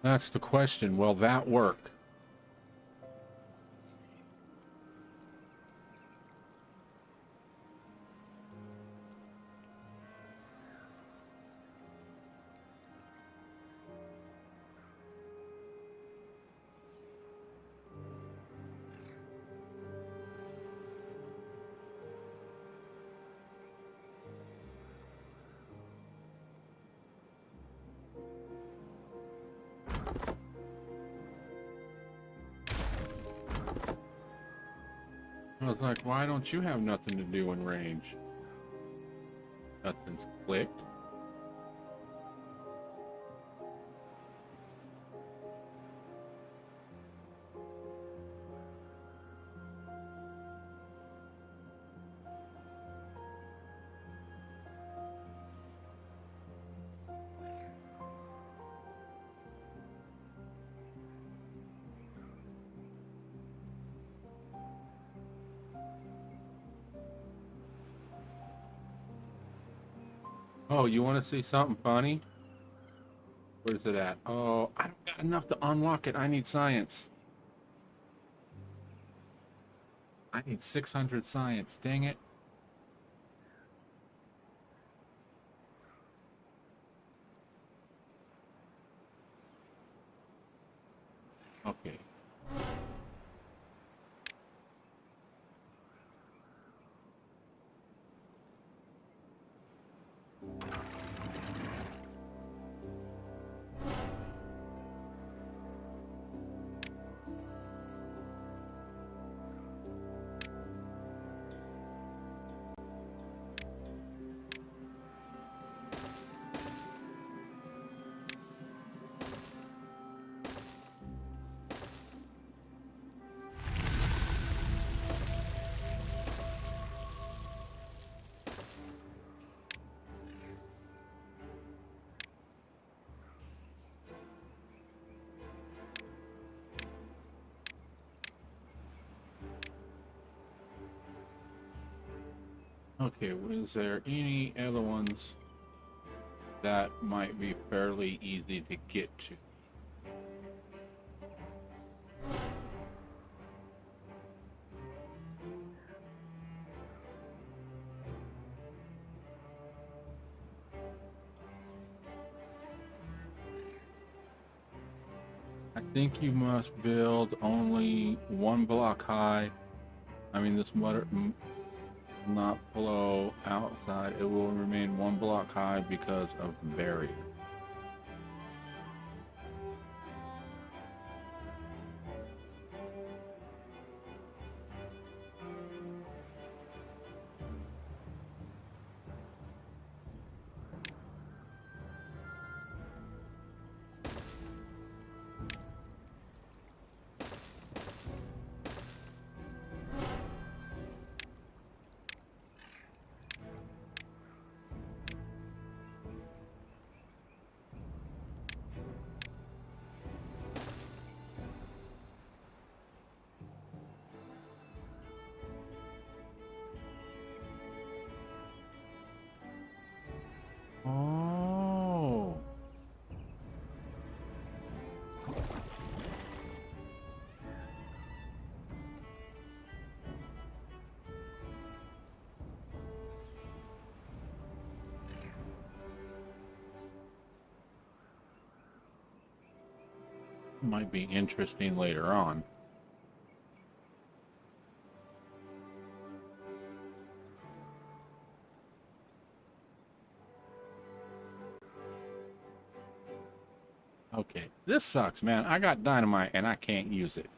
That's the question. Will that work? I was like, why don't you have nothing to do in range? Nothing's clicked. Oh, you want to see something funny? Where's it at? Oh, I don't got enough to unlock it. I need science. I need 600 science. Dang it. Okay. Okay, is there any other ones that might be fairly easy to get to? I think you must build only one block high. I mean, this water not flow outside. It will remain one block high because of the barrier. Oh. Might be interesting later on. Okay, this sucks, man. I got dynamite and I can't use it.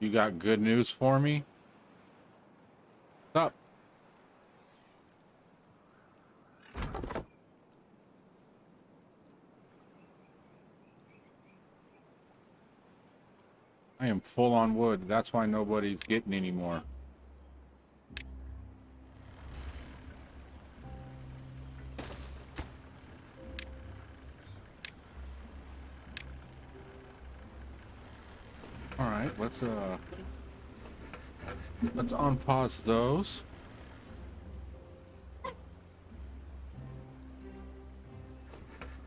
You got good news for me? What's up? I am full on wood. That's why nobody's getting any more. All right, let's unpause those.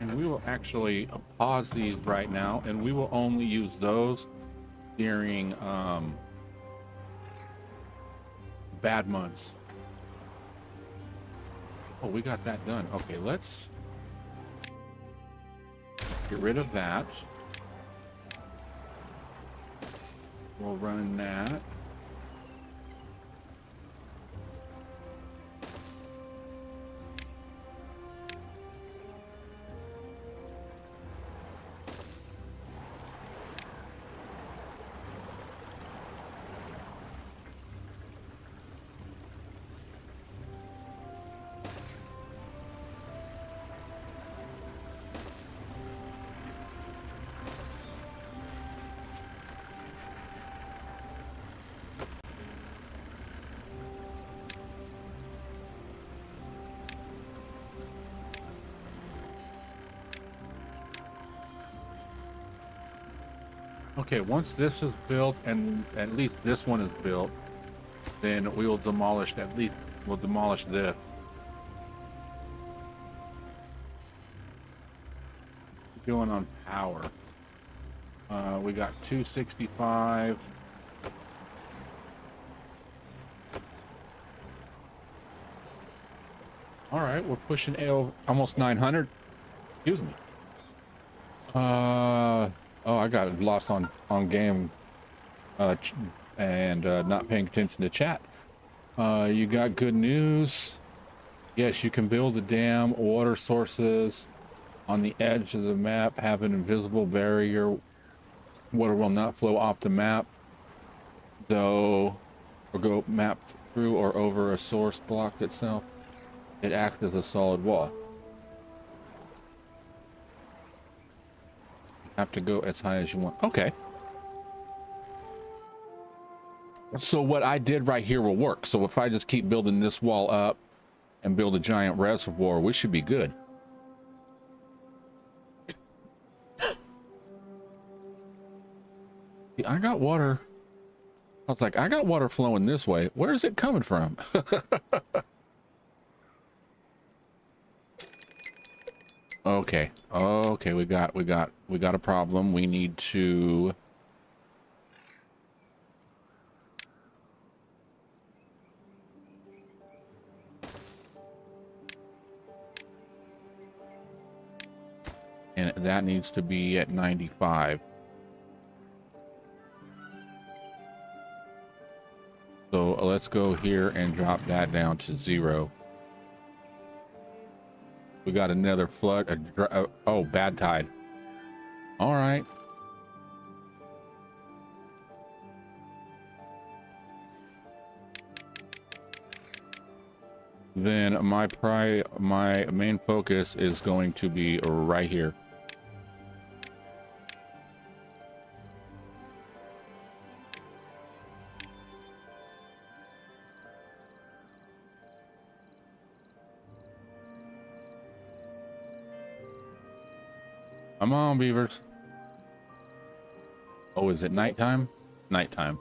And we will actually pause these right now, and we will only use those during bad months. Oh, we got that done. Okay, let's get rid of that. We'll run that. Okay, once this is built, and at least this one is built, then we will demolish, at least we'll demolish this. Doing on power. We got 265. All right, we're pushing almost 900. Excuse me. Oh, I got lost on game, and not paying attention to chat. You got good news. Yes, you can build a dam. Water sources on the edge of the map have an invisible barrier. Water will not flow off the map, though, or go map through or over a source block itself. It acts as a solid wall. Have to go as high as you want. Okay. So what I did right here will work. So if I just keep building this wall up and build a giant reservoir, we should be good. Yeah, I got water. I was like, I got water flowing this way. Where is it coming from? Okay. Okay, we got a problem. We need to and that needs to be at 95. So let's go here and drop that down to 0. We got another flood. Oh, bad tide. All right. Then my main focus is going to be right here. Come on, beavers. Oh, is it nighttime? Nighttime.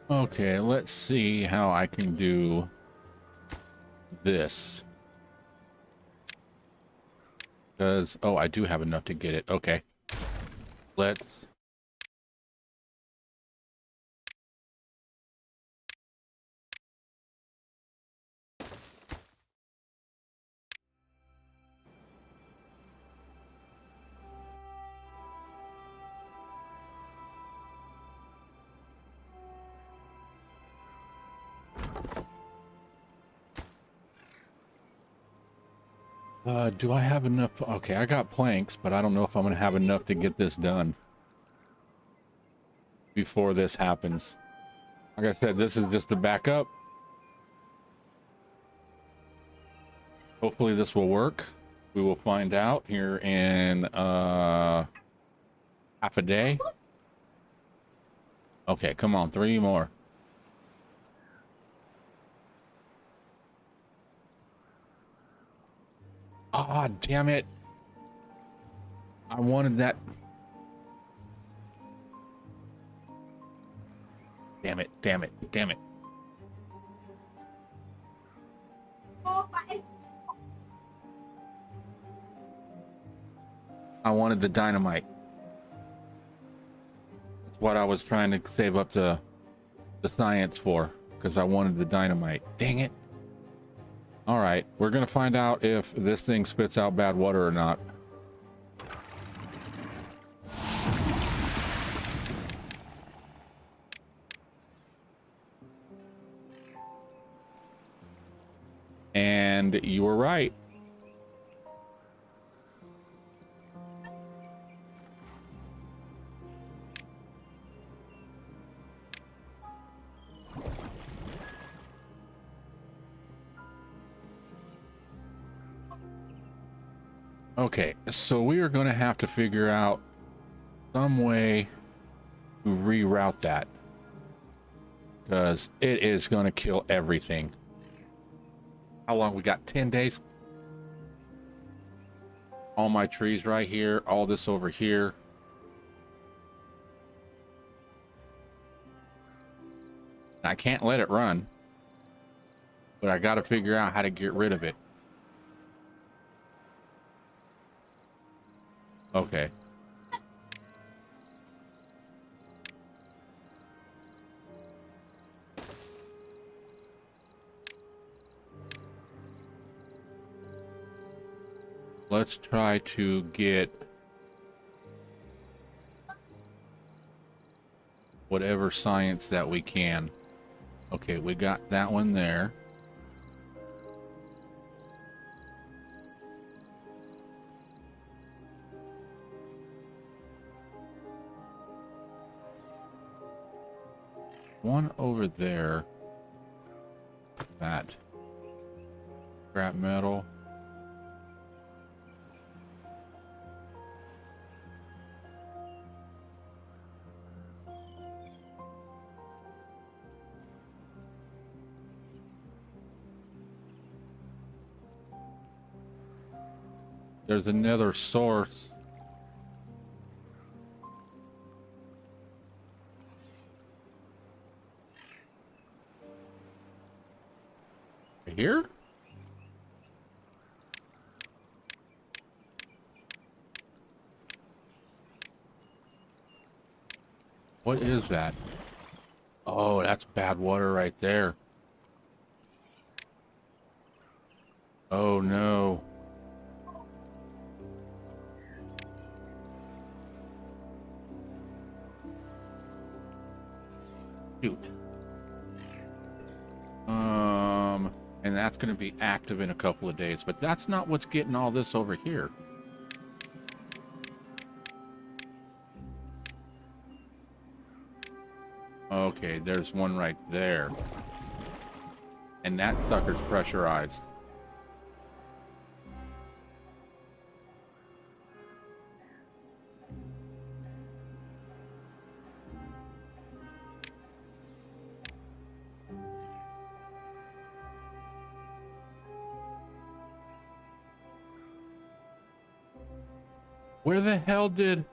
Okay, let's see how I can do this. Because, oh, I do have enough to get it. Okay. Let's... do I have enough? Okay, I got planks, but I don't know if I'm going to have enough to get this done before this happens. Like I said, this is just a backup. Hopefully this will work. We will find out here in half a day. Okay, come on, 3 more. Ah, damn it. I wanted that. Damn it, damn it, damn it. I wanted the dynamite. That's what I was trying to save up the science for, because I wanted the dynamite. Dang it. All right, we're going to find out if this thing spits out bad water or not. And you were right. Okay, so we are going to have to figure out some way to reroute that, because it is going to kill everything. How long we got? 10 days. All my trees right here, all this over here. I can't let it run, but I got to figure out how to get rid of it. Okay. Let's try to get whatever science that we can. Okay, we got that one there. One over there. That. Scrap metal. There's another source. Here? What is that? Oh, that's bad water right there. Oh no. Shoot. And that's going to be active in a couple of days, but that's not what's getting all this over here. Okay, there's one right there. And that sucker's pressurized. Where the hell did...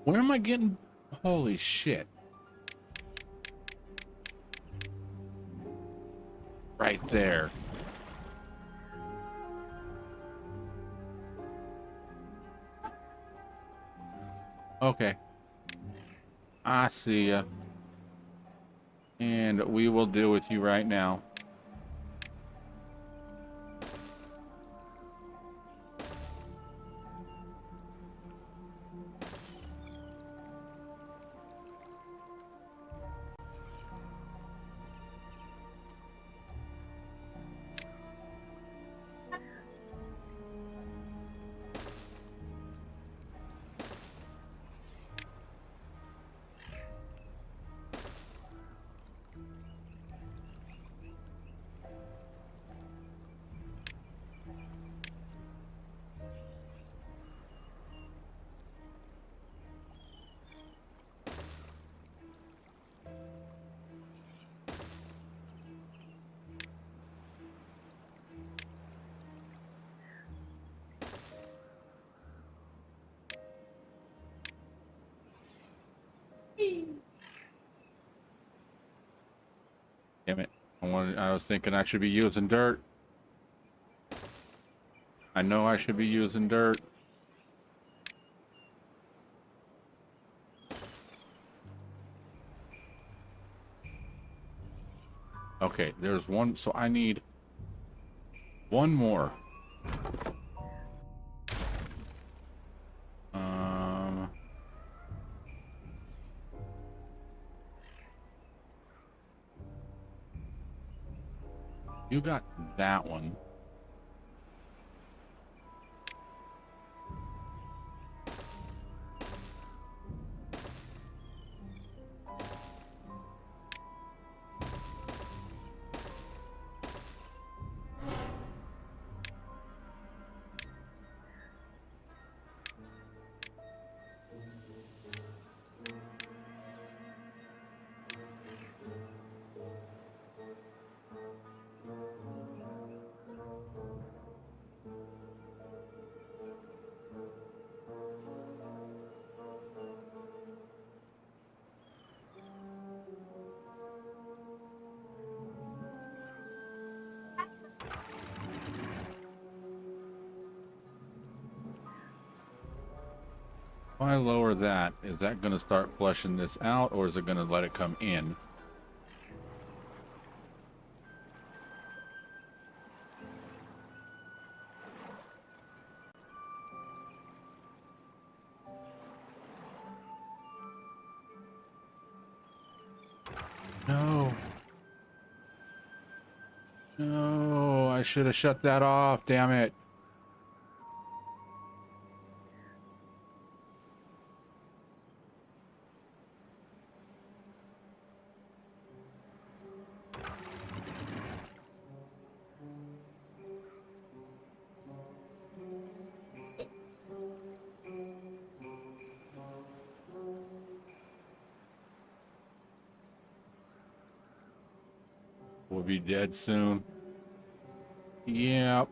Where am I getting? Holy shit. Right there. Okay. I see ya. And we will deal with you right now. Damn it. I was thinking I should be using dirt. I know I should be using dirt. Okay, there's one, so I need one more. You got that one. If I lower that, is that going to start flushing this out, or is it going to let it come in? No. No, I should have shut that off, damn it. We'll be dead soon. Yep.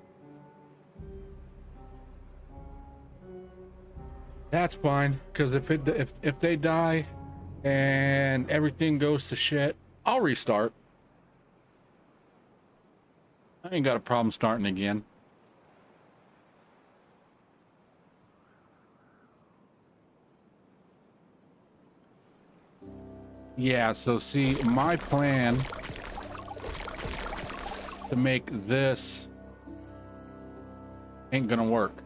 That's fine, because if they die and everything goes to shit, I'll restart. I ain't got a problem starting again. Yeah, so see, my plan to make this ain't gonna work.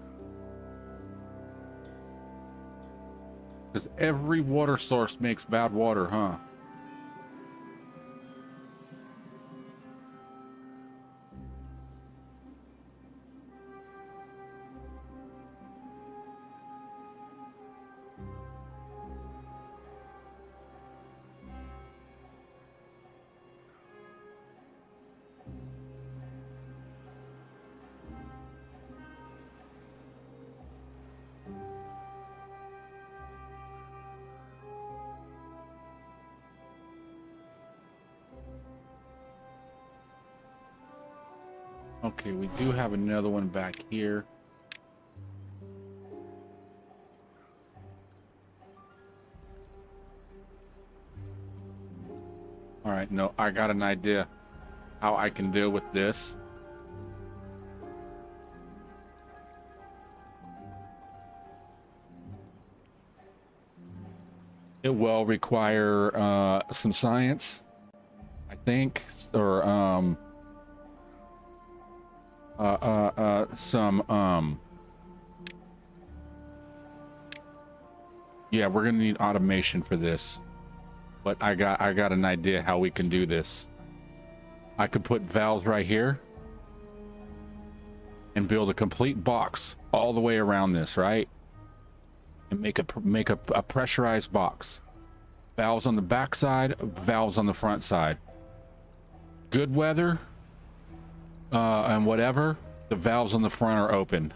Because every water source makes bad water, huh? Okay, we do have another one back here. right, no, I got an idea how I can deal with this. It will require some science, I think, or yeah, we're gonna need automation for this. But I got an idea how we can do this. I could put valves right here and build a complete box all the way around this, right? And make a pressurized box. Valves on the back side, valves on the front side. Good weather and whatever, the valves on the front are open.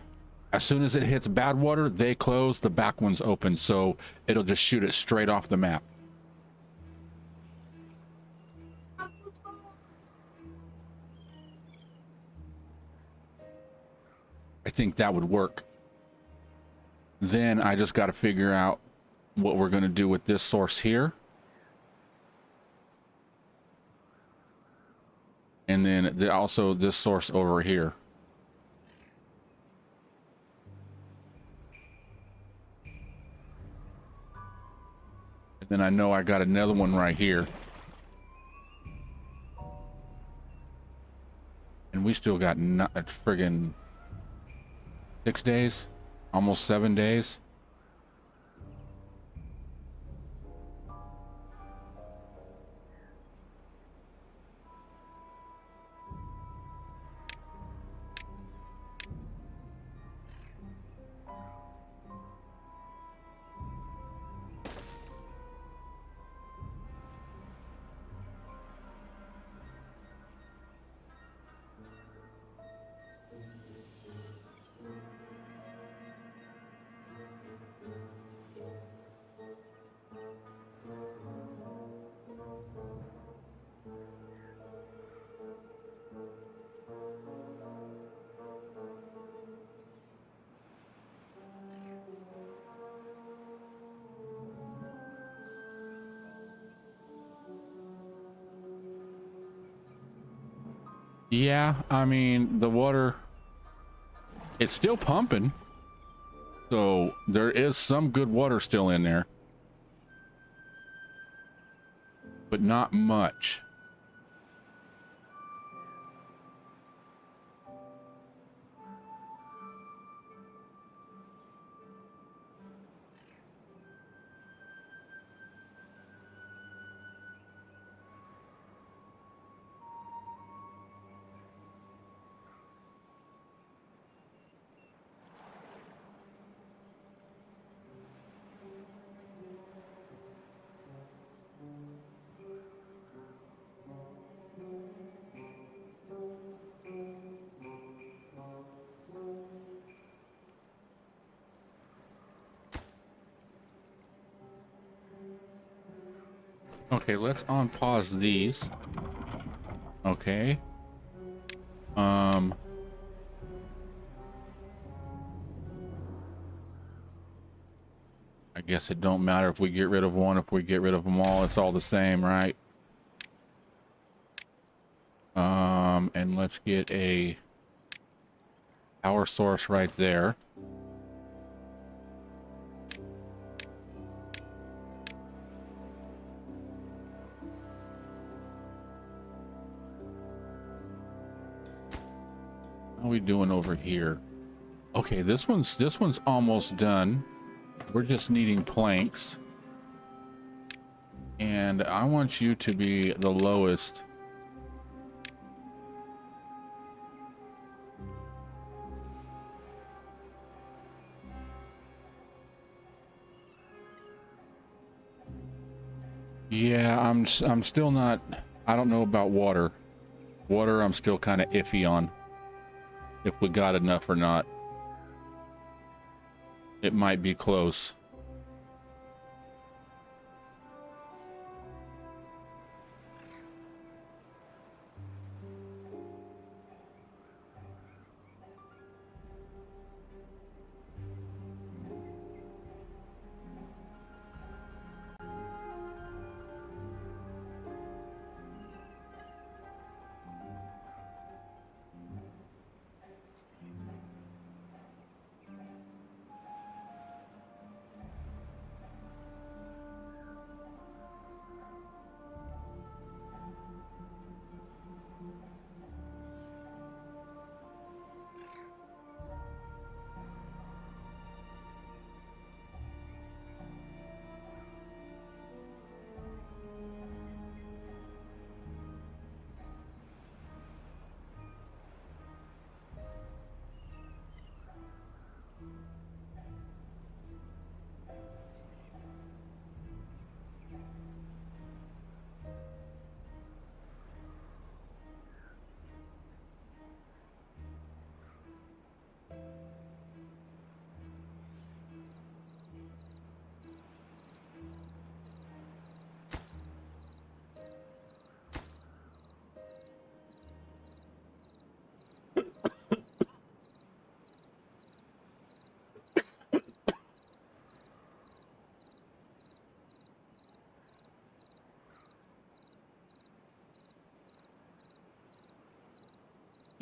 As soon as it hits bad water, they close, the back one's open, so it'll just shoot it straight off the map. I think that would work. Then I just got to figure out what we're going to do with this source here. And then also this source over here. And then I know I got another one right here. And we still got friggin' 6 days, almost 7 days. Yeah, I mean, the water, it's still pumping. So there is some good water still in there. But not much. Okay, let's unpause these. Okay. I guess it don't matter if we get rid of one, if we get rid of them all, it's all the same, right? And let's get a power source right there. How are we doing over here? Okay, this one's almost done. We're just needing planks. And I want you to be the lowest. Yeah, I'm still not, I don't know about water. Water I'm still kind of iffy on. If we got enough or not. It might be close.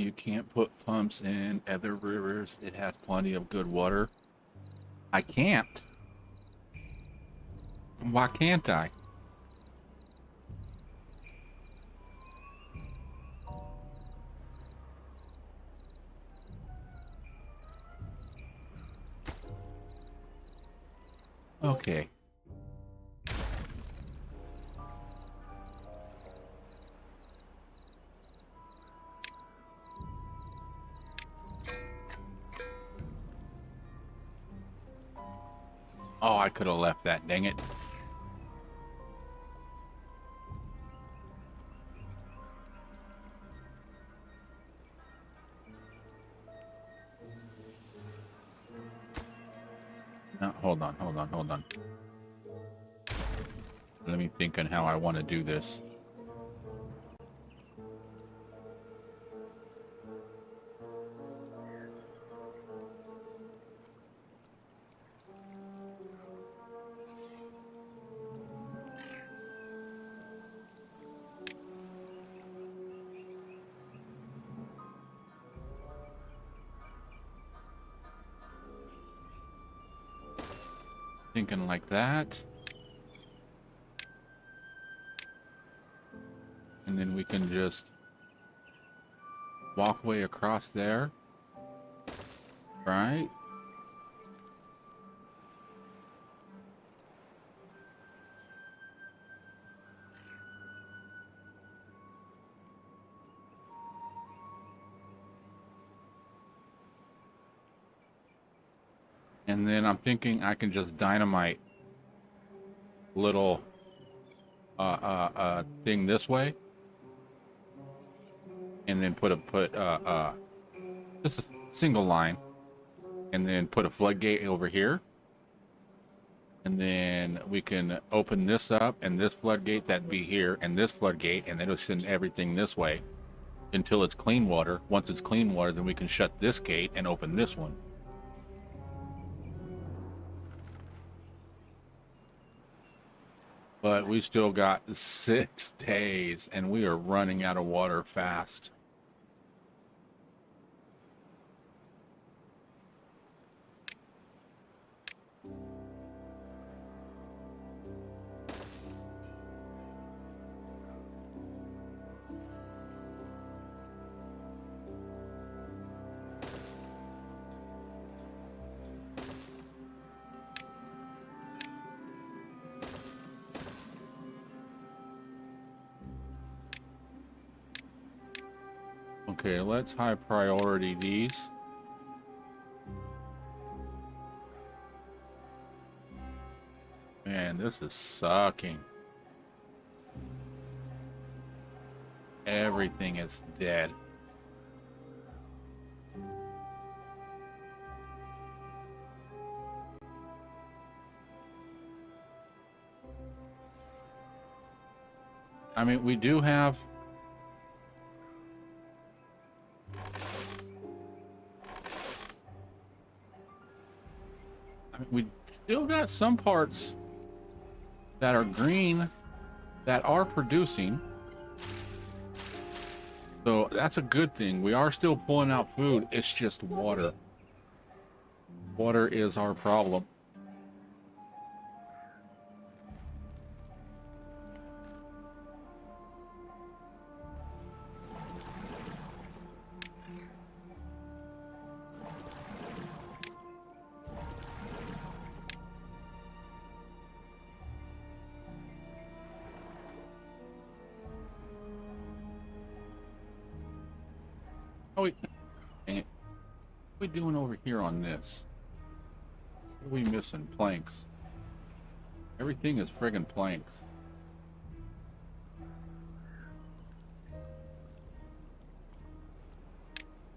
You can't put pumps in other rivers. It has plenty of good water. I can't. Why can't I? Okay. Oh, I could have left that, dang it. No, hold on. Let me think on how I want to do this. Thinking like that. And then we can just walk way across there. Right? And then I'm thinking I can just dynamite little thing this way, and then put just a single line, and then put a floodgate over here, and then we can open this up, and this floodgate that'd be here, and this floodgate, and then it'll send everything this way until it's clean water. Once it's clean water, then we can shut this gate and open this one. But we still got 6 days, and we are running out of water fast. Okay, let's high priority these. Man, this is sucking. Everything is dead. I mean, we do have... we still got some parts that are green that are producing. So that's a good thing. We are still pulling out food. It's just water. Water is our problem. Oh, wait. Dang it. What are we doing over here on this? What are we missing? Planks. Everything is friggin' planks.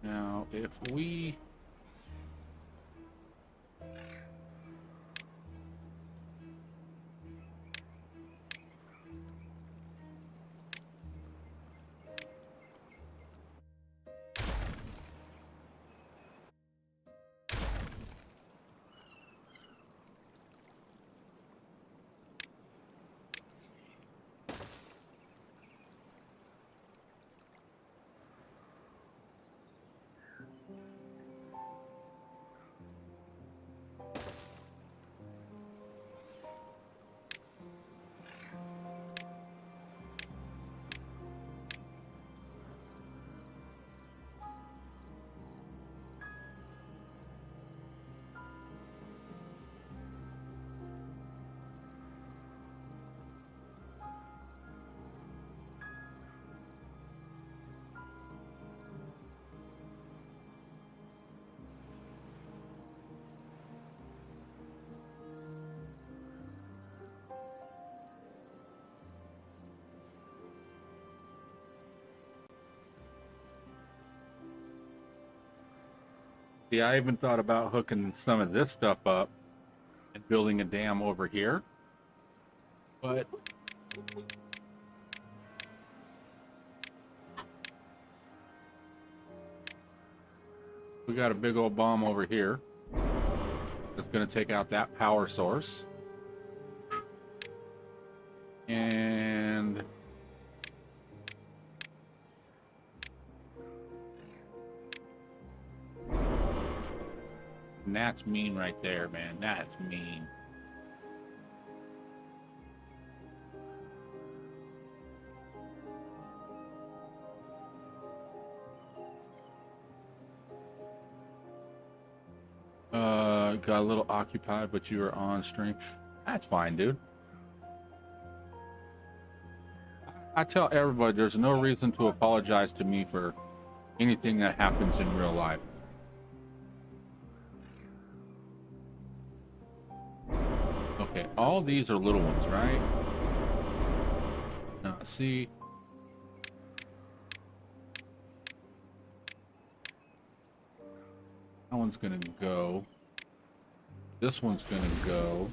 Now, if we... Yeah, I even thought about hooking some of this stuff up and building a dam over here. But we got a big old bomb over here that's going to take out that power source. And that's mean right there, man. That's mean. Got a little occupied, but you were on stream. That's fine, dude. I tell everybody there's no reason to apologize to me for anything that happens in real life. Okay, all these are little ones, right? Now, see. That one's gonna go. This one's gonna go.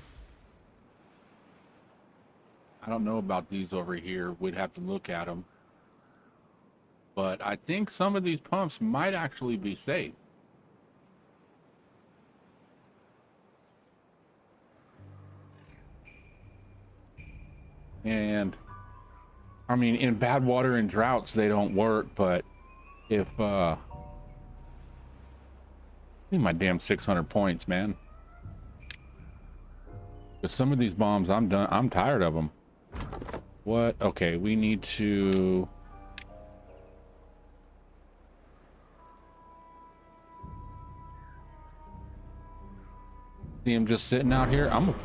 I don't know about these over here. We'd have to look at them. But I think some of these pumps might actually be safe. And I mean, in bad water and droughts, they don't work. But if I need my damn 600 points, man. Because some of these bombs, I'm done. I'm tired of them. What? Okay, we need to. See him just sitting out here. I'm gonna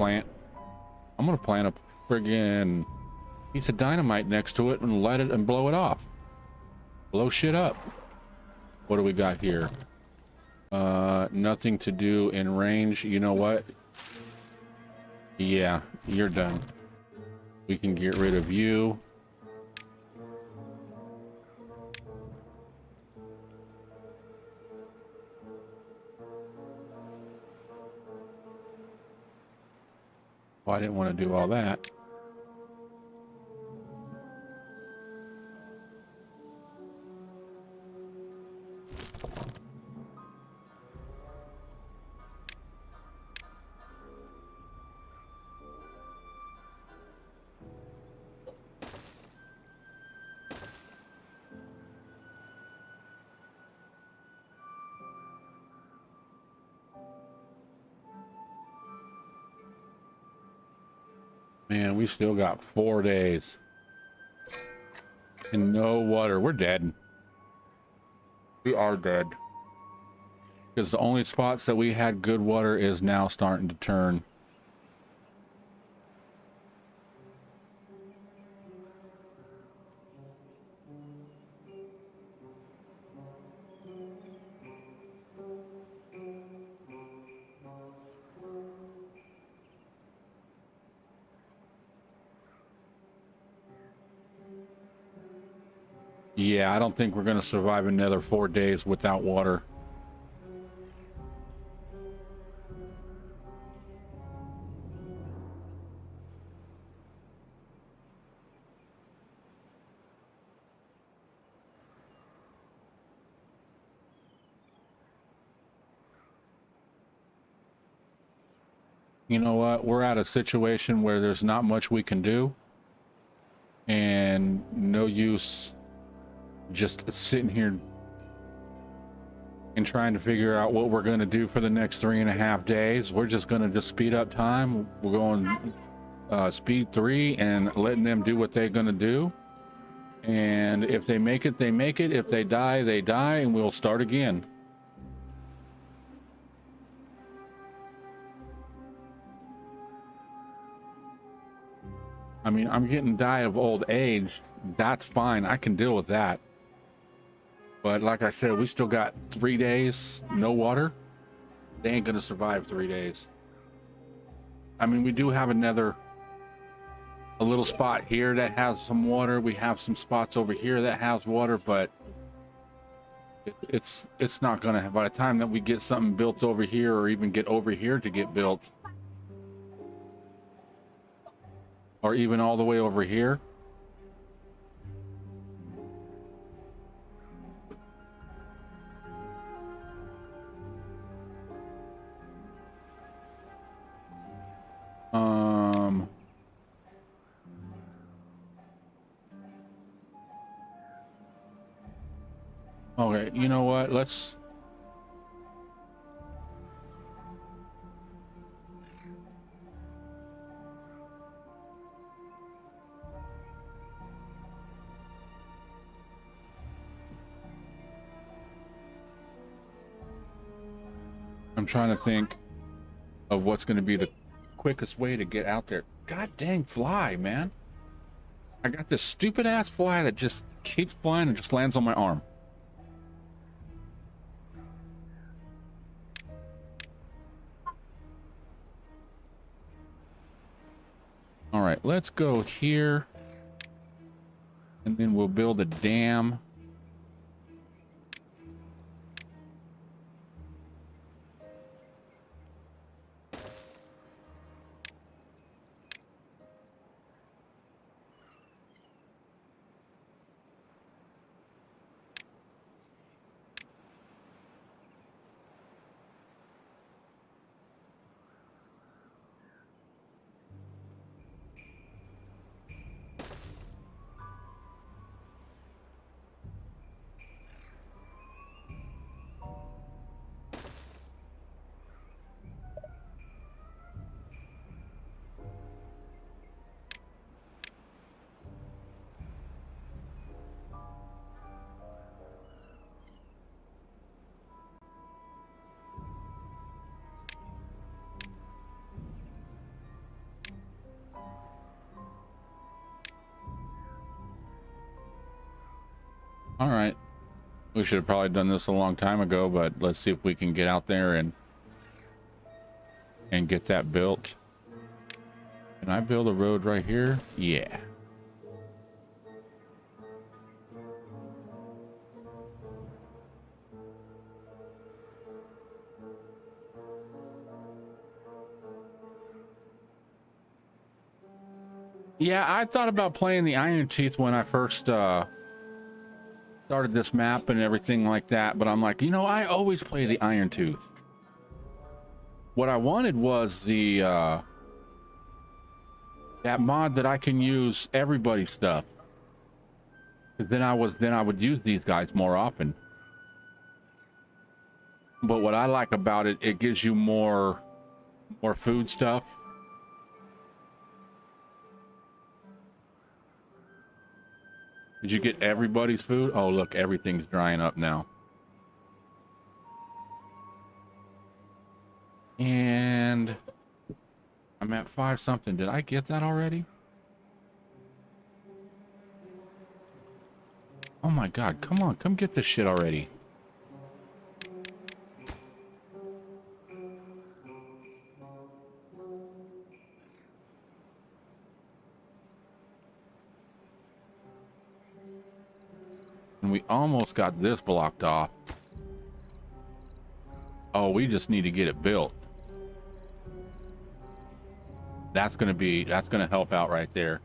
plant a friggin' piece of dynamite next to it and let it and blow it off. Blow shit up. What do we got here? Nothing to do in range. You know what? Yeah, you're done. We can get rid of you. Well, I didn't want to do all that. Man, we still got 4 days and no water. We're dead. We are dead. Because the only spots that we had good water is now starting to turn. Yeah, I don't think we're going to survive another 4 days without water. You know what? We're at a situation where there's not much we can do. And no use just sitting here and trying to figure out what we're going to do for the next 3.5 days. We're just going to just speed up time. We're going speed 3 and letting them do what they're going to do. And if they make it, they make it. If they die, they die, and we'll start again. I mean, I'm getting die of old age. That's fine. I can deal with that. But like I said, we still got 3 days, no water. They ain't gonna survive 3 days. I mean, we do have a little spot here that has some water. We have some spots over here that has water, but It's not gonna, by the time that we get something built over here, or even get over here to get built, or even all the way over here. Okay, you know what? I'm trying to think of what's going to be the quickest way to get out there. God dang fly, man. I got this stupid ass fly that just keeps flying and just lands on my arm. All right, let's go here, and then we'll build a dam. All right. We should have probably done this a long time ago, but let's see if we can get out there and get that built. Can I build a road right here? Yeah. Yeah, I thought about playing the Iron Teeth when I first started this map and everything like that, but I'm like, you know, I always play the Iron Tooth. What I wanted was the that mod that I can use everybody's stuff, because then I would use these guys more often. But what I like about it, it gives you more food stuff. Did you get everybody's food? Oh, look, everything's drying up now. And I'm at 5 something. Did I get that already? Oh my God, come on, come get this shit already. And we almost got this blocked off. Oh, we just need to get it built. That's gonna help out right there.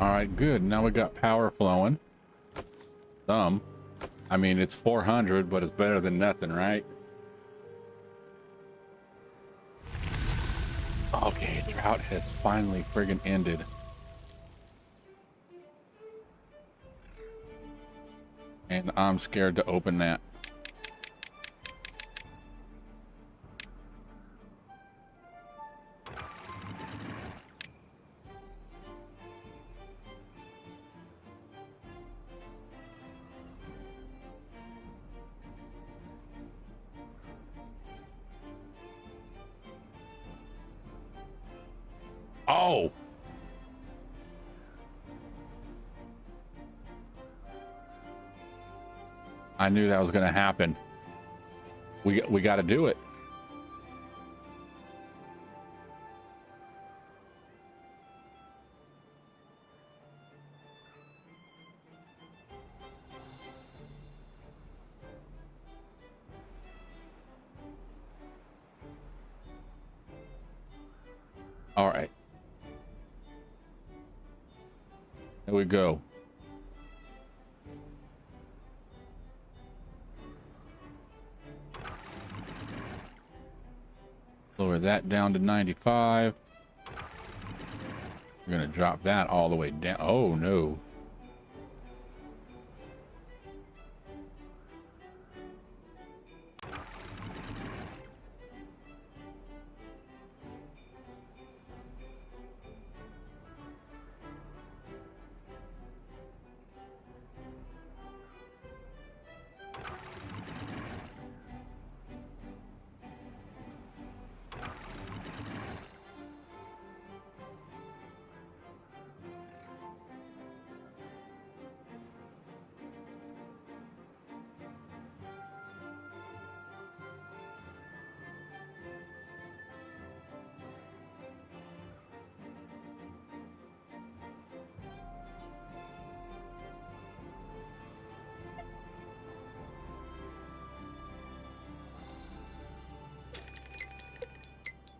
All right, good. Now we got power flowing. Some. I mean, it's 400, but it's better than nothing, right? Okay, drought has finally friggin' ended. And I'm scared to open that. Oh! I knew that was going to happen. We got to do it. All right. There we go. Lower that down to 95. We're going to drop that all the way down. Oh, no.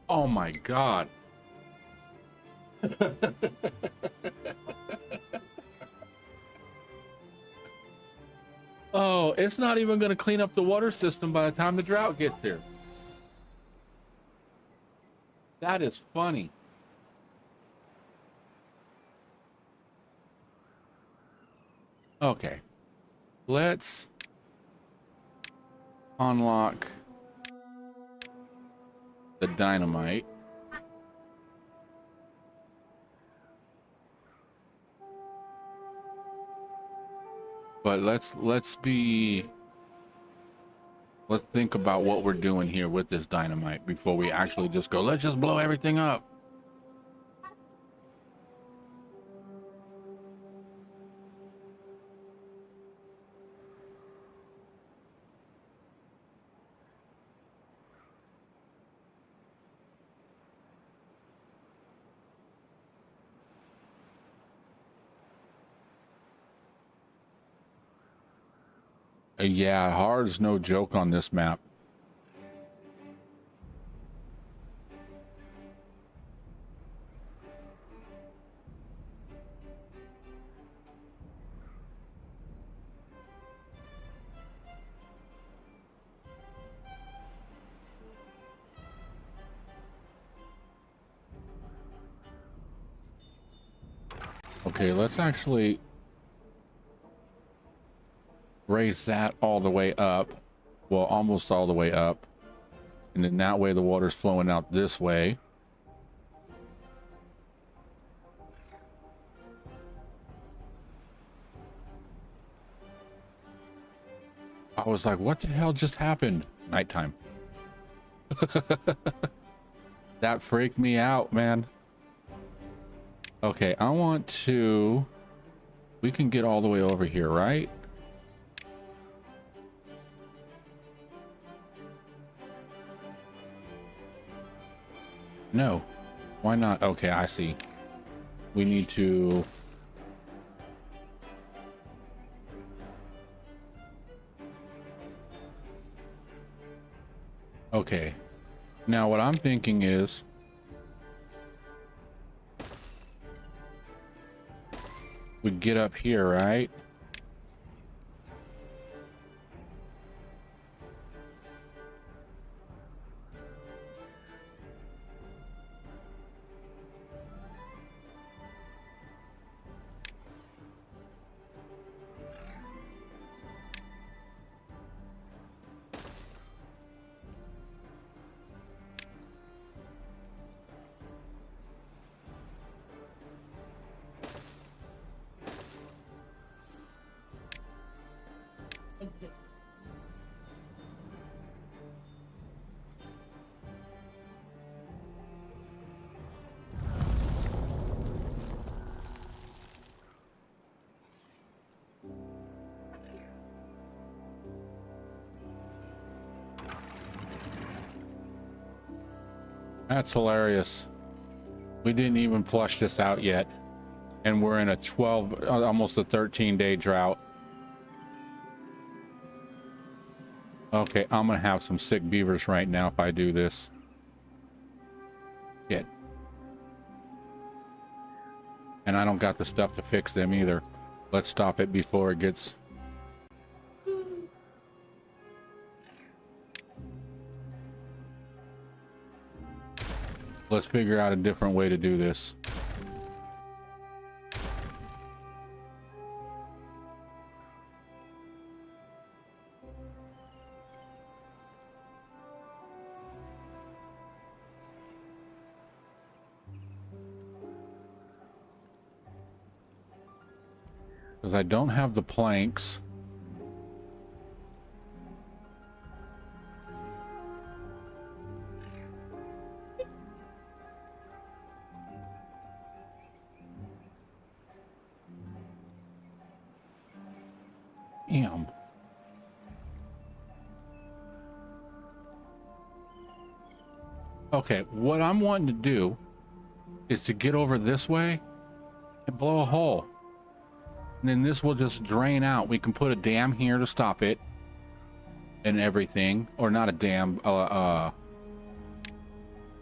Oh my God. Oh, it's not even going to clean up the water system by the time the drought gets here. That is funny. Okay. Let's unlock the dynamite. But let's think about what we're doing here with this dynamite before we actually just go, let's just blow everything up. Yeah, hard's no joke on this map. Okay, let's actually raise that all the way up. Well, almost all the way up. And then that way the water's flowing out this way. I was like, what the hell just happened? Nighttime. That freaked me out, man. Okay, I want to... We can get all the way over here, right? No. Why not? Okay, I see. We need to... Okay. Now what I'm thinking is... we get up here, right? That's hilarious. We didn't even flush this out yet, and we're in a 12, almost a 13-day drought. Okay, I'm gonna have some sick beavers right now if I do this. Shit. And I don't got the stuff to fix them either. Let's stop it before it gets... Let's figure out a different way to do this. Because I don't have the planks. Damn. Okay, what I'm wanting to do is to get over this way and blow a hole. And then this will just drain out. We can put a dam here to stop it and everything. Or not a dam, a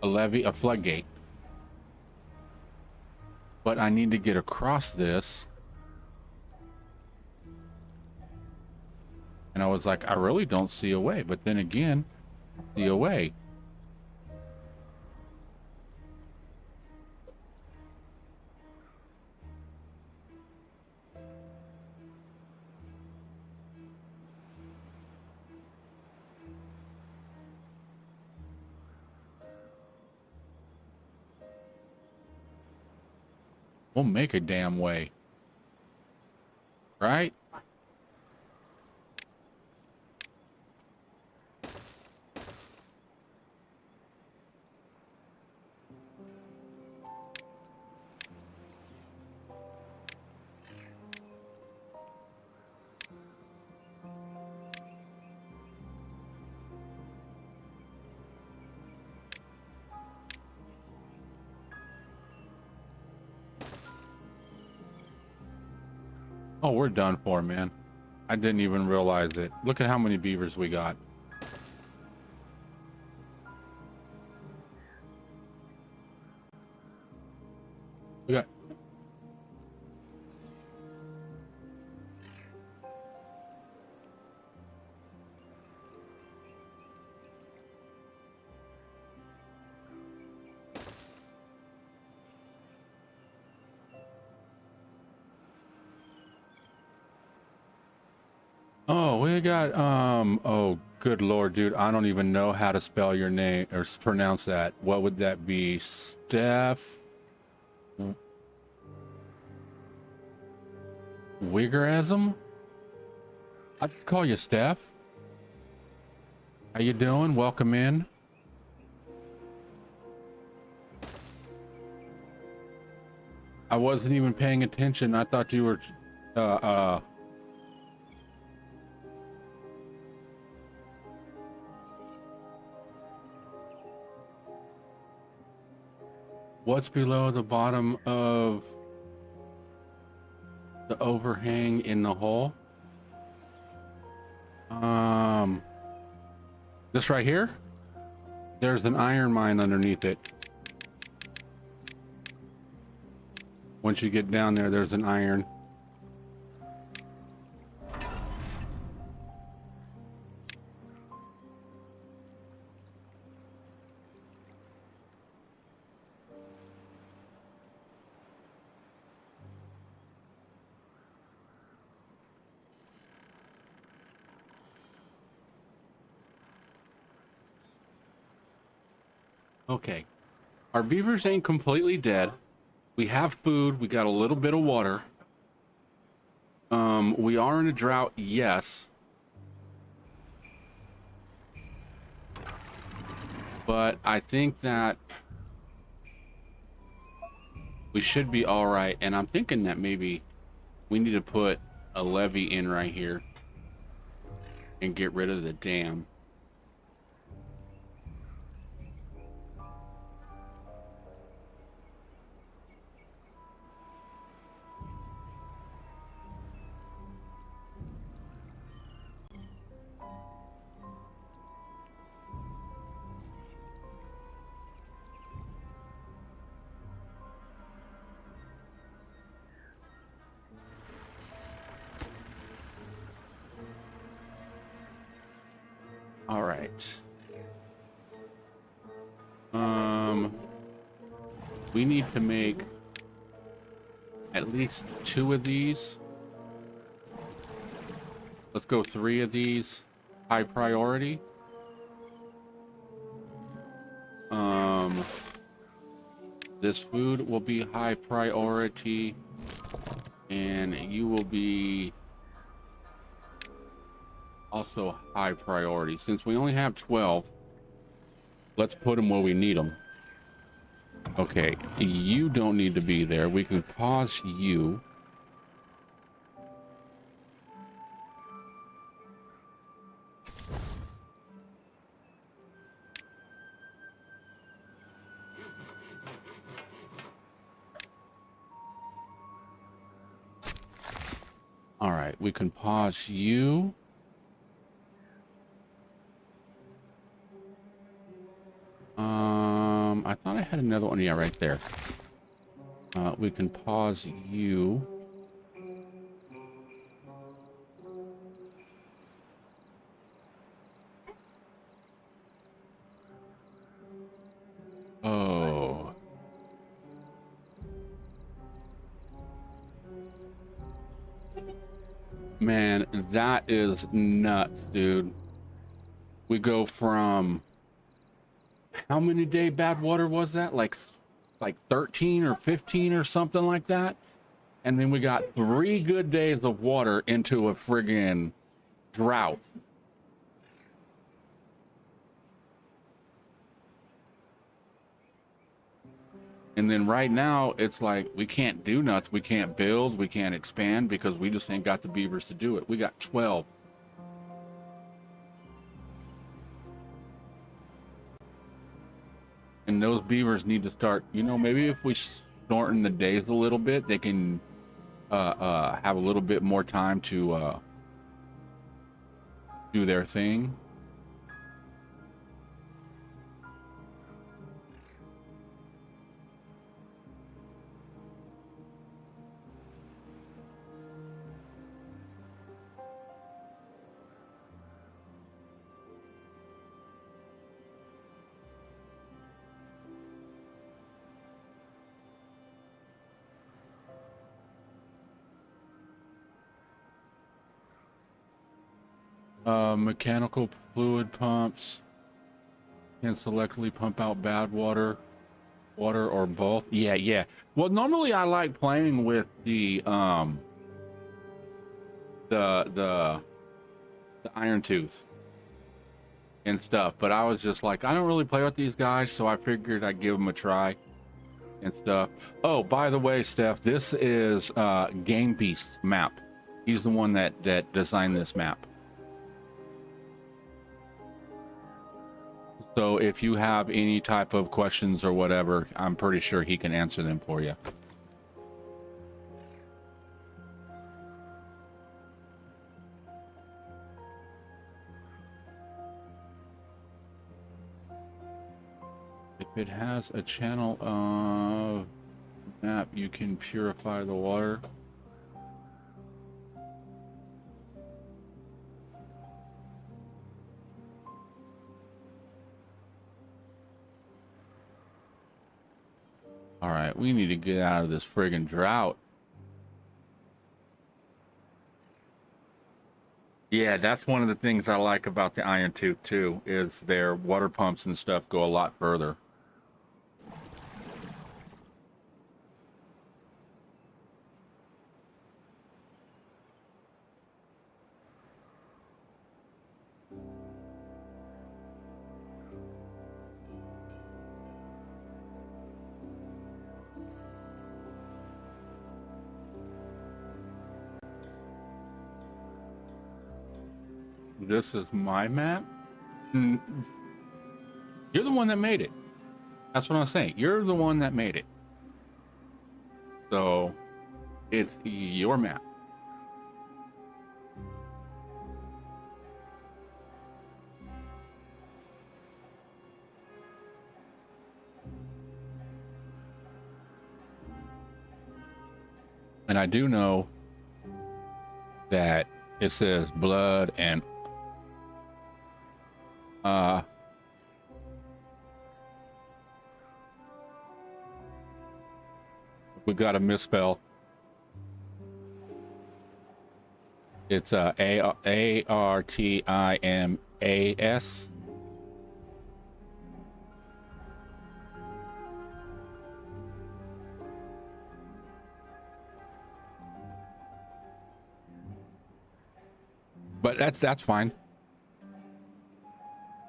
levee, a floodgate. But I need to get across this. And I was like, I really don't see a way. But then again, see a way. We'll make a damn way. Right? Oh, we're done for, man. I didn't even realize it. Look at how many beavers we got. We got... Oh, we got, oh, good Lord, dude. I don't even know how to spell your name or pronounce that. What would that be? Steph? Wiggerism? I just call you Steph. How you doing? Welcome in. I wasn't even paying attention. I thought you were, what's below the bottom of the overhang in the hole? This right here? There's an iron mine underneath it. Once you get down there, there's an iron. Okay. Our beavers ain't completely dead. We have food. We got a little bit of water. We are in a drought, yes. But I think that we should be all right. And I'm thinking that maybe we need to put a levee in right here and get rid of the dam. All right. We need to make at least 2 of these. Let's go 3 of these. High priority. This food will be high priority, and you will be also high priority. Since we only have 12, let's put them where we need them. Okay, you don't need to be there. We can pause you. All right, we can pause you. I thought I had another one. Yeah, right there. We can pause you. Oh. Man, that is nuts, dude. We go from... How many day bad water was that? Like 13 or 15 or something like that. And then we got 3 good days of water into a friggin' drought. And then right now it's like we can't do nuts. We can't build. We can't expand because we just ain't got the beavers to do it. We got 12. And those beavers need to start, you know, maybe if we shorten the days a little bit, they can have a little bit more time to do their thing. Mechanical fluid pumps can selectively pump out bad water or both. Yeah. Well, normally I like playing with the iron tooth and stuff, but I was just like, I don't really play with these guys, so I figured I'd give them a try and stuff. Oh, by the way, Steph, this is Game Beast's map. He's the one that designed this map. So if you have any type of questions or whatever, I'm pretty sure he can answer them for you. If it has a channel map, you can purify the water. All right, we need to get out of this friggin' drought. Yeah, that's one of the things I like about the iron tooth too, is their water pumps and stuff go a lot further. this is my map. Mm, you're the one that made it. That's what I'm saying. You're the one that made it. So it's your map. And I do know that it says blood and we got a misspell. It's ARTIMAS. But that's fine.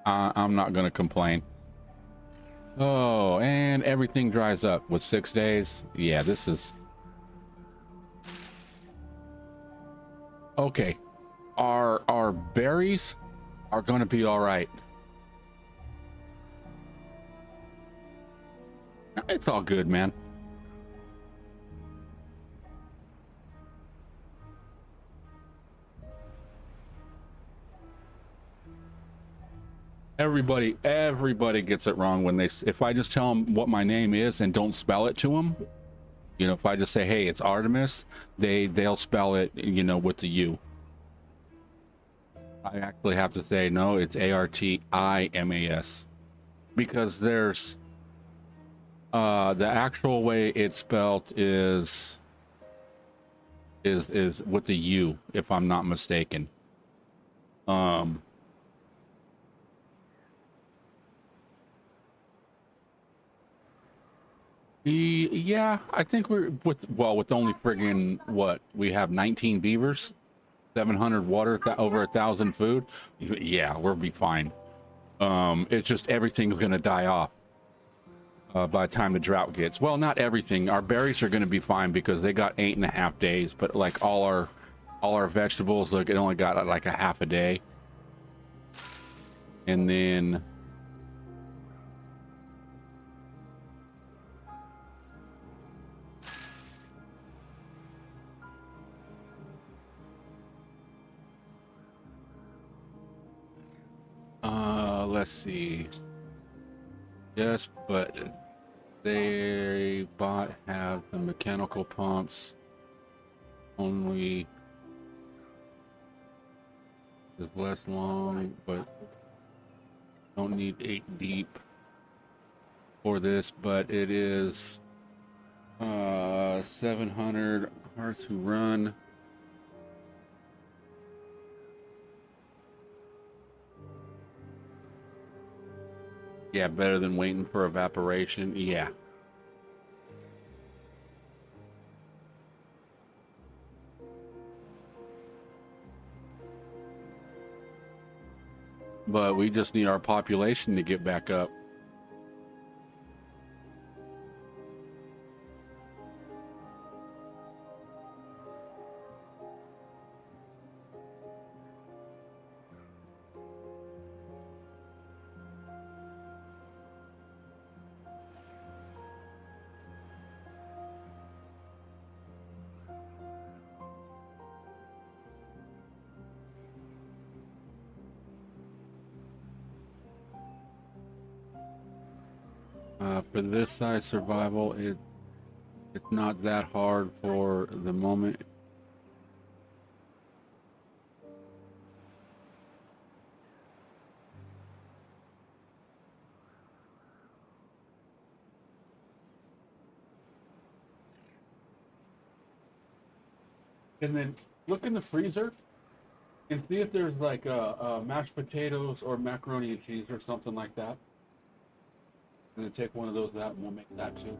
I'm not gonna complain. Oh, and everything dries up with 6 days. Yeah, this is okay. Our berries are gonna be all right. It's all good, man. Everybody gets it wrong when if I just tell them what my name is and don't spell it to them, you know, if I just say, hey, it's Artemis, they'll spell it, you know, with the U. I actually have to say, no, it's ARTIMAS, because there's the actual way it's spelled is with the U, if I'm not mistaken. Yeah, I think we're with only friggin' what we have 19 beavers, 700 water, over 1,000 food. Yeah, we'll be fine. It's just everything's gonna die off by the time the drought gets. Well, not everything. Our berries are gonna be fine because they got 8.5 days, but like all our vegetables, like it only got like a half a day, and then. Let's see. Yes, but they have the mechanical pumps only is less long, but don't need 8 deep for this, but it is 700 hearts who run. Yeah, better than waiting for evaporation. Yeah. But we just need our population to get back up. For this size survival, it's not that hard for the moment. And then look in the freezer and see if there's like mashed potatoes or macaroni and cheese or something like that. And then take one of those out and we'll make that too.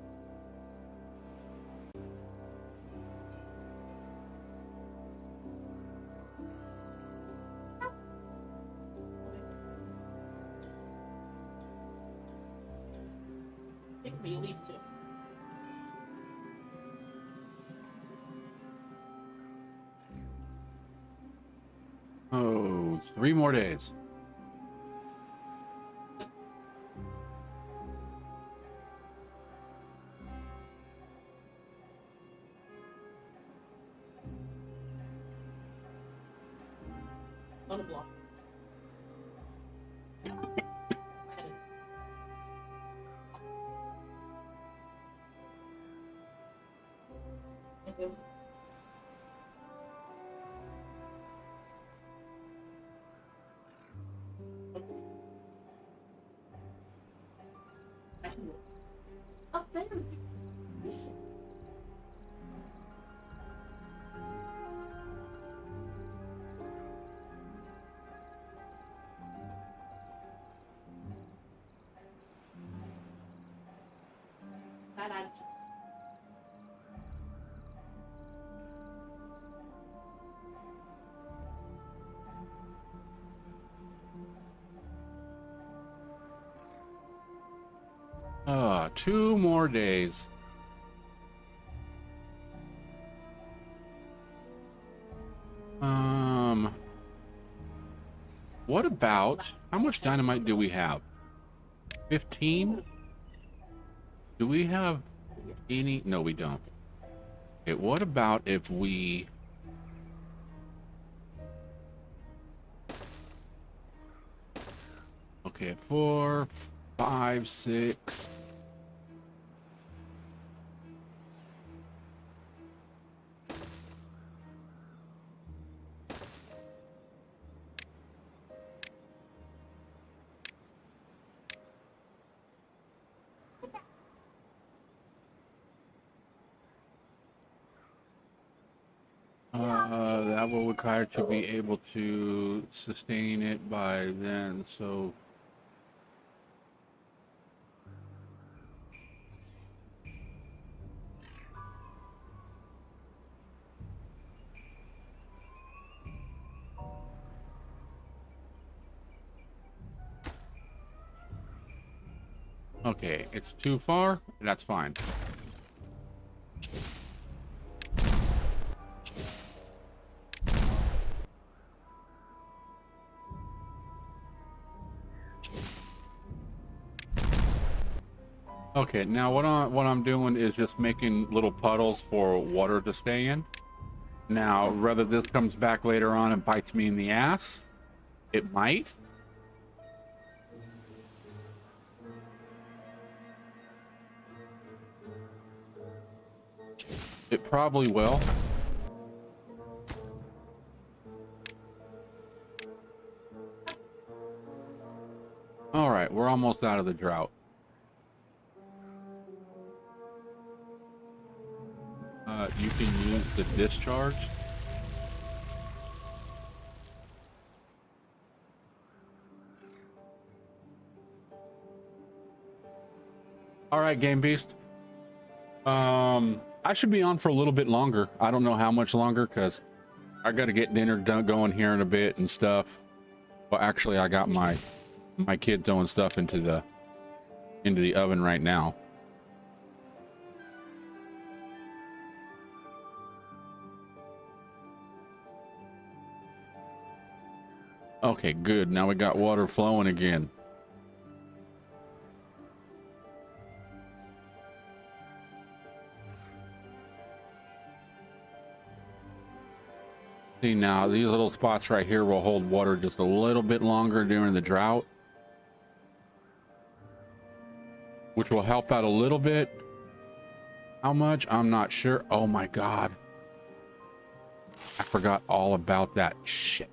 Pick me, leave too. Oh, 3 more days. On the block. Up there. Listen. Bad attitude. Ah, 2 more days. What about, how much dynamite do we have? 15? Do we have any? No, we don't. Okay, what about if we... Okay, 4, 5, 6... that will require to be able to sustain it by then, so... Okay, it's too far, that's fine. Okay, now what I'm doing is just making little puddles for water to stay in. Now, whether this comes back later on and bites me in the ass, it might. It probably will. All right, we're almost out of the drought. You can use the discharge. All right, Game Beast. I should be on for a little bit longer. I don't know how much longer because I got to get dinner done going here in a bit and stuff. Well, actually, I got my kid throwing stuff into the oven right now. Okay, good. Now we got water flowing again. See, now these little spots right here will hold water just a little bit longer during the drought, which will help out a little bit. How much? I'm not sure. Oh my God. I forgot all about that. Shit.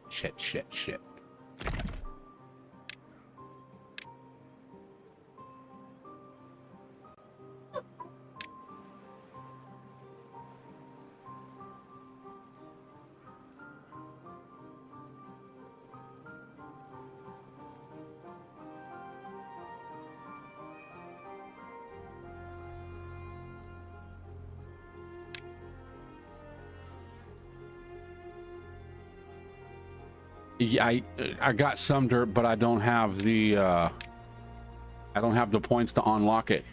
Yeah, I got some dirt, but I don't have the points to unlock it.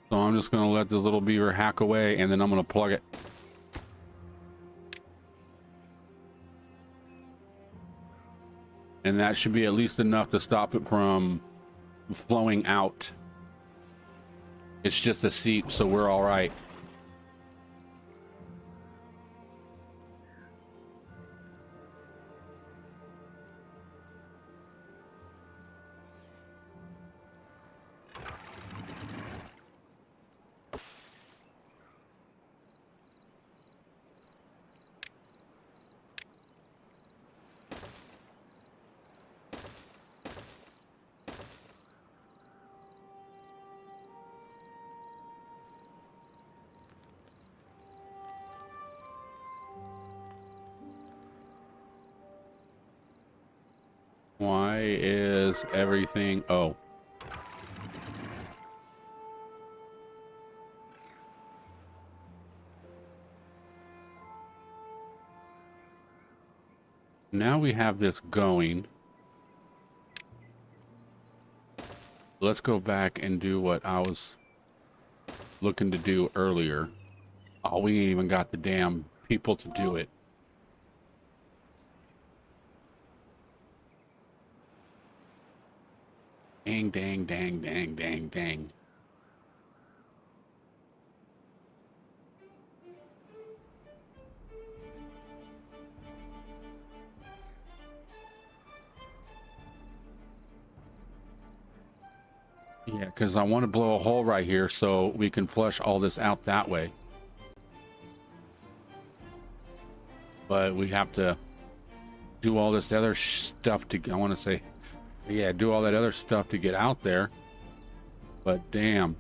So I'm just gonna let the little beaver hack away, and then I'm gonna plug it. And that should be at least enough to stop it from flowing out. It's just a seep, so we're all right. Why is everything... Oh. Now we have this going. Let's go back and do what I was looking to do earlier. Oh, we ain't even got the damn people to do it. Dang, dang, dang, dang, dang, dang. Yeah, because I want to blow a hole right here so we can flush all this out that way. But we have to do all this other stuff to, I want to say, yeah, do all that other stuff to get out there. But damn.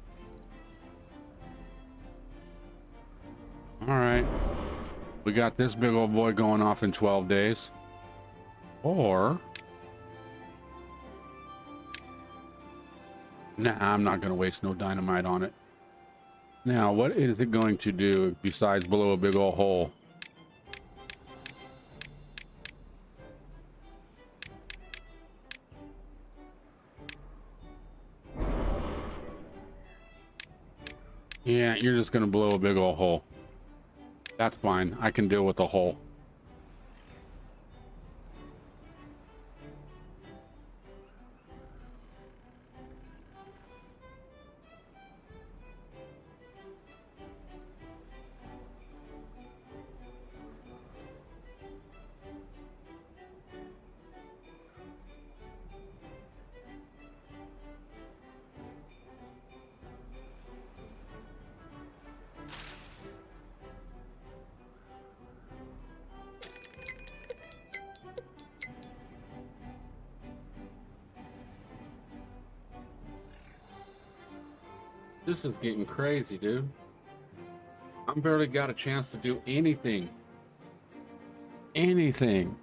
All right. We got this big old boy going off in 12 days. Or... Nah, I'm not going to waste no dynamite on it. Now, what is it going to do besides blow a big old hole? Yeah, you're just going to blow a big old hole. That's fine. I can deal with the hole. This is getting crazy, dude. I'm barely got a chance to do anything. Anything.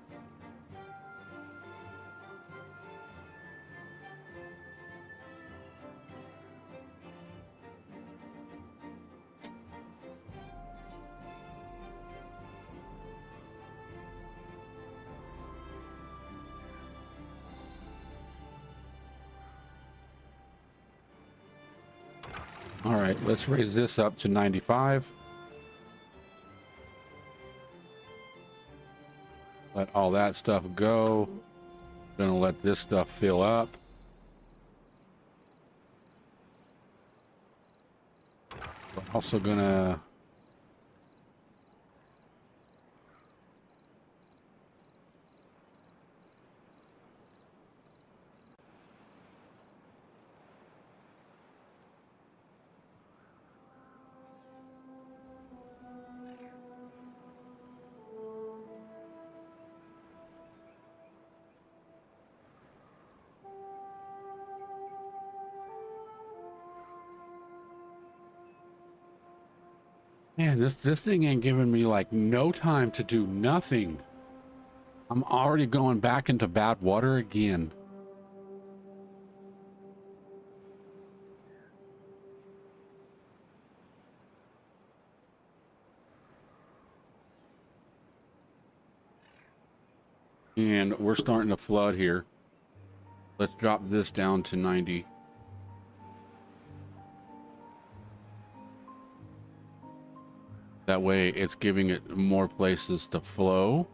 All right, let's raise this up to 95. Let all that stuff go. Gonna let this stuff fill up. We're also gonna Man, this thing ain't giving me like no time to do nothing. I'm already going back into bad water again. And we're starting to flood here. Let's drop this down to 90. That way it's giving it more places to flow.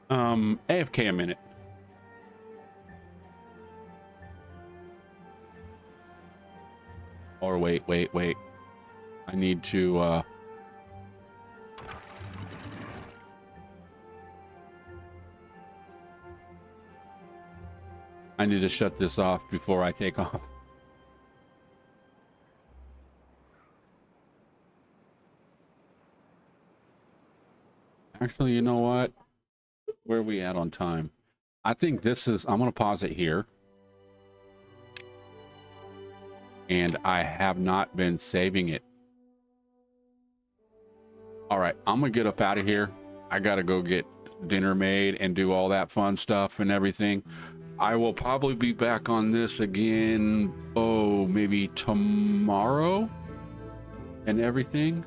AFK a minute. Or wait. I need to, I need to shut this off before I take off. Actually, you know what? Where are we at on time? I think this is, I'm going to pause it here. And I have not been saving it. All right, I'm going to get up out of here. I got to go get dinner made and do all that fun stuff and everything. I will probably be back on this again, oh, maybe tomorrow and everything.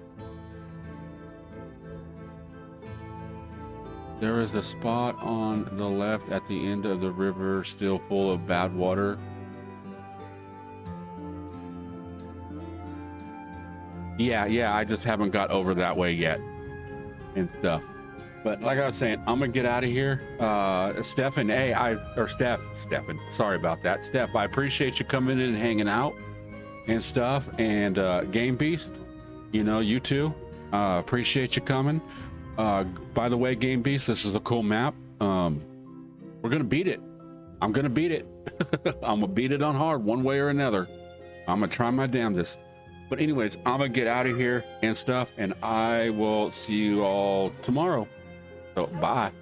There is a spot on the left at the end of the river still full of bad water. Yeah, I just haven't got over that way yet and stuff. But like I was saying, I'm gonna get out of here. Stefan, Stefan, sorry about that. Steph, I appreciate you coming in and hanging out and stuff. And Game Beast, you know, you too. Appreciate you coming. By the way, Game Beast, this is a cool map. We're gonna beat it. I'm gonna beat it. I'm gonna beat it on hard one way or another. I'm gonna try my damnedest. But anyways, I'm gonna get out of here and stuff, and I will see you all tomorrow. So bye.